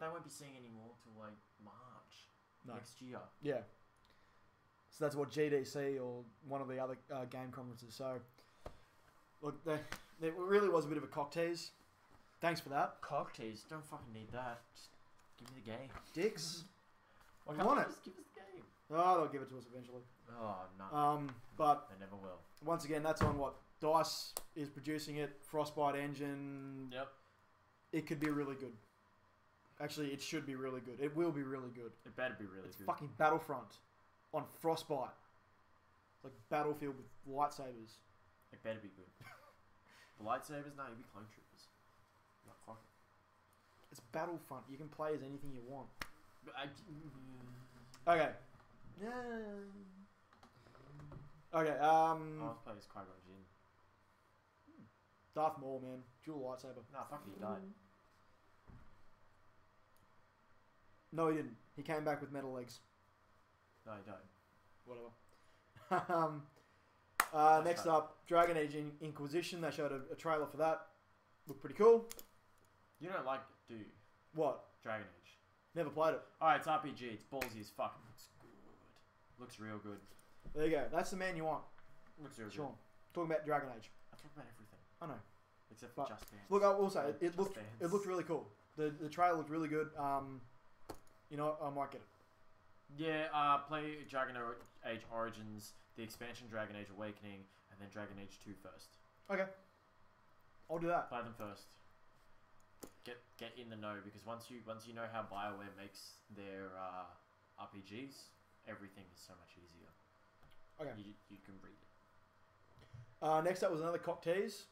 they won't be seeing any more till like March next year. Yeah. So that's what GDC or one of the other game conferences. So, look, there really was a bit of a cock tease. Thanks for that. Cock tease? Don't fucking need that. Just give me the game. Dicks. Why You can't want they it? just give us the game? Oh, they'll give it to us eventually. Oh, no. But They never will. once again, that's on what DICE is producing it. Frostbite engine. Yep. It could be really good. Actually, it should be really good. It will be really good. It better be really It's good. fucking Battlefront on Frostbite. It's like Battlefield with lightsabers. It better be good. The lightsabers? No, you'd be clone troopers. No, fuck it. It's Battlefront. You can play as anything you want. But Okay. Yeah. Okay. I was playing as Qui-Gon Jinn. Darth Maul, man, dual lightsaber. Nah, fuck it, he died. No, he didn't. He came back with metal legs. No, he died. Whatever. Next right. up, Dragon Age Inquisition. They showed a trailer for that. Looked pretty cool. You don't like it, do you? What? Dragon Age. Never played it. Alright, it's RPG. It's ballsy as fuck. Looks good. Looks real good. There you go. That's the man you want, Looks real Sean. good. Talking about Dragon Age. I talk about everything. I know. Except for But- Just Dance. Look, I will say it Just looked really cool. The trailer looked really good. You know what? I might get it. Yeah, play Dragon Age Origins, the expansion Dragon Age Awakening, and then Dragon Age 2 first. Okay. I'll do that. Play them first. Get in the know, because once you know how BioWare makes their RPGs, everything is so much easier. Okay. You can read it. Next up was another cock tease.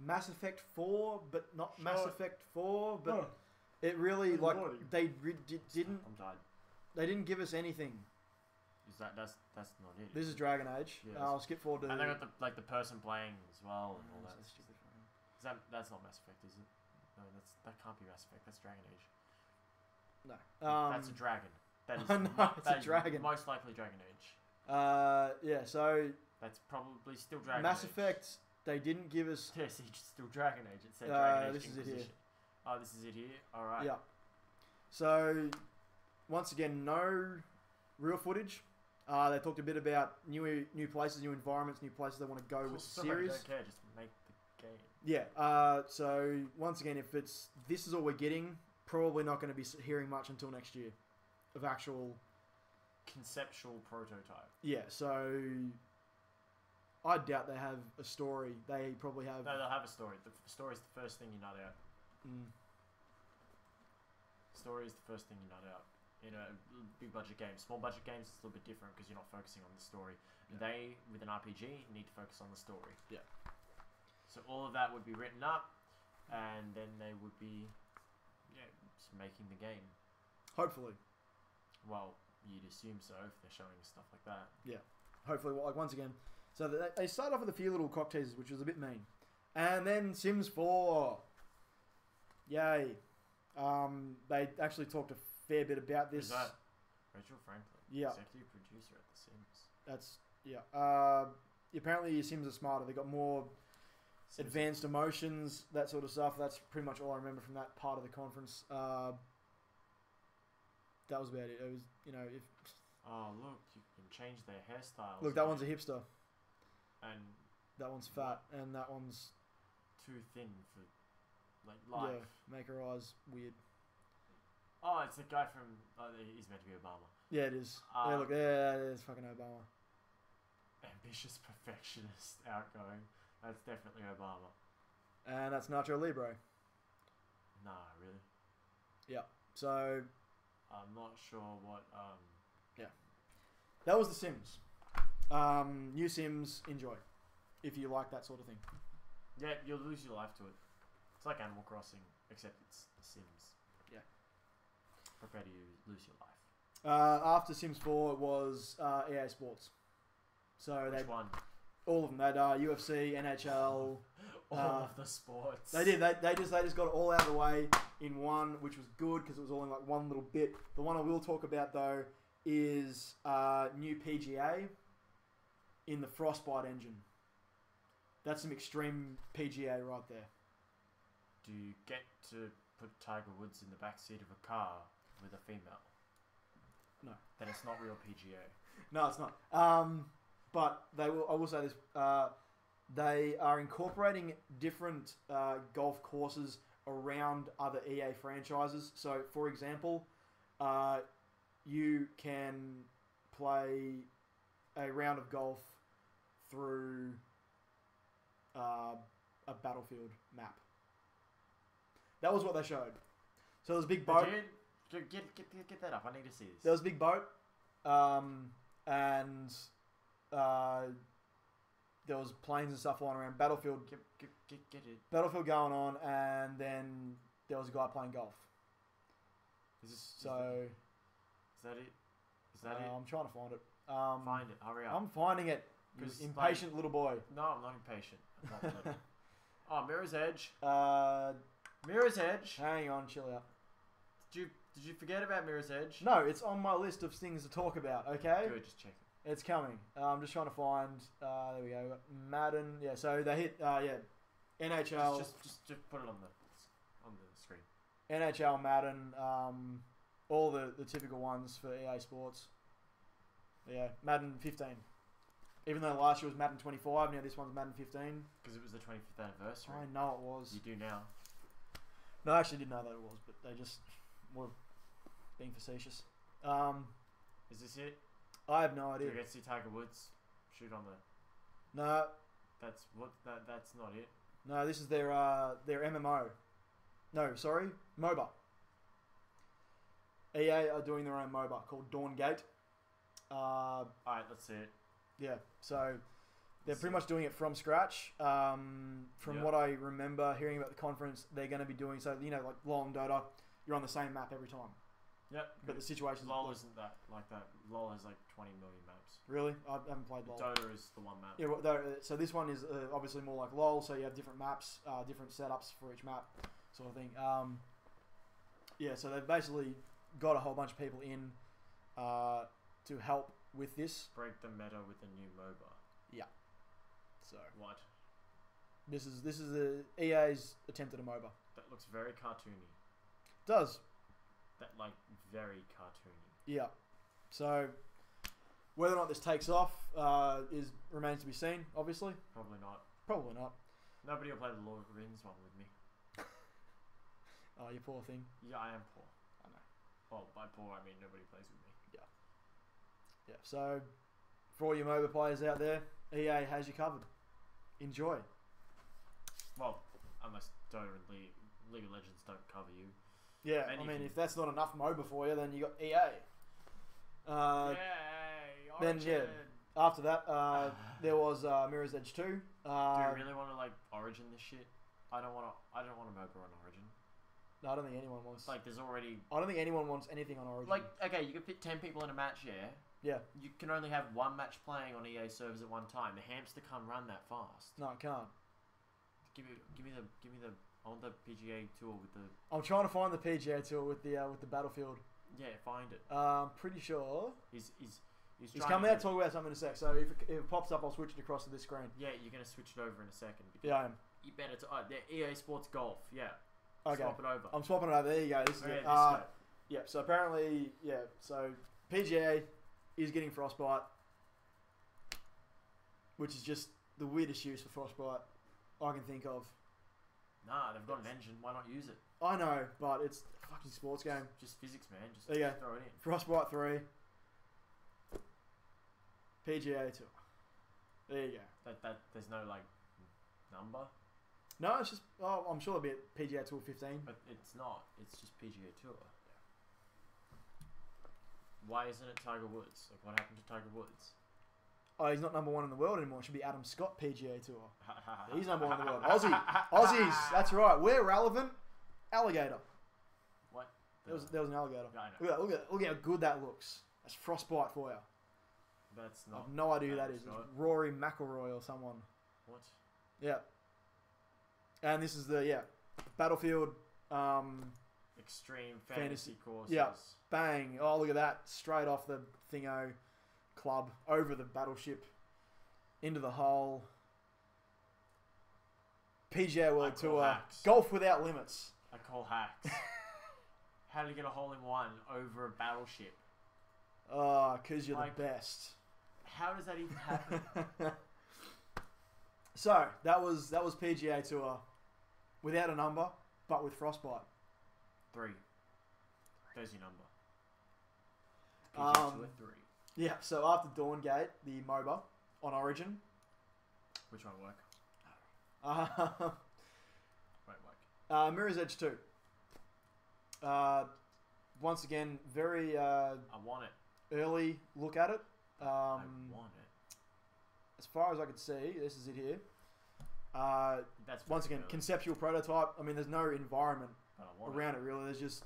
Mass Effect 4, but not Mass Sure. Effect 4, but No. it really Good like lordy. they didn't I'm tired. they didn't give us anything. Is that's not it? This is Dragon Age. Yes. I'll skip forward to. And they got the person playing as well and all that. That's stupid. That's not Mass Effect, is it? No, that can't be Mass Effect. That's Dragon Age. No. That's a dragon. That is No, it's a that is dragon. Most likely Dragon Age. Yeah. So That's probably still Dragon Mass Age. Effect, they didn't give us. Yes, it's still Dragon Age. It said Dragon Age this is it Inquisition. here. Oh, this is it here. All right. Yeah. So once again, no real footage. They talked a bit about new places, new environments, new places they want to go with the Sorry, series. don't care. Just make the game. Yeah. So once again, if this is all we're getting, probably not going to be hearing much until next year of actual. Conceptual prototype. Yeah. So I doubt they have a story. They probably have. No, they'll have a story. The story's the first thing you nut out. Mm, Story is the first thing you nut out. In a big budget game. Small budget games is a little bit different because you're not focusing on the story. Yeah. They, with an RPG, need to focus on the story. Yeah. So all of that would be written up, and then they would be, just making the game. hopefully. Well, you'd assume so if they're showing stuff like that. Hopefully, like once again. So they start off with a few little cock teasers, which was a bit mean. And then Sims 4. Yay. They actually talked a fair bit about this. Who's that? Rachel Franklin. Yeah. Executive producer at The Sims. That's, yeah. Apparently your Sims are smarter. They got more Sims advanced emotions, that sort of stuff. That's pretty much all I remember from that part of the conference. That was about it. It was, if... Oh, look, you can change their hairstyles. Look, that one's a hipster. And That one's fat. And that one's, too thin for, life. yeah, make her eyes weird. Oh, it's the guy from... Oh, he's meant to be Obama. Yeah, it is. Yeah, look, yeah, it's fucking Obama. Ambitious perfectionist, outgoing. That's definitely Obama. And that's Nacho Libre. Nah, really. So, I'm not sure what... that was The Sims. New Sims, enjoy. If you like that sort of thing. Yeah, you'll lose your life to it. It's like Animal Crossing, except it's The Sims. Yeah. Prepare to lose your life. After Sims 4, it was EA Sports. So Which one? all of them. They had UFC, NHL. All of the sports. They did. They just got it all out of the way in one, which was good because it was all in like one little bit. The one I will talk about though is new PGA in the Frostbite engine. That's some extreme PGA right there. Do you get to put Tiger Woods in the back seat of a car with a female? No. Then it's not real PGA. No, it's not. But they will. I will say this. They are incorporating different golf courses around other EA franchises. So, for example, you can play a round of golf through a Battlefield map. That was what they showed. So there was a big boat. Get that up. I need to see this. There was a big boat, and there was planes and stuff flying around. Battlefield, Get it. Battlefield going on, and then there was a guy playing golf. Is this So is that it? Is that it? I'm trying to find it. Find it. Hurry up. I'm finding it. You 'Cause, impatient little boy. No, I'm not impatient. I'm not little. Oh, Mirror's Edge. Uh, Mirror's Edge. hang on, chill out. Did you forget about Mirror's Edge? No, it's on my list of things to talk about. Okay, Good, just check it. it's coming. I'm just trying to find. There we go. We've got Madden. Yeah, so they hit. NHL. Just put it on the screen. NHL, Madden. All the typical ones for EA Sports. Yeah, Madden 15. Even though last year was Madden 25, now this one's Madden 15. Because it was the 25th anniversary. I know it was. You do now. No, I actually didn't know that it was, but they just were being facetious. Is this it? I have no Do idea. you get to see Tiger Woods shoot on the? No, That's what. That's not it. no, this is their MMO. No, sorry, MOBA. EA are doing their own MOBA called Dawngate. All right, let's see it. Yeah, so they're pretty much doing it from scratch. From Yeah. what I remember hearing about the conference, they're going to be doing so. You know, like LoL and Dota, you're on the same map every time, Yep. but the situation's LOL isn't that like that. LOL has like 20 million maps. really. I haven't played LoL. Dota is the one map. Yeah, well, so this one is obviously more like LoL. So you have different maps, different setups for each map, sort of thing. Yeah, so they've basically got a whole bunch of people in to help with this. Break the meta with a new MOBA. So What? this is the EA's attempt at a MOBA. That looks very cartoony. Does. That like very cartoony. Yeah. So whether or not this takes off remains to be seen. Obviously, Probably not. probably not. Nobody will play the Lord of the Rings one with me. Oh, you poor thing. Yeah, I am poor. I know. Well, by poor I mean nobody plays with me. Yeah. So for all you MOBA players out there, EA has you covered. Enjoy. Well, unless Dota and League of Legends don't cover you. Yeah. And I you mean, can- if that's not enough MOBA for you, then you got EA. Yay! then, yeah. Origin! After that, there was Mirror's Edge 2. Do you really want to like Origin this shit? I don't want a MOBA on Origin. No, I don't think anyone wants. Like, there's already I don't think anyone wants anything on Origin. like okay, you can fit 10 people in a match, yeah. Yeah. You can only have one match playing on EA servers at one time. The hamster can't run that fast. No, I can't. Give me the I want the PGA tour with the I'm trying to find the PGA tour with the Battlefield. yeah. Find it. Pretty sure He's he's trying coming to out to talk about something in a sec. So if it pops up, I'll switch it across to this screen. Yeah, you're gonna switch it over in a second. Because Yeah, I am. You better to EA Sports Golf. Yeah. Okay. Swap it over. I'm swapping it over. There you go. This is Okay, it. this guy. Yeah. So apparently, yeah. So PGA is getting Frostbite, which is just the weirdest use for Frostbite I can think of. Nah, they've got an engine. Why not use it? I know, but it's a fucking sports game. Just physics, man. Just There you go. throw it in. Frostbite 3. PGA Tour. There you go. That there's no like number, No, it's just. Oh, I'm sure it'll be at PGA Tour 15. but it's not. It's just PGA Tour. Why isn't it Tiger Woods? Like, what happened to Tiger Woods? Oh, he's not number one in the world anymore. It should be Adam Scott PGA Tour. He's number one in the world. Aussies. That's right. We're relevant. Alligator. What? There was an alligator. Yeah, I know. Look at how good that looks. That's Frostbite for you. That's I not. have no idea who that Adam is. It's Scott. Rory McIlroy or someone. What? Yeah. And this is the Battlefield. Extreme Fantasy. fantasy courses. Yeah. Bang! Oh, look at that! Straight off the thingo club over the battleship into the hole. PGA World I call Tour. hacks. Golf without limits. I call hacks. How did you get a hole in one over a battleship? Because you're Like- the best. How does that even happen? So that was PGA Tour without a number, but with Frostbite. 3. There's your number. Um, PGA Tour 3. Yeah. So after Dawngate, the MOBA on Origin. Which one work? Uh, Won't work. Mirror's Edge 2. Once again, very I want it. early look at it. I want it. As far as I could see, this is it here. That's Once pretty again, early, conceptual prototype. I mean, there's no environment but I want around it really. There's just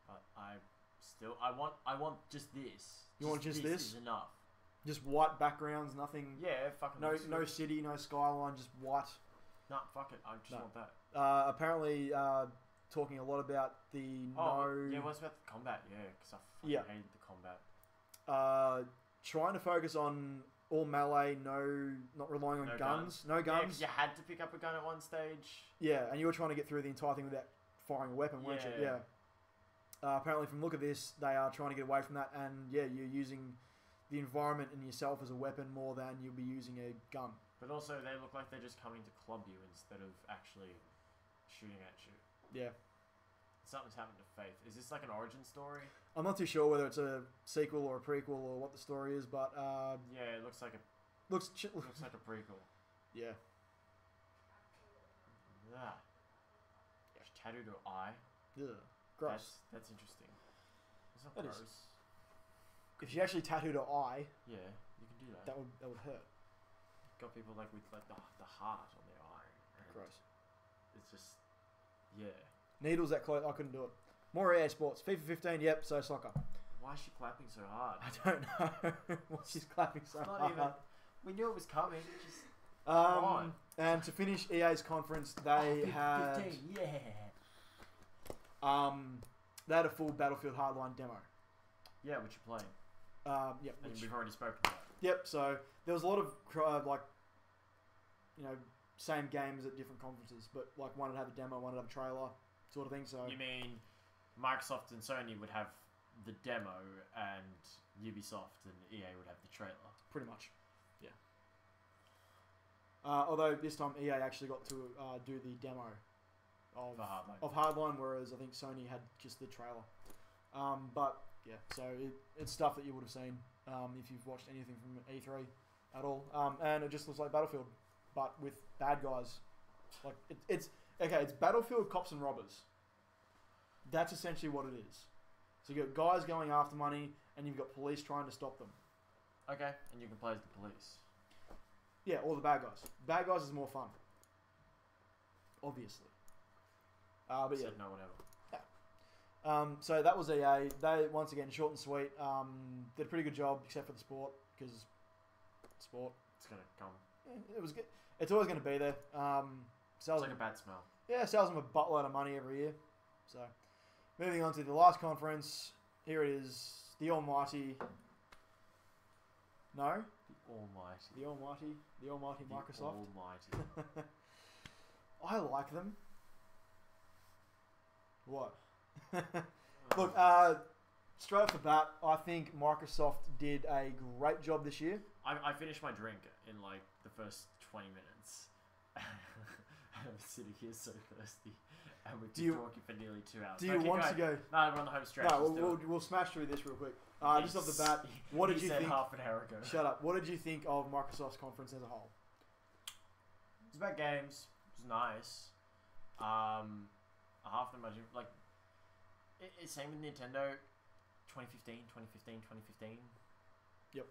But I want just this. You want just this? Is enough. white backgrounds, nothing. Yeah, fucking. No, looks no good. city, no skyline, just white. Nah, fuck it. I just No. want that. Apparently, talking a lot about the Yeah, what's about the combat? Yeah, because I fucking Yeah. hated the combat. trying to focus on all melee, not relying on No guns, no Yeah, 'cause guns. you had to pick up a gun at one stage. Yeah, and you were trying to get through the entire thing without firing a weapon, weren't you? Yeah. Yeah. Apparently, from the look of this, they are trying to get away from that, and yeah, you're using the environment and yourself as a weapon more than you'll be using a gun. But also, they look like they're just coming to club you instead of actually shooting at you. Yeah. Something's happened to Faith. Is this like an origin story? I'm not too sure whether it's a sequel or a prequel or what the story is, but Yeah, it looks like a looks prequel. yeah. Yeah. Just tattooed her eye. Yeah. Gross. That's interesting. It's not That is. gross. If she actually tattooed her eye, Yeah, you can do that. that would hurt. Got people like with like the heart on their eye. And Gross. It's just yeah. Needles that close, I couldn't do it. More EA Sports. FIFA 15, yep, so soccer. Why is she clapping so hard? I don't know why she's clapping so It's not hard. even. We knew it was coming. Just Um, and to finish EA's conference, they had 15, yeah. they had a full Battlefield Hardline demo. Yeah, which you played. Yep. And which- we've already spoken about. Yep. So there was a lot of same games at different conferences, but like one would have a demo, one would have a trailer, sort of thing. So You mean Microsoft and Sony would have the demo, and Ubisoft and EA would have the trailer? pretty much, yeah. Although this time EA actually got to do the demo For Hardline. of Hardline, whereas I think Sony had just the trailer. But yeah, so it's stuff that you would have seen if you've watched anything from E3 at all. And it just looks like Battlefield, but with bad guys. Like it's Battlefield Cops and Robbers. That's essentially what it is. So you've got guys going after money, and you've got police trying to stop them. Okay, and you can play as the police. Yeah, or the bad guys. Bad guys is more fun. Obviously. But yeah. Said no one ever. So that was EA. They, once again, short and sweet. Did a pretty good job, except for the sport, because sport. It's gonna come. It was good. It's always going to be there. It's Sells like a them, bad smell. sells them a buttload of money every year. So, moving on to the last conference. Here it is. The Almighty. No? The The Almighty Microsoft. Almighty. I like them. What? Look, straight off the bat, I think Microsoft did a great job this year. I finished my drink in like the first 20 minutes. I'm sitting here so thirsty, and we've been talking for nearly 2 hours. Do you want to go? No, we're on the home stretch. No, we'll smash through this real quick. Just off the bat, what did you think? Half an hour ago. Shut up. What did you think of Microsoft's conference as a whole? It's about games. It was nice. Half the budget, like, it's same with Nintendo. 2015. Yep.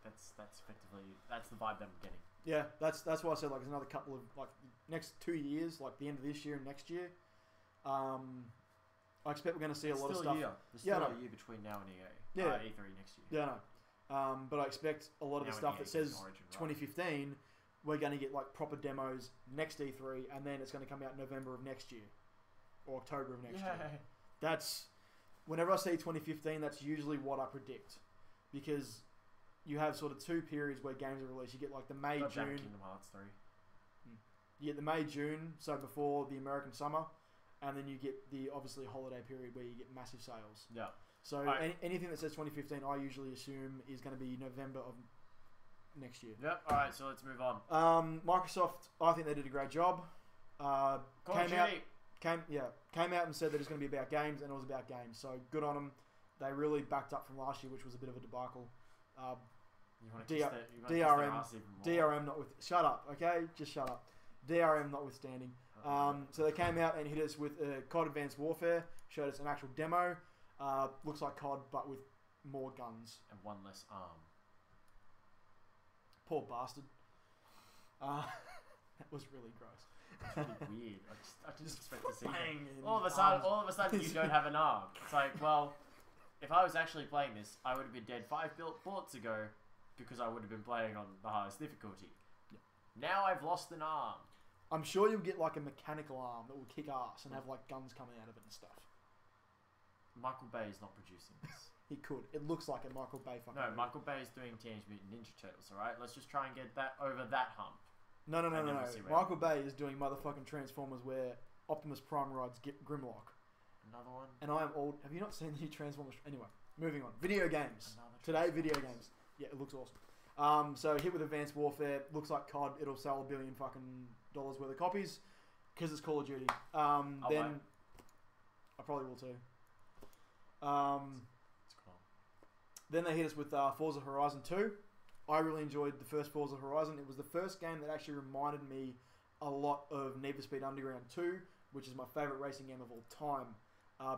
That's effectively the vibe that I'm getting. Yeah, that's why I said like there's another couple of like next 2 years, like the end of this year and next year. I expect we're going to see a lot of stuff. There's still a year between now and EA. Yeah. E3 next year. Yeah, no. But I expect a lot of the Now stuff EA that is says Origin, right? 2015, we're going to get like proper demos next E3, and then it's going to come out November of next year or October of next year. That's whenever I say 2015, that's usually what I predict, because you have sort of 2 periods where games are released. You get like the May, Got June. Kingdom Hearts 3. You get the May, June, so before the American summer, and then you get the obviously holiday period where you get massive sales. Yeah. So Right. anything that says 2015, I usually assume is going to be November of next year. Yep. All right. So let's move on. Microsoft, I think they did a great job. Call of Duty. Came out and said that it's going to be about games, and it was about games. So good on them. They really backed up from last year, which was a bit of a debacle. You want to kiss their ass even more? DRM shut up, okay? Just shut up. DRM notwithstanding. So they came out and hit us with COD Advanced Warfare, showed us an actual demo. Looks like COD, but with more guns. And one less arm. Poor bastard. That was really gross. It's really weird. I didn't expect to see bang, that. All of a sudden, you don't have an arm. It's like, well, if I was actually playing this, I would have been dead 5 bullets ago because I would have been playing on the hardest difficulty. Yeah. Now I've lost an arm. I'm sure you'll get like a mechanical arm that will kick ass and have like guns coming out of it and stuff. Michael Bay is not producing this. He could. It looks like a Michael Bay fucking movie. Michael Bay is doing Teenage Mutant Ninja Turtles, alright? Let's just try and get that over that hump. No. And then we'll see where Michael Bay is doing motherfucking Transformers where Optimus Prime rides Grimlock. Another one? And I am old. Have you not seen the new Transformers? Anyway, moving on. Video games. Another Today, video Transformers. games. Yeah, it looks awesome. So hit with Advanced Warfare. Looks like COD. It'll sell $1 billion fucking dollars worth of copies because it's Call of Duty. Then I probably will too. It's cool. Then they hit us with Forza Horizon 2. I really enjoyed the first Forza Horizon. It was the first game that actually reminded me a lot of Need for Speed Underground 2, which is my favourite racing game of all time.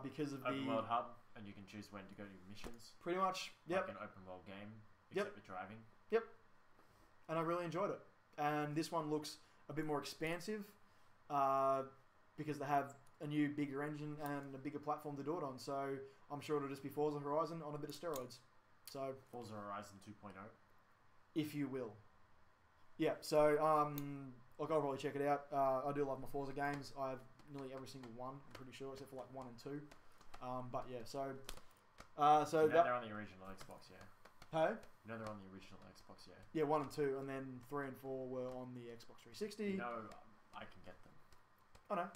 Because of open world hub, and you can choose when to go to your missions. Pretty much, yep. Like an open world game, except with driving. Yep. And I really enjoyed it. And this one looks a bit more expansive because they have a new bigger engine and a bigger platform to do it on. So I'm sure it'll just be Forza Horizon on a bit of steroids. So Forza Horizon 2.0. If you will. Yeah, so look, I'll probably check it out. I do love my Forza games. I have nearly every single one, I'm pretty sure, except for like 1 and 2. But yeah, so they're on the original Xbox, yeah. Hey? You know they're on the original Xbox, yeah. Yeah, 1 and 2, and then 3 and 4 were on the Xbox 360. No, I can get them. I know,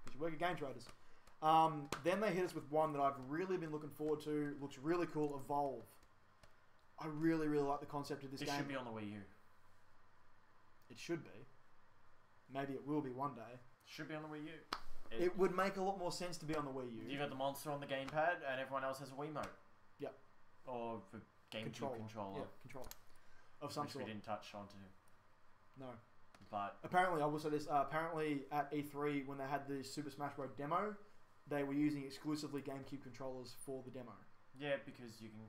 because you work at Game Traders. Then they hit us with one that I've really been looking forward to. Looks really cool, Evolve. I really, really like the concept of this game. It should be on the Wii U. It should be. Maybe it will be one day. Should be on the Wii U. It would make a lot more sense to be on the Wii U. You got the monster on the gamepad, and everyone else has a Wiimote. Yep. Or the GameCube controller. Yeah, controller. Of some which sort. we didn't touch onto. No. But apparently, I will say this. Apparently, at E3, when they had the Super Smash Bros. Demo, they were using exclusively GameCube controllers for the demo. Yeah, because you can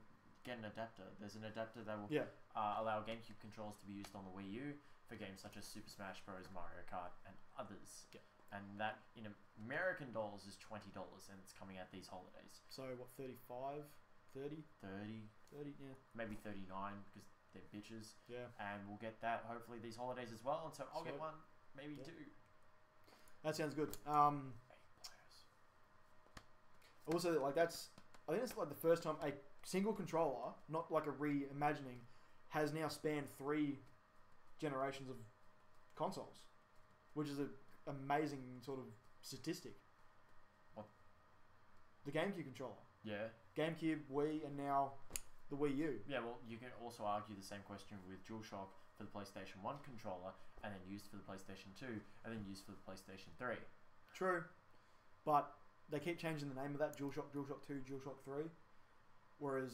get an adapter. There's an adapter that will allow GameCube controllers to be used on the Wii U for games such as Super Smash Bros., Mario Kart, and others. Yeah. And that, in American dollars, is $20, and it's coming out these holidays. So, what, 35? 30? 30. 30, yeah. Maybe 39, because they're bitches. Yeah. And we'll get that, hopefully, these holidays as well. And so I'll get one, maybe two. That sounds good. 8 players. Also, like, I think it's like the first time a single controller, not like a reimagining, has now spanned 3 generations of consoles, which is an amazing sort of statistic. What? The GameCube controller. Yeah. GameCube, Wii, and now the Wii U. Yeah, well, you can also argue the same question with DualShock for the PlayStation 1 controller, and then used for the PlayStation 2, and then used for the PlayStation 3. True. But they keep changing the name of that, DualShock 2, DualShock 3.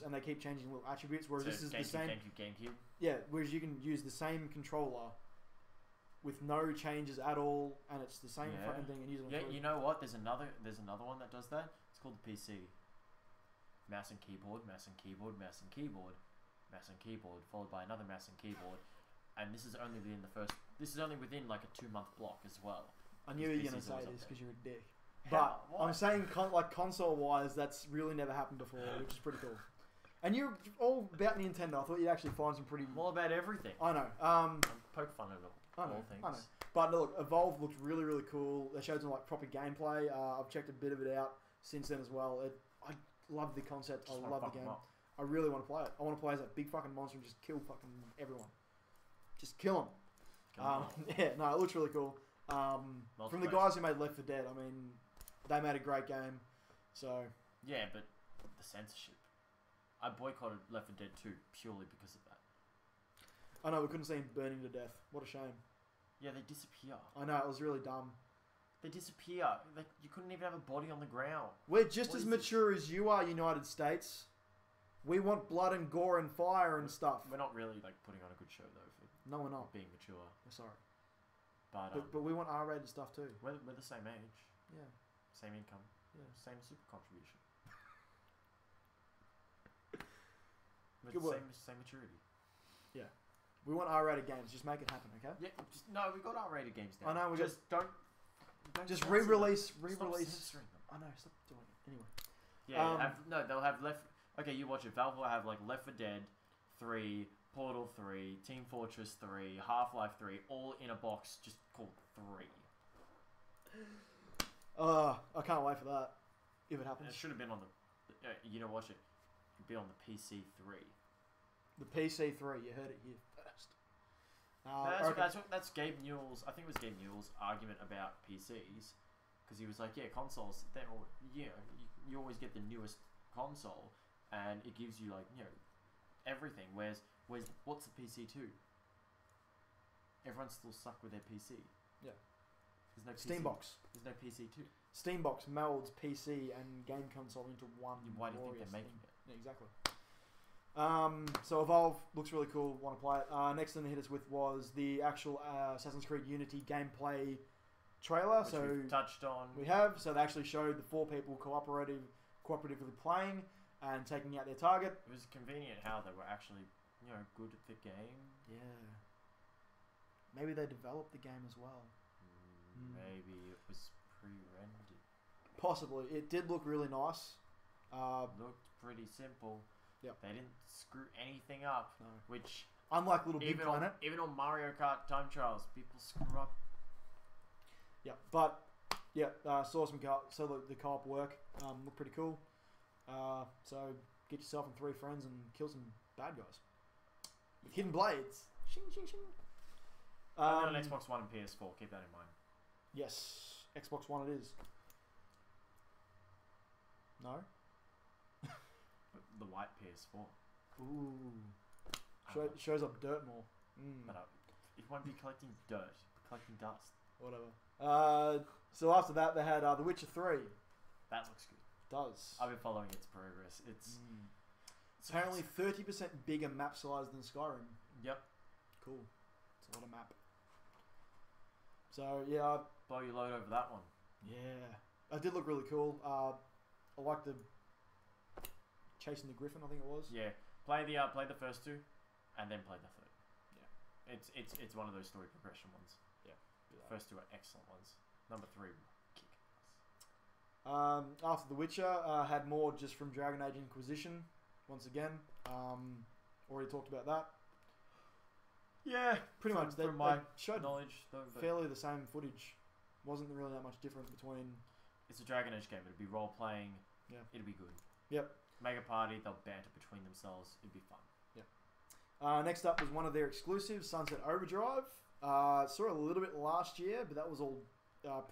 And they keep changing little attributes, whereas so this is GameCube, the same... GameCube? Yeah, whereas you can use the same controller with no changes at all, and it's the same fucking thing, and use it on you know what? There's another one that does that. It's called the PC. Mouse and keyboard, mouse and keyboard, mouse and keyboard, mouse and keyboard, followed by another mouse and keyboard, and this is only within like a 2-month block as well. I knew you were gonna say this because you're a dick. How? But Why? I'm saying console-wise, that's really never happened before, which is pretty cool. And you're all about Nintendo. I thought you'd actually find some pretty... I'm all about everything. I know. Poke fun at all things. I know. But look, Evolve looks really, really cool. They showed some like proper gameplay. I've checked a bit of it out since then as well. I love the concept. I love the game. I really want to play it. I want to play as that big fucking monster and just kill fucking everyone. Just kill them. Yeah, no, it looks really cool. From the guys who made Left 4 Dead, I mean, they made a great game. So Yeah, but the censorship. I boycotted Left 4 Dead 2 purely because of that. I know we couldn't see him burning to death. What a shame. Yeah, they disappear. I know, it was really dumb. They disappear. Like, you couldn't even have a body on the ground. We're just What as is mature as you are, United States. We want blood and gore and fire and stuff. We're not really like putting on a good show though for No, we're not. being mature. We're sorry. But, But we want R-rated stuff too. we're the same age, Yeah. same income, Yeah. same super contribution. With Good the work. same maturity. We want R-rated games. Just make it happen, okay? Yeah, no, we got R-rated games now. I know, we just don't Just censor them. re-release. Stop censoring them. I know, stop doing it. Anyway. Yeah, they'll have left. Okay, you watch it. Valve will have like Left 4 Dead 3, Portal 3, Team Fortress 3, Half-Life 3, all in a box just called 3. I can't wait for that. If it And happens. it should have been on the. You know, watch it. It'd be on the PC 3. The PC3, you heard it here first. That's Gabe Newell's. I think it was Gabe Newell's argument about PCs, because he was like, yeah, consoles. They're all, you always get the newest console, and it gives you like everything. Whereas what's the PC2? Everyone's still stuck with their PC. Yeah. There's no PC. Steambox. There's no PC2. Steambox melds PC and game console into one. Why do you think glorious they're making thing. it? Yeah, exactly. So Evolve looks really cool. Want to play it. Next thing they hit us with was the actual Assassin's Creed Unity gameplay trailer. Which so we've touched on. we have. So they actually showed the 4 people cooperatively playing and taking out their target. It was convenient how they were actually good at the game. Yeah. Maybe they developed the game as well. Maybe it was pre-rendered. Possibly. It did look really nice. Looked pretty simple. Yep. They didn't screw anything up. No. Which Unlike Little Big Planet. even on Mario Kart time trials, people screw up. Yeah, but yeah, saw the co-op work. Looked pretty cool. So get yourself and 3 friends and kill some bad guys with hidden blades. Shing shing shing. On Xbox One and PS4. Keep that in mind. Yes, Xbox One it is. No. But the white PS4. Ooh. Shows up dirt more. But it won't be collecting dirt. Collecting dust. Whatever. So after that they had The Witcher 3. That looks good. Does. I've been following its progress. It's apparently 30% bigger map size than Skyrim. Yep. Cool. It's a lot of map. So yeah, Blow your load over that one. yeah, it did look really cool. I like the chasing the griffin. I think it was. Yeah. Play the first 2, and then play the 3rd. Yeah. It's one of those story progression ones. Yeah. First 2 are excellent ones. Number 3, kick ass. After The Witcher, had more just from Dragon Age Inquisition. Once again, already talked about that. Yeah, Pretty much. They my showed knowledge though. But fairly the same footage. Wasn't really that much different between. it's a Dragon Age game. It'd be role playing. Yeah. It'd be good. Yep. Mega party. They'll banter between themselves. It'd be fun. Next up was one of their exclusives, Sunset Overdrive. Saw a little bit last year, but that was all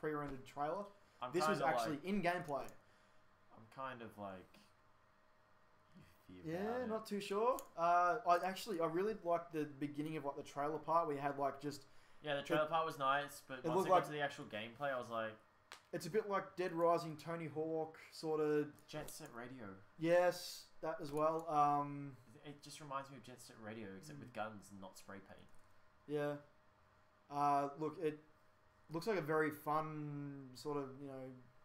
pre-rendered trailer. This was actually in gameplay. I'm kind of like iffy Yeah, about it. not too sure. I really liked the beginning of like the trailer part where you had like just. Yeah, the trailer part was nice, but it once looked it got like- to the actual gameplay, I was like, It's a bit like Dead Rising, Tony Hawk sort of. Jet Set Radio. Yes, that as well. It just reminds me of Jet Set Radio, except with guns and not spray paint. Yeah. Look, it looks like a very fun sort of,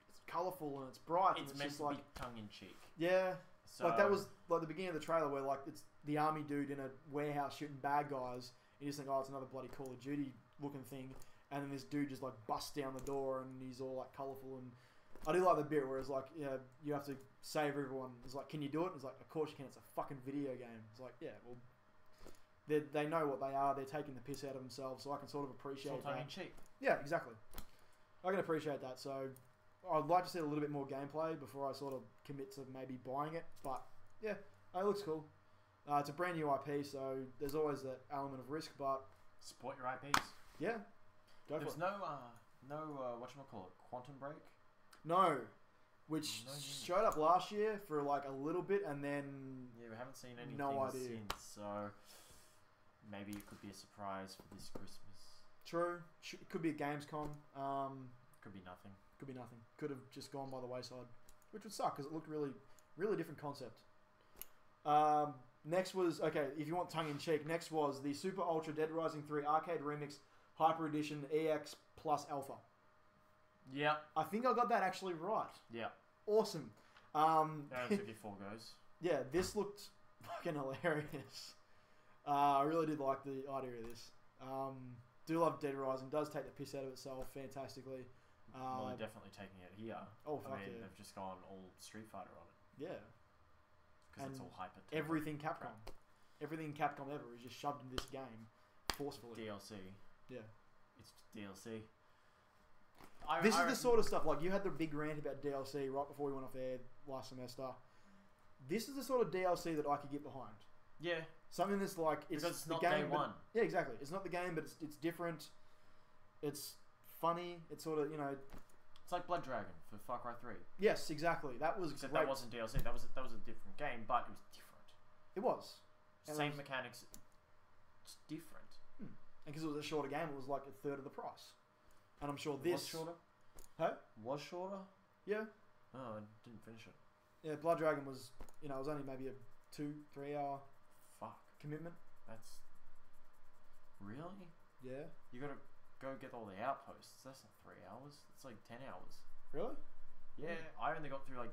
it's colourful and it's bright. It's and meant just to like, be tongue in cheek. yeah. So Like that was like the beginning of the trailer where like it's the army dude in a warehouse shooting bad guys. And you just think, oh, it's another bloody Call of Duty looking thing. And then this dude just like busts down the door and he's all like colourful. And I do like the bit where it's like, you have to save everyone. It's like, can you do it? And it's like, of course you can. It's a fucking video game. It's like, yeah, well, they know what they are. They're taking the piss out of themselves. So I can sort of it's appreciate all tongue that. in cheek. Yeah, exactly. I can appreciate that. So I'd like to see a little bit more gameplay before I sort of commit to maybe buying it. But yeah, it looks cool. It's a brand new IP, so there's always that element of risk. But Support your IPs. yeah, go for There's it. no whatchamacallit, Quantum Break. No. Which No news. showed up last year for like a little bit, and then Yeah, we haven't seen anything idea. since, so maybe it could be a surprise for this Christmas. true. It could be a Gamescom. Could be nothing. Could be nothing. Could have just gone by the wayside, which would suck because it looked really different concept. Next was if you want tongue in cheek. Next was the Super Ultra Dead Rising 3 Arcade Remix Hyper Edition EX Plus Alpha. Yeah. I think I got that actually right. Yeah. Awesome. That took you 4 goes. Yeah, this looked fucking hilarious. I really did like the idea of this. Do love Dead Rising. Does take the piss out of itself fantastically. Well, they're definitely taking it here. Oh, fuck yeah. They've just gone all Street Fighter on it. Yeah. Because it's all hyper. Everything Capcom. Everything Capcom ever is just shoved into this game forcefully. DLC. Yeah. It's DLC. This is the sort of stuff, like you had the big rant about DLC right before we went off air last semester. This is the sort of DLC that I could get behind. Yeah. Something that's like Because it's the not game, day one. Yeah, exactly. It's not the game, but it's different. It's funny. It's sort of It's like Blood Dragon for Far Cry 3. Yes, exactly. That was Except great. that wasn't DLC. That was a different game, but it was different. It was. And Same mechanics, just different. And because it was a shorter game, it was like a third of the price. And I'm sure this Was shorter. Huh? Was shorter. Yeah. Oh, I didn't finish it. Yeah, Blood Dragon was it was only maybe a 2-3 hour Fuck. commitment. That's really. Yeah. You gotta go get all the outposts. That's not 3 hours. It's like 10 hours. Really? Yeah, I only got through like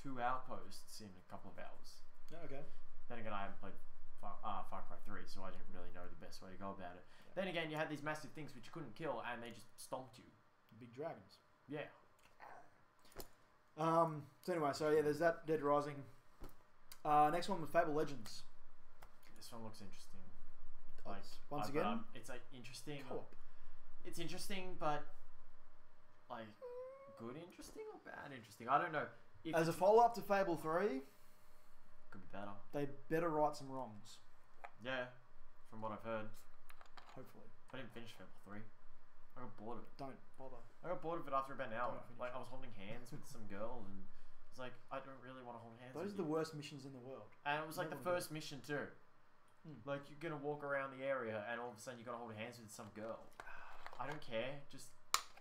2 outposts in a couple of hours. Yeah. Okay. Then again, I haven't played Far Cry 3, so I didn't really know the best way to go about it. Yeah. Then again, you had these massive things which you couldn't kill, and they just stomped you. Big dragons. Yeah. So anyway, there's that Dead Rising. Next one was Fable Legends. This one looks interesting. Once again, it's like interesting. co-op. It's interesting, but like good interesting or bad interesting? I don't know. As a follow-up to Fable 3, could be better. they better right some wrongs. Yeah, from what I've heard. Hopefully. I didn't finish Fable 3. I got bored of it. Don't bother. I got bored of it after about an hour. Don't finish Like I was holding hands with some girl, and it's like I don't really want to hold hands. Those with are the you. worst missions in the world. And it was like the Never first mission too. Like you're gonna walk around the area, and all of a sudden you gotta hold hands with some girl. I don't care. Just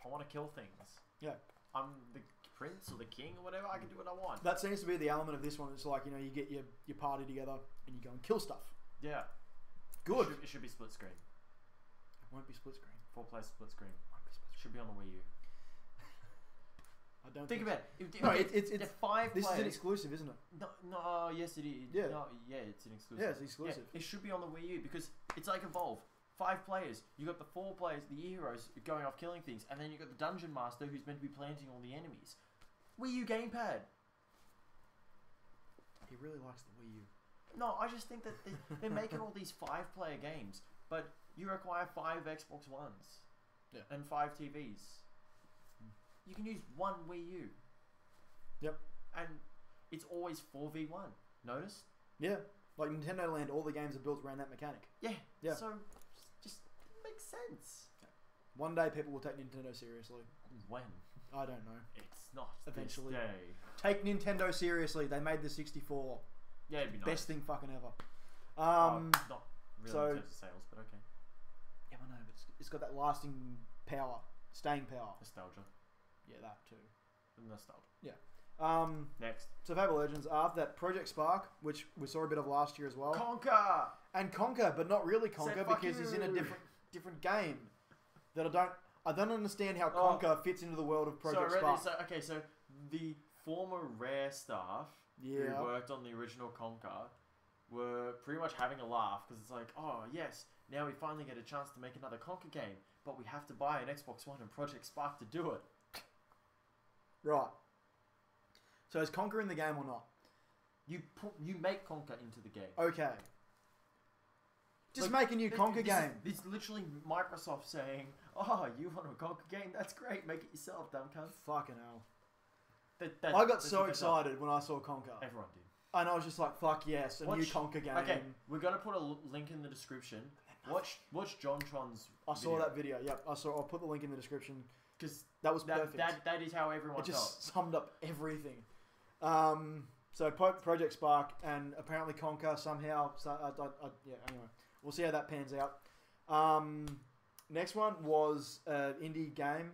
I want to kill things. Yeah. I'm the prince or the king or whatever. I can do what I want. That seems to be the element of this one. It's like, you get your party together and you go and kill stuff. Yeah. Good. It should be split screen. It won't be split screen. 4-player split screen. Won't be split screen. Should be on the Wii U. I don't Think about it. No, it's 5 this players. is an exclusive, isn't it? No, yes it is. Yeah. No, yeah, it's an exclusive. Yeah, it's exclusive. Yeah, it should be on the Wii U because it's like Evolve. 5 players. You got the 4 players, the heroes going off killing things, and then you got the dungeon master who's meant to be planting all the enemies. Wii U gamepad. He really likes the Wii U. No, I just think that they're making all these 5-player games, but you require 5 Xbox Ones. Yeah. And 5 TVs. You can use 1 Wii U. Yep. And it's always 4v1. Notice? Yeah. Like Nintendo Land, all the games are built around that mechanic. Yeah. Yeah. So, just makes sense. One day people will take Nintendo seriously. When? I don't know. It's not Eventually. this day. Take Nintendo seriously. They made the 64. Yeah, it'd be nice. Best thing fucking ever. Not really so- in terms of sales, but okay. Yeah, I know, but it's got that lasting power, staying power. Nostalgia. Yeah, that too. Nostalgia. Next. Next. So Fable Legends. After that, Project Spark, which we saw a bit of last year as well. Conquer! And Conquer, but not really Conquer Say fuck because he's in a you. different game. That I don't understand how Conquer fits into the world of Project Spark. So the former Rare staff who worked on the original Conquer were pretty much having a laugh because it's like, oh yes, now we finally get a chance to make another Conquer game, but we have to buy an Xbox One and Project Spark to do it. Right. So is Conquer in the game or not? You make Conquer into the game. Okay. Just make a new Conquer game. It's literally Microsoft saying, oh, you want a Conquer game? That's great. Make it yourself, dumb cunt. Fucking hell. I I got so excited when I saw Conquer. Everyone did. And I was just like, fuck yes, a new Conquer game. Okay, we're going to put a link in the description. Watch JonTron's I saw that video. Yep, I'll put the link in the description. because That was perfect. that is how everyone It just felt. summed up everything. So Project Spark and apparently Conker somehow. So yeah. Anyway, we'll see how that pans out. Next one was an indie game.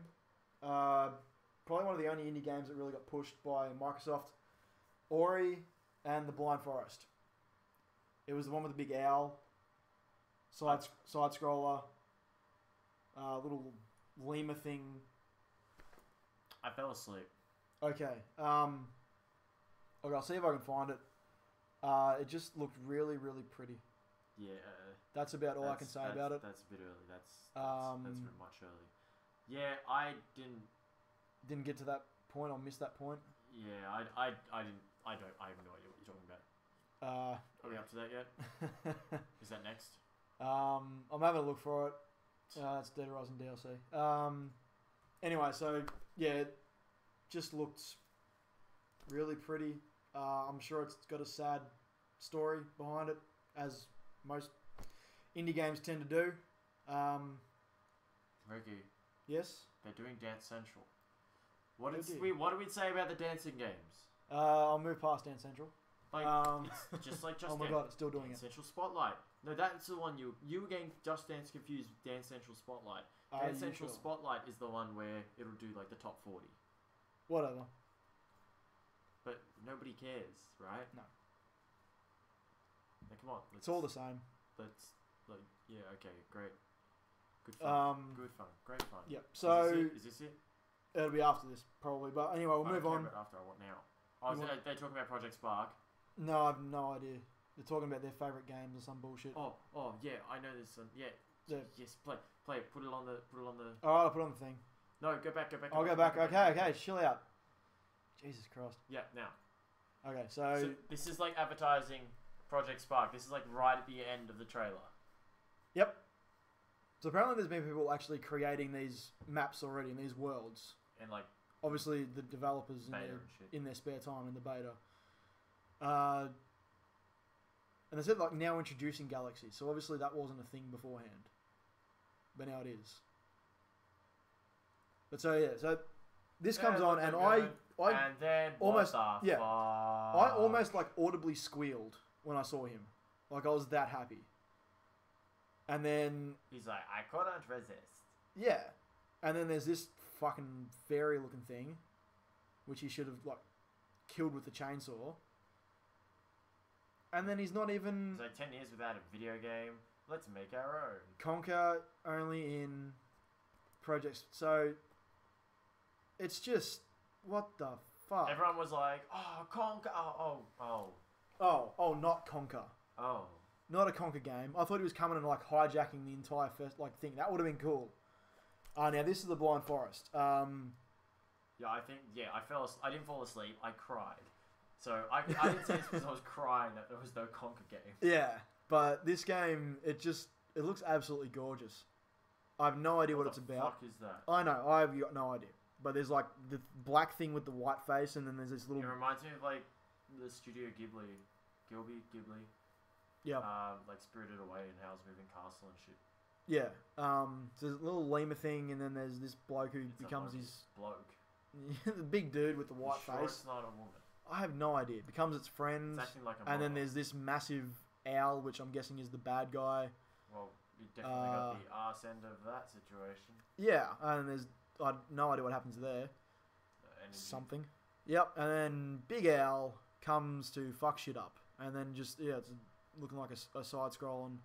Probably one of the only indie games that really got pushed by Microsoft. Ori and the Blind Forest. It was the one with the big owl. Side scroller. Little lemur thing. I fell asleep. Okay. Okay, I'll see if I can find it. It just looked really, really pretty. Yeah. That's about all I can say about it. That's a bit early. That's very much early. Yeah, I Didn't get to that point. I missed that point. Yeah, I didn't. I have no idea what you're talking about. Are we up to that yet? Is that next? I'm having a look for it. It's Dead Rising DLC. Anyway, so yeah, it just looked really pretty. I'm sure it's got a sad story behind it, as most indie games tend to do. Ricki, Yes. they're doing Dance Central. What do we say about the dancing games? I'll move past Dance Central. Like it's just like Just Oh my god, it's still doing Dance it. Central Spotlight. No, that's the one you were getting Just Dance confused with Dance Central Spotlight. Are Dance you Central sure? Spotlight is the one where it'll do like the top 40. Whatever. But nobody cares, right? No. Now, come on. It's all the same. Let's like yeah, okay, great. Good fun. Good fun. Great fun. Yep. So Is this it? it'll be after this probably, but anyway, we'll move on. But after what now? Oh, they're talking about Project Spark. No, I have no idea. They're talking about their favourite games or some bullshit. Oh yeah, I know this one. Yeah. Yes, play it. Put it on the. Alright, I'll put it on the thing. No, go back. I'll go back. Okay, chill out. Jesus Christ. Yeah, now. Okay, so this is like advertising Project Spark. This is like right at the end of the trailer. yep. So apparently there's been people actually creating these maps already in these worlds. And like Obviously the developers beta and shit. in their spare time in the beta. And they said like now introducing galaxies. So obviously that wasn't a thing beforehand. But now it is. But so yeah, so this comes on and I and then almost what the yeah, fuck? I almost like audibly squealed when I saw him. Like I was that happy. And then He's like, I couldn't resist. yeah, and then there's this fucking fairy looking thing, which he should have like killed with the chainsaw. And then he's not even It's like 10 years without a video game. Let's make our own. Conker only in projects. So it's just what the fuck. Everyone was like, oh, Conker. Not Conker. Oh. Not a Conker game. I thought he was coming and like hijacking the entire first like thing. That would have been cool. Now this is the Blind Forest. Yeah, I think, I didn't fall asleep. I cried. So I didn't say this because I was crying that there was no Conker game. Yeah, but this game, it looks absolutely gorgeous. I have no idea what it's about. What the fuck is that? I know, I've got no idea. But there's like the black thing with the white face, and then there's this little. It reminds me of like the Studio Ghibli. Yeah. Like Spirited Away and Howl's Moving Castle and shit. Yeah. So there's a little lemur thing, and then there's this bloke who becomes his bloke. the big dude with the white Sure face. It's not a woman. I have no idea. It becomes its friends. It's acting like a and then model. there's this massive owl, which I'm guessing is the bad guy. Well, you definitely got the arse end of that situation. Yeah, and there's I have no idea what happens there. Something. Yep, and then Big Owl comes to fuck shit up, and then just it's looking like a side-scrolling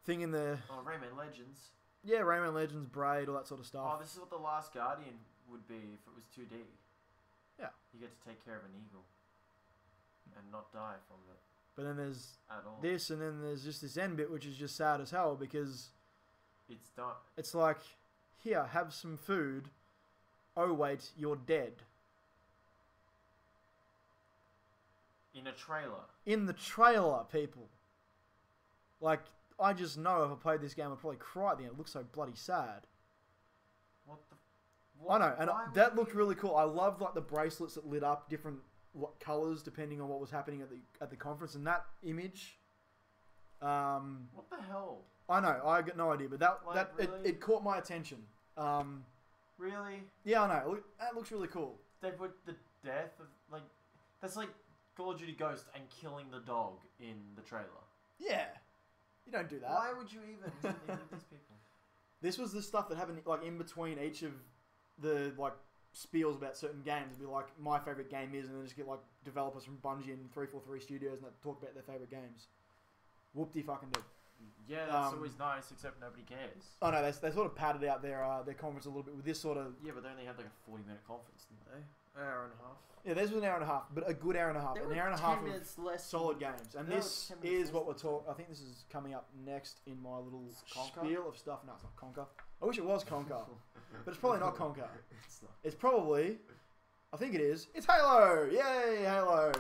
thing in there. Oh, Rayman Legends. Yeah, Rayman Legends, Braid, all that sort of stuff. Oh, this is what the Last Guardian would be if it was 2D. Yeah. You get to take care of an eagle and not die from it But then there's at all. this, and then there's just this end bit, which is just sad as hell because It's done. it's like, here, have some food. Oh wait, you're dead. In a trailer. In the trailer, people. Like, I just know if I played this game, I'd probably cry at the end. It looks so bloody sad. What the... I know, and that looked really cool. I loved like the bracelets that lit up different colors depending on what was happening at the conference. And that image, What the hell? I know, I got no idea, but Like, really? it caught my attention. Really? Yeah, I know. Look, that looks really cool. They put the death of like that's like Call of Duty Ghost and killing the dog in the trailer. Yeah, you don't do that. Why would you even include these people? This was the stuff that happened like in between each of the like spiels about certain games. It'd be like my favorite game is, and then just get like developers from Bungie and 343 Studios and that talk about their favorite games. Whoop-de fucking do. Yeah, that's always nice, except nobody cares. Oh no, they sort of padded out their conference a little bit with this sort of. Yeah, but they only had like a 40-minute conference, didn't they? An hour and a half. Yeah, theirs was an hour and a half, but a good hour and a half. There An were hour and a 10 half minutes of less solid games, and there this were 10 minutes is what we're less talking. I think this is coming up next in my little Conker? spiel of stuff. No, it's not Conker. I wish it was Conker, but it's probably not Conker. It's not. It's probably, I think it is. It's Halo! Yay, Halo!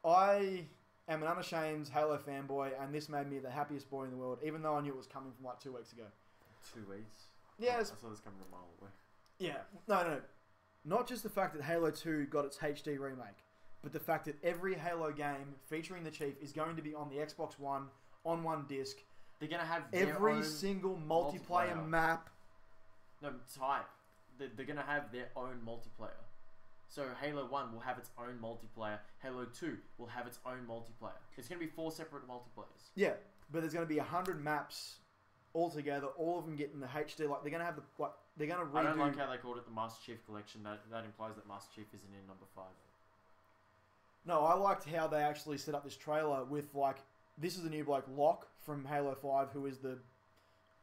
I am an unashamed Halo fanboy, and this made me the happiest boy in the world, even though I knew it was coming from like 2 weeks ago. 2 weeks? Yeah, I saw this coming a mile away. yeah. No. Not just the fact that Halo 2 got its HD remake, but the fact that every Halo game featuring the Chief is going to be on the Xbox One, on one disc. They're going to have their Every own single multiplayer map. No, type. They're going to have their own multiplayer. So Halo 1 will have its own multiplayer. Halo 2 will have its own multiplayer. It's going to be 4 separate multiplayers. Yeah, but there's going to be 100 maps all together, all of them getting the HD. Like, they're going to have the... Like, they're going to redo... I don't like how they called it the Master Chief Collection. That implies that Master Chief isn't in number 5. No, I liked how they actually set up this trailer with, like... This is the new bloke, Locke, from Halo 5, who is the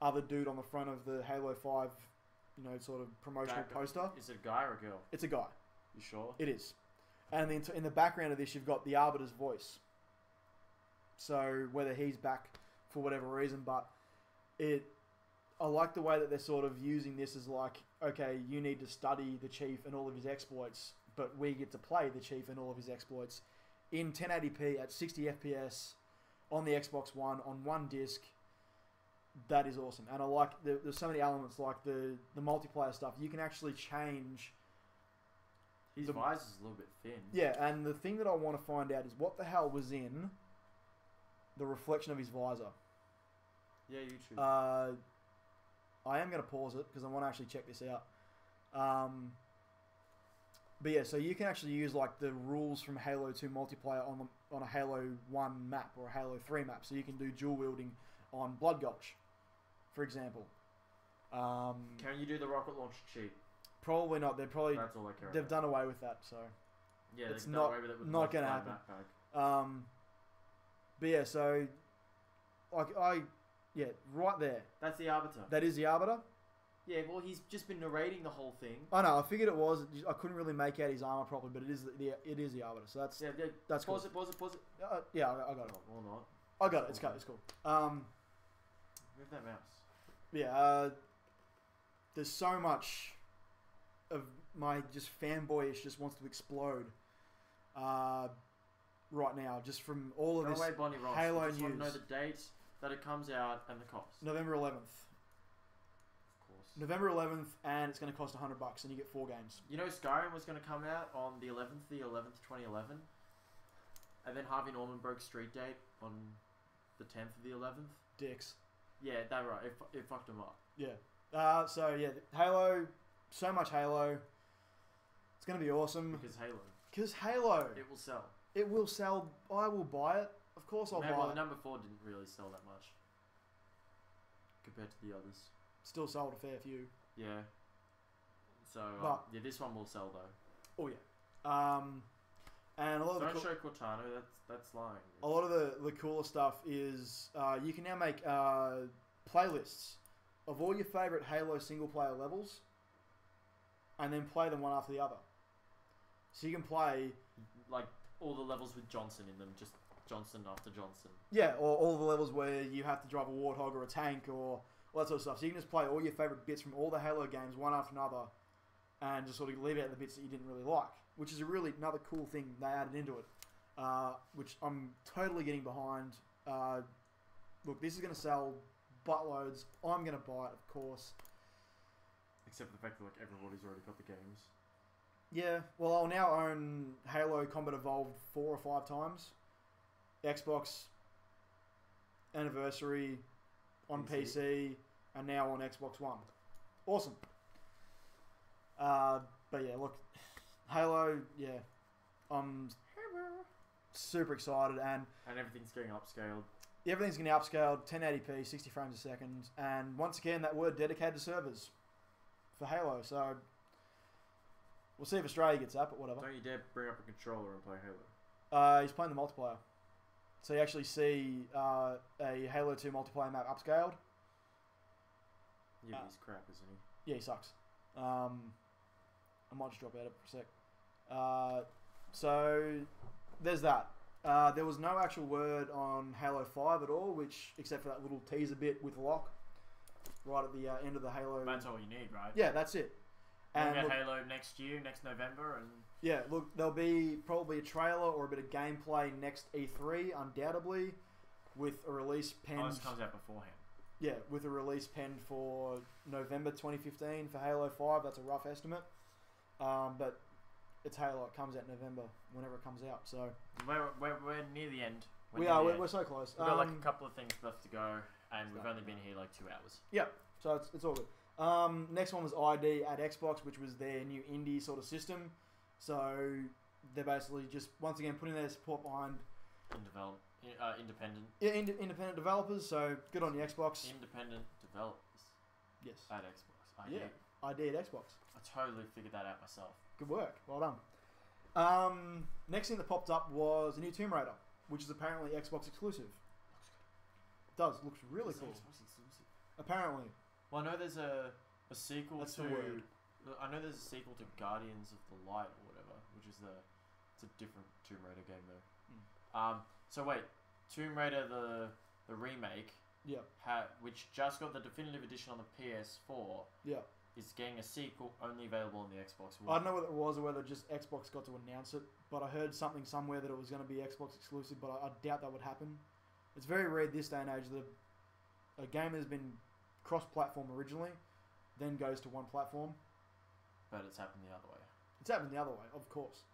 other dude on the front of the Halo 5, you know, sort of promotional poster. Is it a guy or a girl? It's a guy. You sure? It is. And then in the background of this, you've got the Arbiter's voice. So, whether he's back for whatever reason, but I like the way that they're sort of using this as like, okay, you need to study the Chief and all of his exploits, but we get to play the Chief and all of his exploits in 1080p at 60 FPS on the Xbox One on one disc. That is awesome. And I like, there's so many elements like the multiplayer stuff. You can actually change... His visor's a little bit thin. Yeah, and the thing that I want to find out is what the hell was in the reflection of his visor. Yeah, YouTube. I am going to pause it because I want to actually check this out. But yeah, so you can actually use like the rules from Halo 2 multiplayer on a Halo 1 map or a Halo 3 map. So you can do dual wielding on Blood Gulch, for example. Can you do the rocket launch cheat? Probably not. That's all I care they've about. done away with that. So Yeah, it's they've not done away with it with not going to Multiplayer happen. Backpack. But yeah, so like right there. That's the Arbiter. That is the Arbiter. Yeah, well, he's just been narrating the whole thing. I know. I figured it was. I couldn't really make out his armor properly, but it is the Arbiter. So that's that's pause cool. Pause it. Yeah, I got it. Or not. I got it. It's cool. It's cool. Move that mouse. Yeah. There's so much of my just fanboyish just wants to explode. Right now, just from all of this away, Bonnie Ross. Halo I just news. want to know the date that it comes out and the cost. November 11th. Of course. November 11th, and it's going to cost $100, and you get 4 games. You know, Skyrim was going to come out on the 11th, 2011, and then Harvey Norman broke street date on the 10th of the 11th. Dicks. Yeah, that right. It fucked him up. Yeah. So yeah, Halo. So much Halo. It's going to be awesome. Because Halo. Because Halo. It will sell. It will sell. I will buy it. Of course I'll buy Well, it. number 4 didn't really sell that much compared to the others. Still sold a fair few. Yeah. So yeah, this one will sell though. Oh yeah. And a lot of Don't show Cortana. That's lying. A lot of the cooler stuff is you can now make playlists of all your favorite Halo single player levels, and then play them one after the other. So you can play like all the levels with Johnson in them, just Johnson after Johnson. Yeah, or all the levels where you have to drive a Warthog or a tank or all that sort of stuff. So you can just play all your favorite bits from all the Halo games one after another, and just sort of leave out the bits that you didn't really like, which is another cool thing they added into it, which I'm totally getting behind. Look, this is going to sell buttloads. I'm going to buy it, of course. Except for the fact that like everybody's already got the games. Yeah, well, I'll now own Halo Combat Evolved 4 or 5 times. Xbox Anniversary on PC, and now on Xbox One. awesome. But yeah, look, Halo, yeah, I'm super excited, and everything's getting upscaled. everything's getting upscaled, 1080p, 60 frames a second, and once again, that word dedicated to servers for Halo. So we'll see if Australia gets that, but whatever. Don't you dare bring up a controller and play Halo. He's playing the multiplayer, so you actually see a Halo 2 multiplayer map upscaled. Yeah, he's crap, isn't he? Yeah, he sucks. I might just drop out of it for a sec. So there's that. There was no actual word on Halo 5 at all, except for that little teaser bit with Locke right at the end of the Halo. That's all you need, right? Yeah, that's it. And And we'll look, get Halo next year, next November, and yeah, look, there'll be probably a trailer or a bit of gameplay next E3, undoubtedly, with a release penned. this comes out beforehand. Yeah, with a release penned for November 2015 for Halo 5. That's a rough estimate. But it's Halo. It comes out in November, whenever it comes out. So We're near the end. we're so close. We've got like a couple of things left to go, and we've only been here like 2 hours. Yeah, so it's all good. Next one was ID at Xbox, which was their new indie sort of system. So they're basically just, once again, putting their support behind Independent. independent developers. So good on the Xbox. Independent developers Yes. at Xbox. ID. Yeah. ID at Xbox. I totally figured that out myself. Good work. Well done. Next thing that popped up was a new Tomb Raider, which is apparently Xbox exclusive. It does. Looks really cool. Xbox exclusive. Apparently. Well, I know there's a sequel That's to. the word. I know there's a sequel to Guardians of the Light or whatever, which is it's a different Tomb Raider game though. So wait, Tomb Raider the remake, Yeah. which just got the definitive edition on the PS4, Yeah. is getting a sequel only available on the Xbox I One. don't know whether it was or whether just Xbox got to announce it, but I heard something somewhere that it was going to be Xbox exclusive, but I doubt that would happen. It's very rare this day and age that a game has been cross-platform originally, then goes to one platform. But it's happened the other way. It's happened the other way, of course.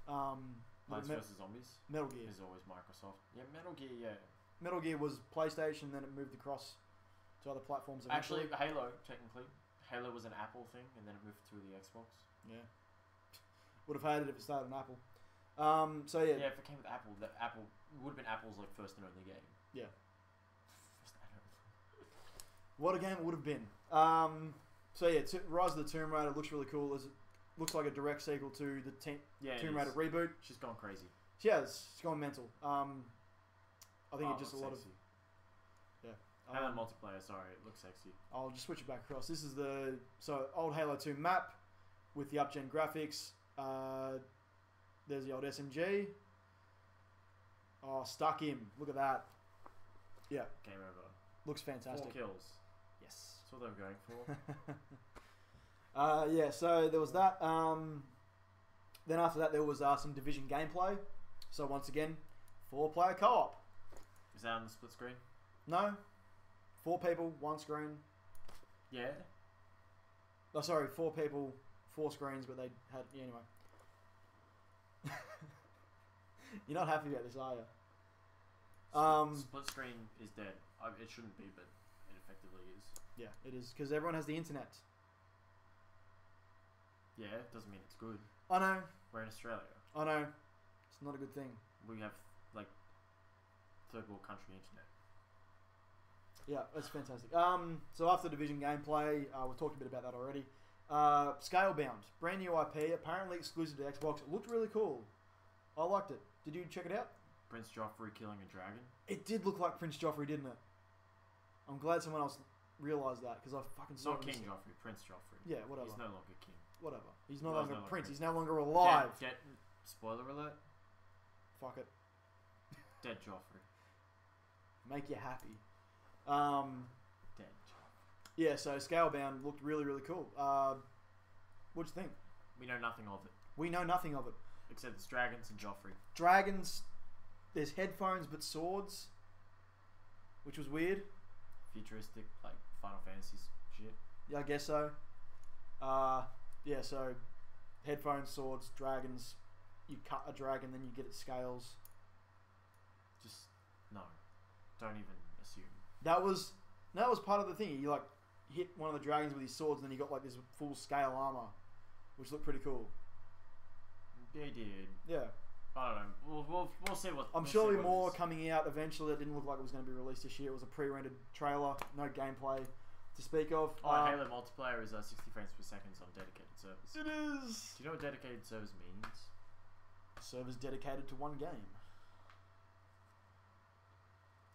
Plants vs Zombies Metal Gear. is always Microsoft. Yeah, Metal Gear. Yeah. Metal Gear was PlayStation, then it moved across to other platforms. Actually, Halo technically. Halo was an Apple thing, and then it moved to the Xbox. Yeah. Would have hated it if it started on Apple. So yeah. Yeah, if it came with Apple, that Apple would have been Apple's like first and only game. Yeah. First and only. What a game it would have been. So yeah, Rise of the Tomb Raider looks really cool. Looks like a direct sequel to the Tomb Raider reboot. She's gone crazy. She has. She's gone mental. I think it's just a lot sexy. of... Yeah. Halo multiplayer, sorry, it looks sexy. I'll just switch it back across. This is the old Halo 2 map with the up-gen graphics. There's the old SMG. Oh, stuck him. Look at that. Yeah. Game over. Looks fantastic. 4 kills. Yes. That's what they were going for. Yeah, so there was that. Then after that, there was some Division gameplay. So once again, 4-player co-op. Is that on the split screen? No. 4 people, 1 screen. Yeah. Oh, sorry, 4 people, 4 screens, but they had... Yeah, anyway. You're not happy about this, are you? Split screen is dead. It shouldn't be, but it effectively is. Yeah, it is, because everyone has the internet. Yeah, it doesn't mean it's good. I know. We're in Australia. I know. It's not a good thing. We have, like, third world country internet. Yeah, that's fantastic. So after Division gameplay, we talked a bit about that already. Scalebound, brand new IP, apparently exclusive to Xbox. It looked really cool. I liked it. Did you check it out? Prince Joffrey killing a dragon. It did look like Prince Joffrey, didn't it? I'm glad someone else realised that, because I fucking saw Not it. King Joffrey, Prince Joffrey. Yeah, whatever. He's no longer king. Whatever. He's no Well, longer no longer Prince. Prince. He's no longer alive. Spoiler alert. Fuck it. Dead Joffrey. Make you happy. Dead Joffrey. Yeah, so Scalebound looked really, really cool. What'd you think? We know nothing of it. We know nothing of it. Except it's dragons and Joffrey. Dragons, there's headphones but swords, which was weird. Futuristic, like Final Fantasy shit. Yeah, I guess so. Yeah, so headphones, swords, dragons. You cut a dragon, then you get its scales. Just no. Don't even assume. That was part of the thing. You like hit one of the dragons with his swords, and then he got like this full scale armor, which looked pretty cool. Yeah, he did. Yeah. I don't know. We'll see what. I'm sure there'll be more coming out eventually. It didn't look like it was going to be released this year. It was a pre-rendered trailer, no gameplay to speak of. Halo multiplayer is 60 frames per second on dedicated servers. It is. Do you know what dedicated servers means? Servers dedicated to one game.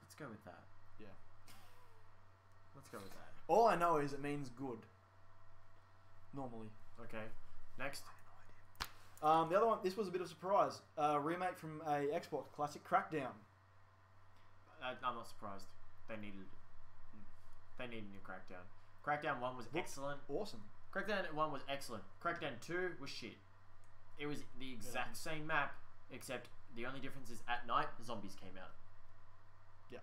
Let's go with that. Yeah. Let's go with that. All I know is it means good. Normally. Okay. Next. The other one, this was a bit of a surprise. Remake from a Xbox classic, Crackdown. I'm not surprised. They needed a new Crackdown. Crackdown 1 was excellent. Awesome. Crackdown 1 was excellent. Crackdown 2 was shit. It was the exact same map, except the only difference is at night, zombies came out. Yeah.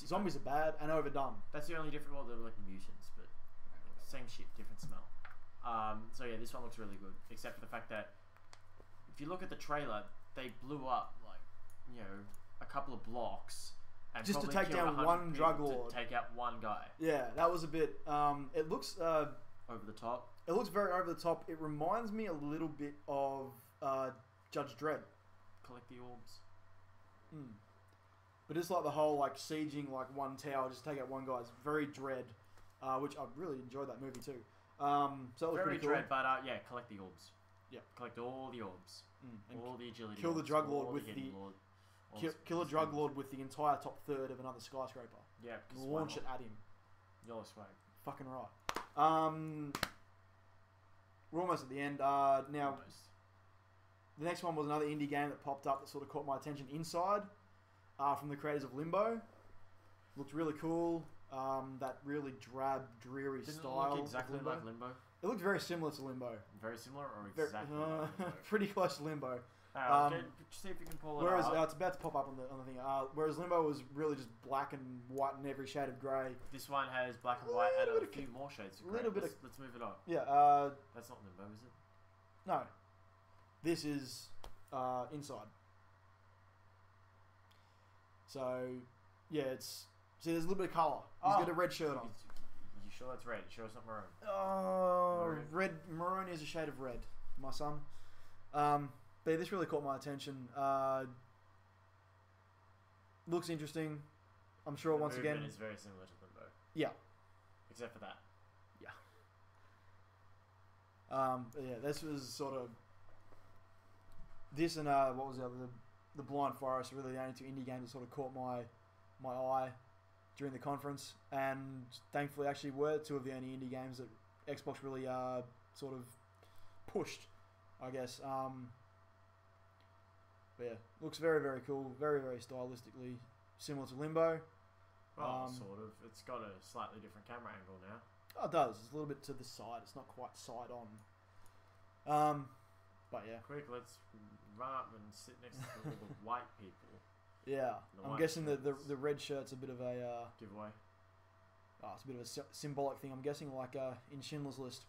Zombies are bad and overdone. That's the only difference. Well, they're like mutants, but same shit, different smell. So yeah, this one looks really good, except for the fact that if you look at the trailer, they blew up like, you know, a couple of blocks and just to probably take killed down 100 one people drug lord. to take out one guy. Yeah, that was a bit. It looks over the top. It looks very over the top. It reminds me a little bit of Judge Dredd. Collect the orbs. But it's like the whole like sieging like one tower, just take out one guy. It's very Dredd, which I really enjoyed that movie too. So it was Very pretty cool. Dread, but yeah, collect the orbs. Yeah, collect all the orbs, all the agility. Kill the orbs, drug lord all with the hidden lord, kill a drug lord with the entire top third of another skyscraper. Yeah, launch it at him. Yellow swag. Fucking right. We're almost at the end. Now, the next one was another indie game that popped up that sort of caught my attention. Inside, from the creators of Limbo, looked really cool. That really drab, dreary style. It look exactly like Limbo? It looked very similar to Limbo. Very similar, or exactly like Limbo? Pretty close to Limbo. See if you can pull it whereas up. it's about to pop up on the thing. Whereas Limbo was really just black and white and every shade of grey. This one has black and white and a few more shades of grey. Let's move it on. Yeah. That's not Limbo, is it? No. This is Inside. So yeah, it's see. There's a little bit of colour. He's got a red shirt on. You sure that's red? Sure it's not maroon? Red. Maroon is a shade of red, my son. But this really caught my attention. Looks interesting. I'm sure once again it's very similar to Limbo. Yeah. Except for that. Yeah. But yeah, this was sort of this and what was the other? The Blind Forest are really the only two indie games that sort of caught my eye during the conference, and thankfully actually were two of the only indie games that Xbox really sort of pushed, I guess. But yeah, looks very, very cool, very, very stylistically similar to Limbo. Well, sort of. It's got a slightly different camera angle now. Oh, it does. It's a little bit to the side. It's not quite side on. But yeah. Quick, let's run up and sit next to all the white people. Yeah, I'm guessing the red shirt's a bit of a giveaway. It's a bit of a symbolic thing. I'm guessing, like in Schindler's List.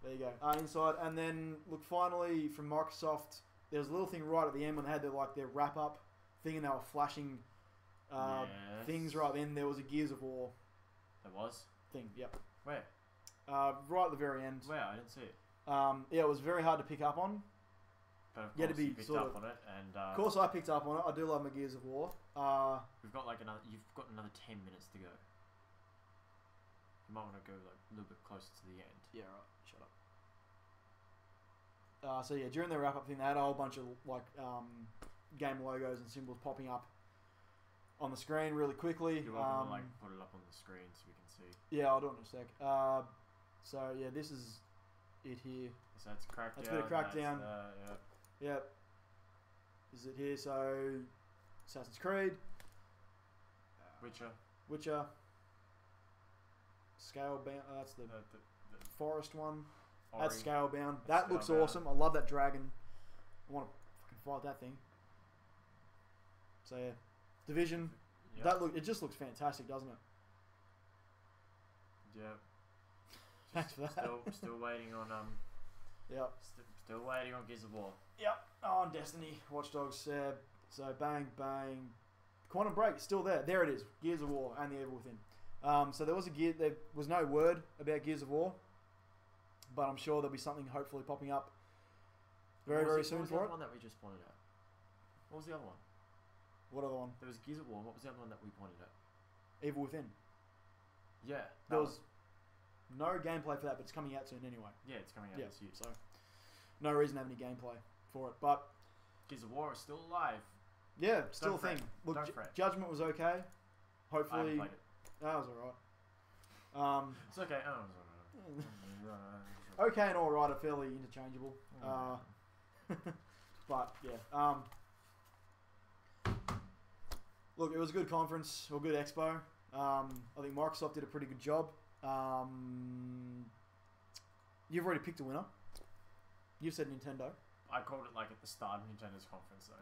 There you go. Inside, and then look, finally from Microsoft, there was a little thing right at the end when they had their wrap up thing, and they were flashing things right then. There was a Gears of War. There was thing. Yep. Where? Right at the very end. Where? I didn't see it. Yeah, it was very hard to pick up on. But of course, you picked up on it, and of course I picked up on it. I do love my Gears of War. You've got another 10 minutes to go. You might want to go like a little bit closer to the end. Yeah, right. Shut up. So yeah, during the wrap up thing, they had a whole bunch of like game logos and symbols popping up on the screen really quickly. You're welcome to like put it up on the screen so we can see. Yeah, I'll do it in a sec. So yeah, this is it here. So that's Crackdown. That's a bit of Crackdown. Yep. Is it here? So Assassin's Creed, Witcher, Scalebound. That's the forest one. Ori. That's Scalebound. That looks awesome. I love that dragon. I want to fucking fight that thing. So yeah, Division. Yep. It just looks fantastic, doesn't it? Yeah. Thanks for that. Still waiting on Yep. Still waiting on Gears of War. Yep. Oh, and Destiny, Watch Dogs. So bang bang. Quantum Break still there. There it is. Gears of War and the Evil Within. So there was no word about Gears of War, but I'm sure there'll be something hopefully popping up very soon for it. What was the other one that we just pointed at? What was the other one? What other one? There was Gears of War. What was the other one that we pointed at? Evil Within. Yeah. There was no gameplay for that, but it's coming out soon anyway. Yeah, it's coming out this year. So no reason to have any gameplay for it, but Gears of War is still alive. yeah, still a thing. Don't Look, fret. Judgment was okay. I Hopefully, haven't played it. that was alright. It's okay. Oh, it's alright. Okay and alright are fairly interchangeable. But yeah. Look, it was a good conference or good expo. I think Microsoft did a pretty good job. You've already picked a winner. You've said Nintendo. I called it like at the start of Nintendo's conference though.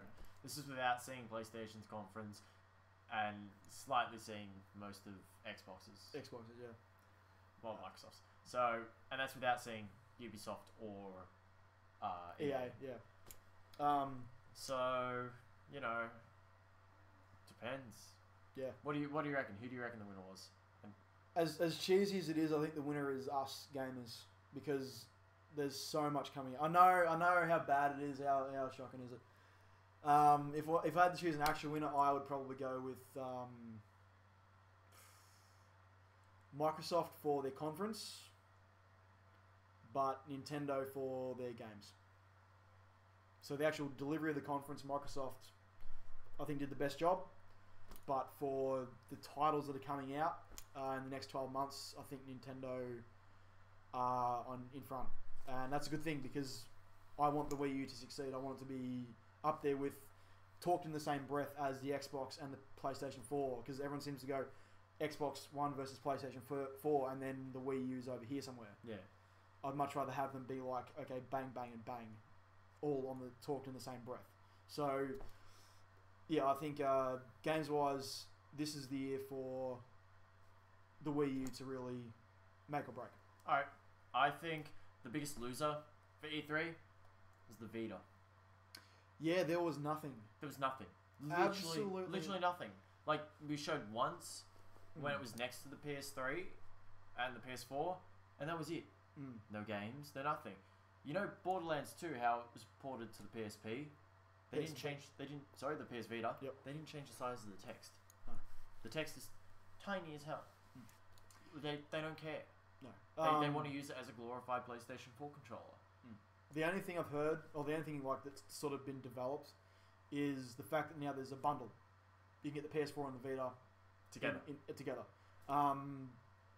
This is without seeing PlayStation's conference and slightly seeing most of Xbox's. Xboxes, yeah. Well, Microsoft's. So, and that's without seeing Ubisoft or EA, yeah. So, you know, depends. Yeah. What do you reckon? Who do you reckon the winner was? As cheesy as it is, I think the winner is us gamers because there's so much coming. I know how bad it is. How shocking is it? If I had to choose an actual winner, I would probably go with Microsoft for their conference, but Nintendo for their games. So the actual delivery of the conference, Microsoft, I think, did the best job. But for the titles that are coming out in the next 12 months, I think Nintendo are in front. And that's a good thing because I want the Wii U to succeed. I want it to be up there with, talked in the same breath as the Xbox and the PlayStation 4. Because everyone seems to go Xbox One versus PlayStation 4 and then the Wii U's over here somewhere. Yeah. I'd much rather have them be like, okay, bang, bang, and bang. All on the talked in the same breath. So, yeah, I think games-wise, this is the year for the Wii U to really make or break. Alright, I think the biggest loser for E3 was the Vita. Yeah, there was nothing. There was nothing. Literally nothing. Like, we showed once when it was next to the PS3 and the PS4, and that was it. No games, no nothing. You know Borderlands 2, how it was ported to the PSP? The PS Vita. Yep. They didn't change the size of the text. No. The text is tiny as hell. They don't care. No. They want to use it as a glorified PlayStation 4 controller. The only thing I've heard, or the only thing like that's sort of been developed, is the fact that now there's a bundle. You can get the PS4 and the Vita together,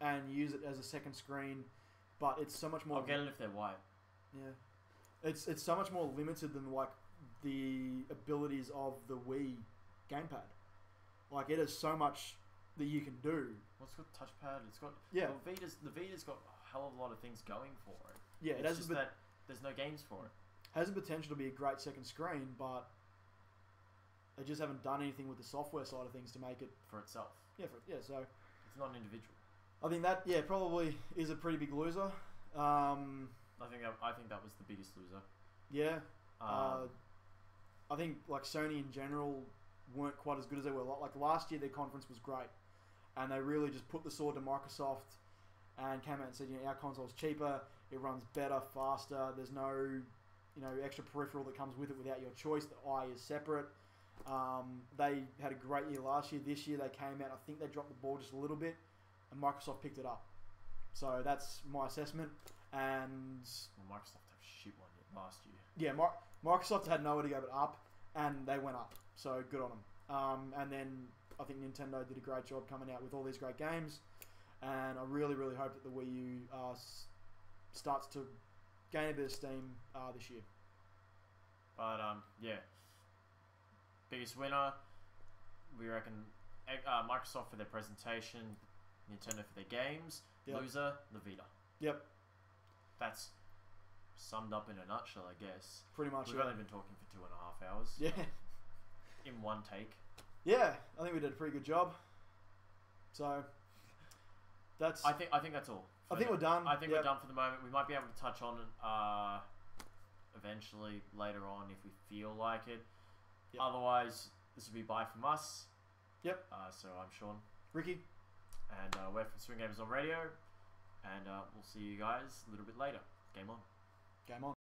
and use it as a second screen. But it's so much more. I'll get it if they're white. Yeah, it's so much more limited than like the abilities of the Wii gamepad. Like it has so much that you can do. Well, it's got touchpad. It's got the Vita's got a hell of a lot of things going for it. Yeah, it has just that there's no games for it. Has the potential to be a great second screen, but they just haven't done anything with the software side of things to make it for itself. So it's not an individual. I think that probably is a pretty big loser. I think that was the biggest loser. Yeah. I think like Sony in general weren't quite as good as they were. Like last year, their conference was great, and they really just put the sword to Microsoft and came out and said, our console's cheaper, it runs better, faster. There's no, extra peripheral that comes with it without your choice. The eye is separate. They had a great year last year. This year they came out. I think they dropped the ball just a little bit, and Microsoft picked it up. So that's my assessment. And Microsoft have shit one last year. Yeah, Microsoft had nowhere to go but up, and they went up. So good on them. And then I think Nintendo did a great job coming out with all these great games, and I really, really hope that the Wii U starts to gain a bit of steam this year. But biggest winner, we reckon Microsoft for their presentation, Nintendo for their games. Yep. Loser, the Vita. Yep. That's summed up in a nutshell, I guess. Pretty much. We've only been talking for 2.5 hours. Yeah. In one take. Yeah, I think we did a pretty good job. So that's. I think that's all. I think we're done. I think we're done for the moment. We might be able to touch on it eventually later on if we feel like it. Yep. Otherwise, this will be bye from us. Yep. So I'm Sean. Ricki. And we're from SwinGamers on radio. And we'll see you guys a little bit later. Game on. Game on.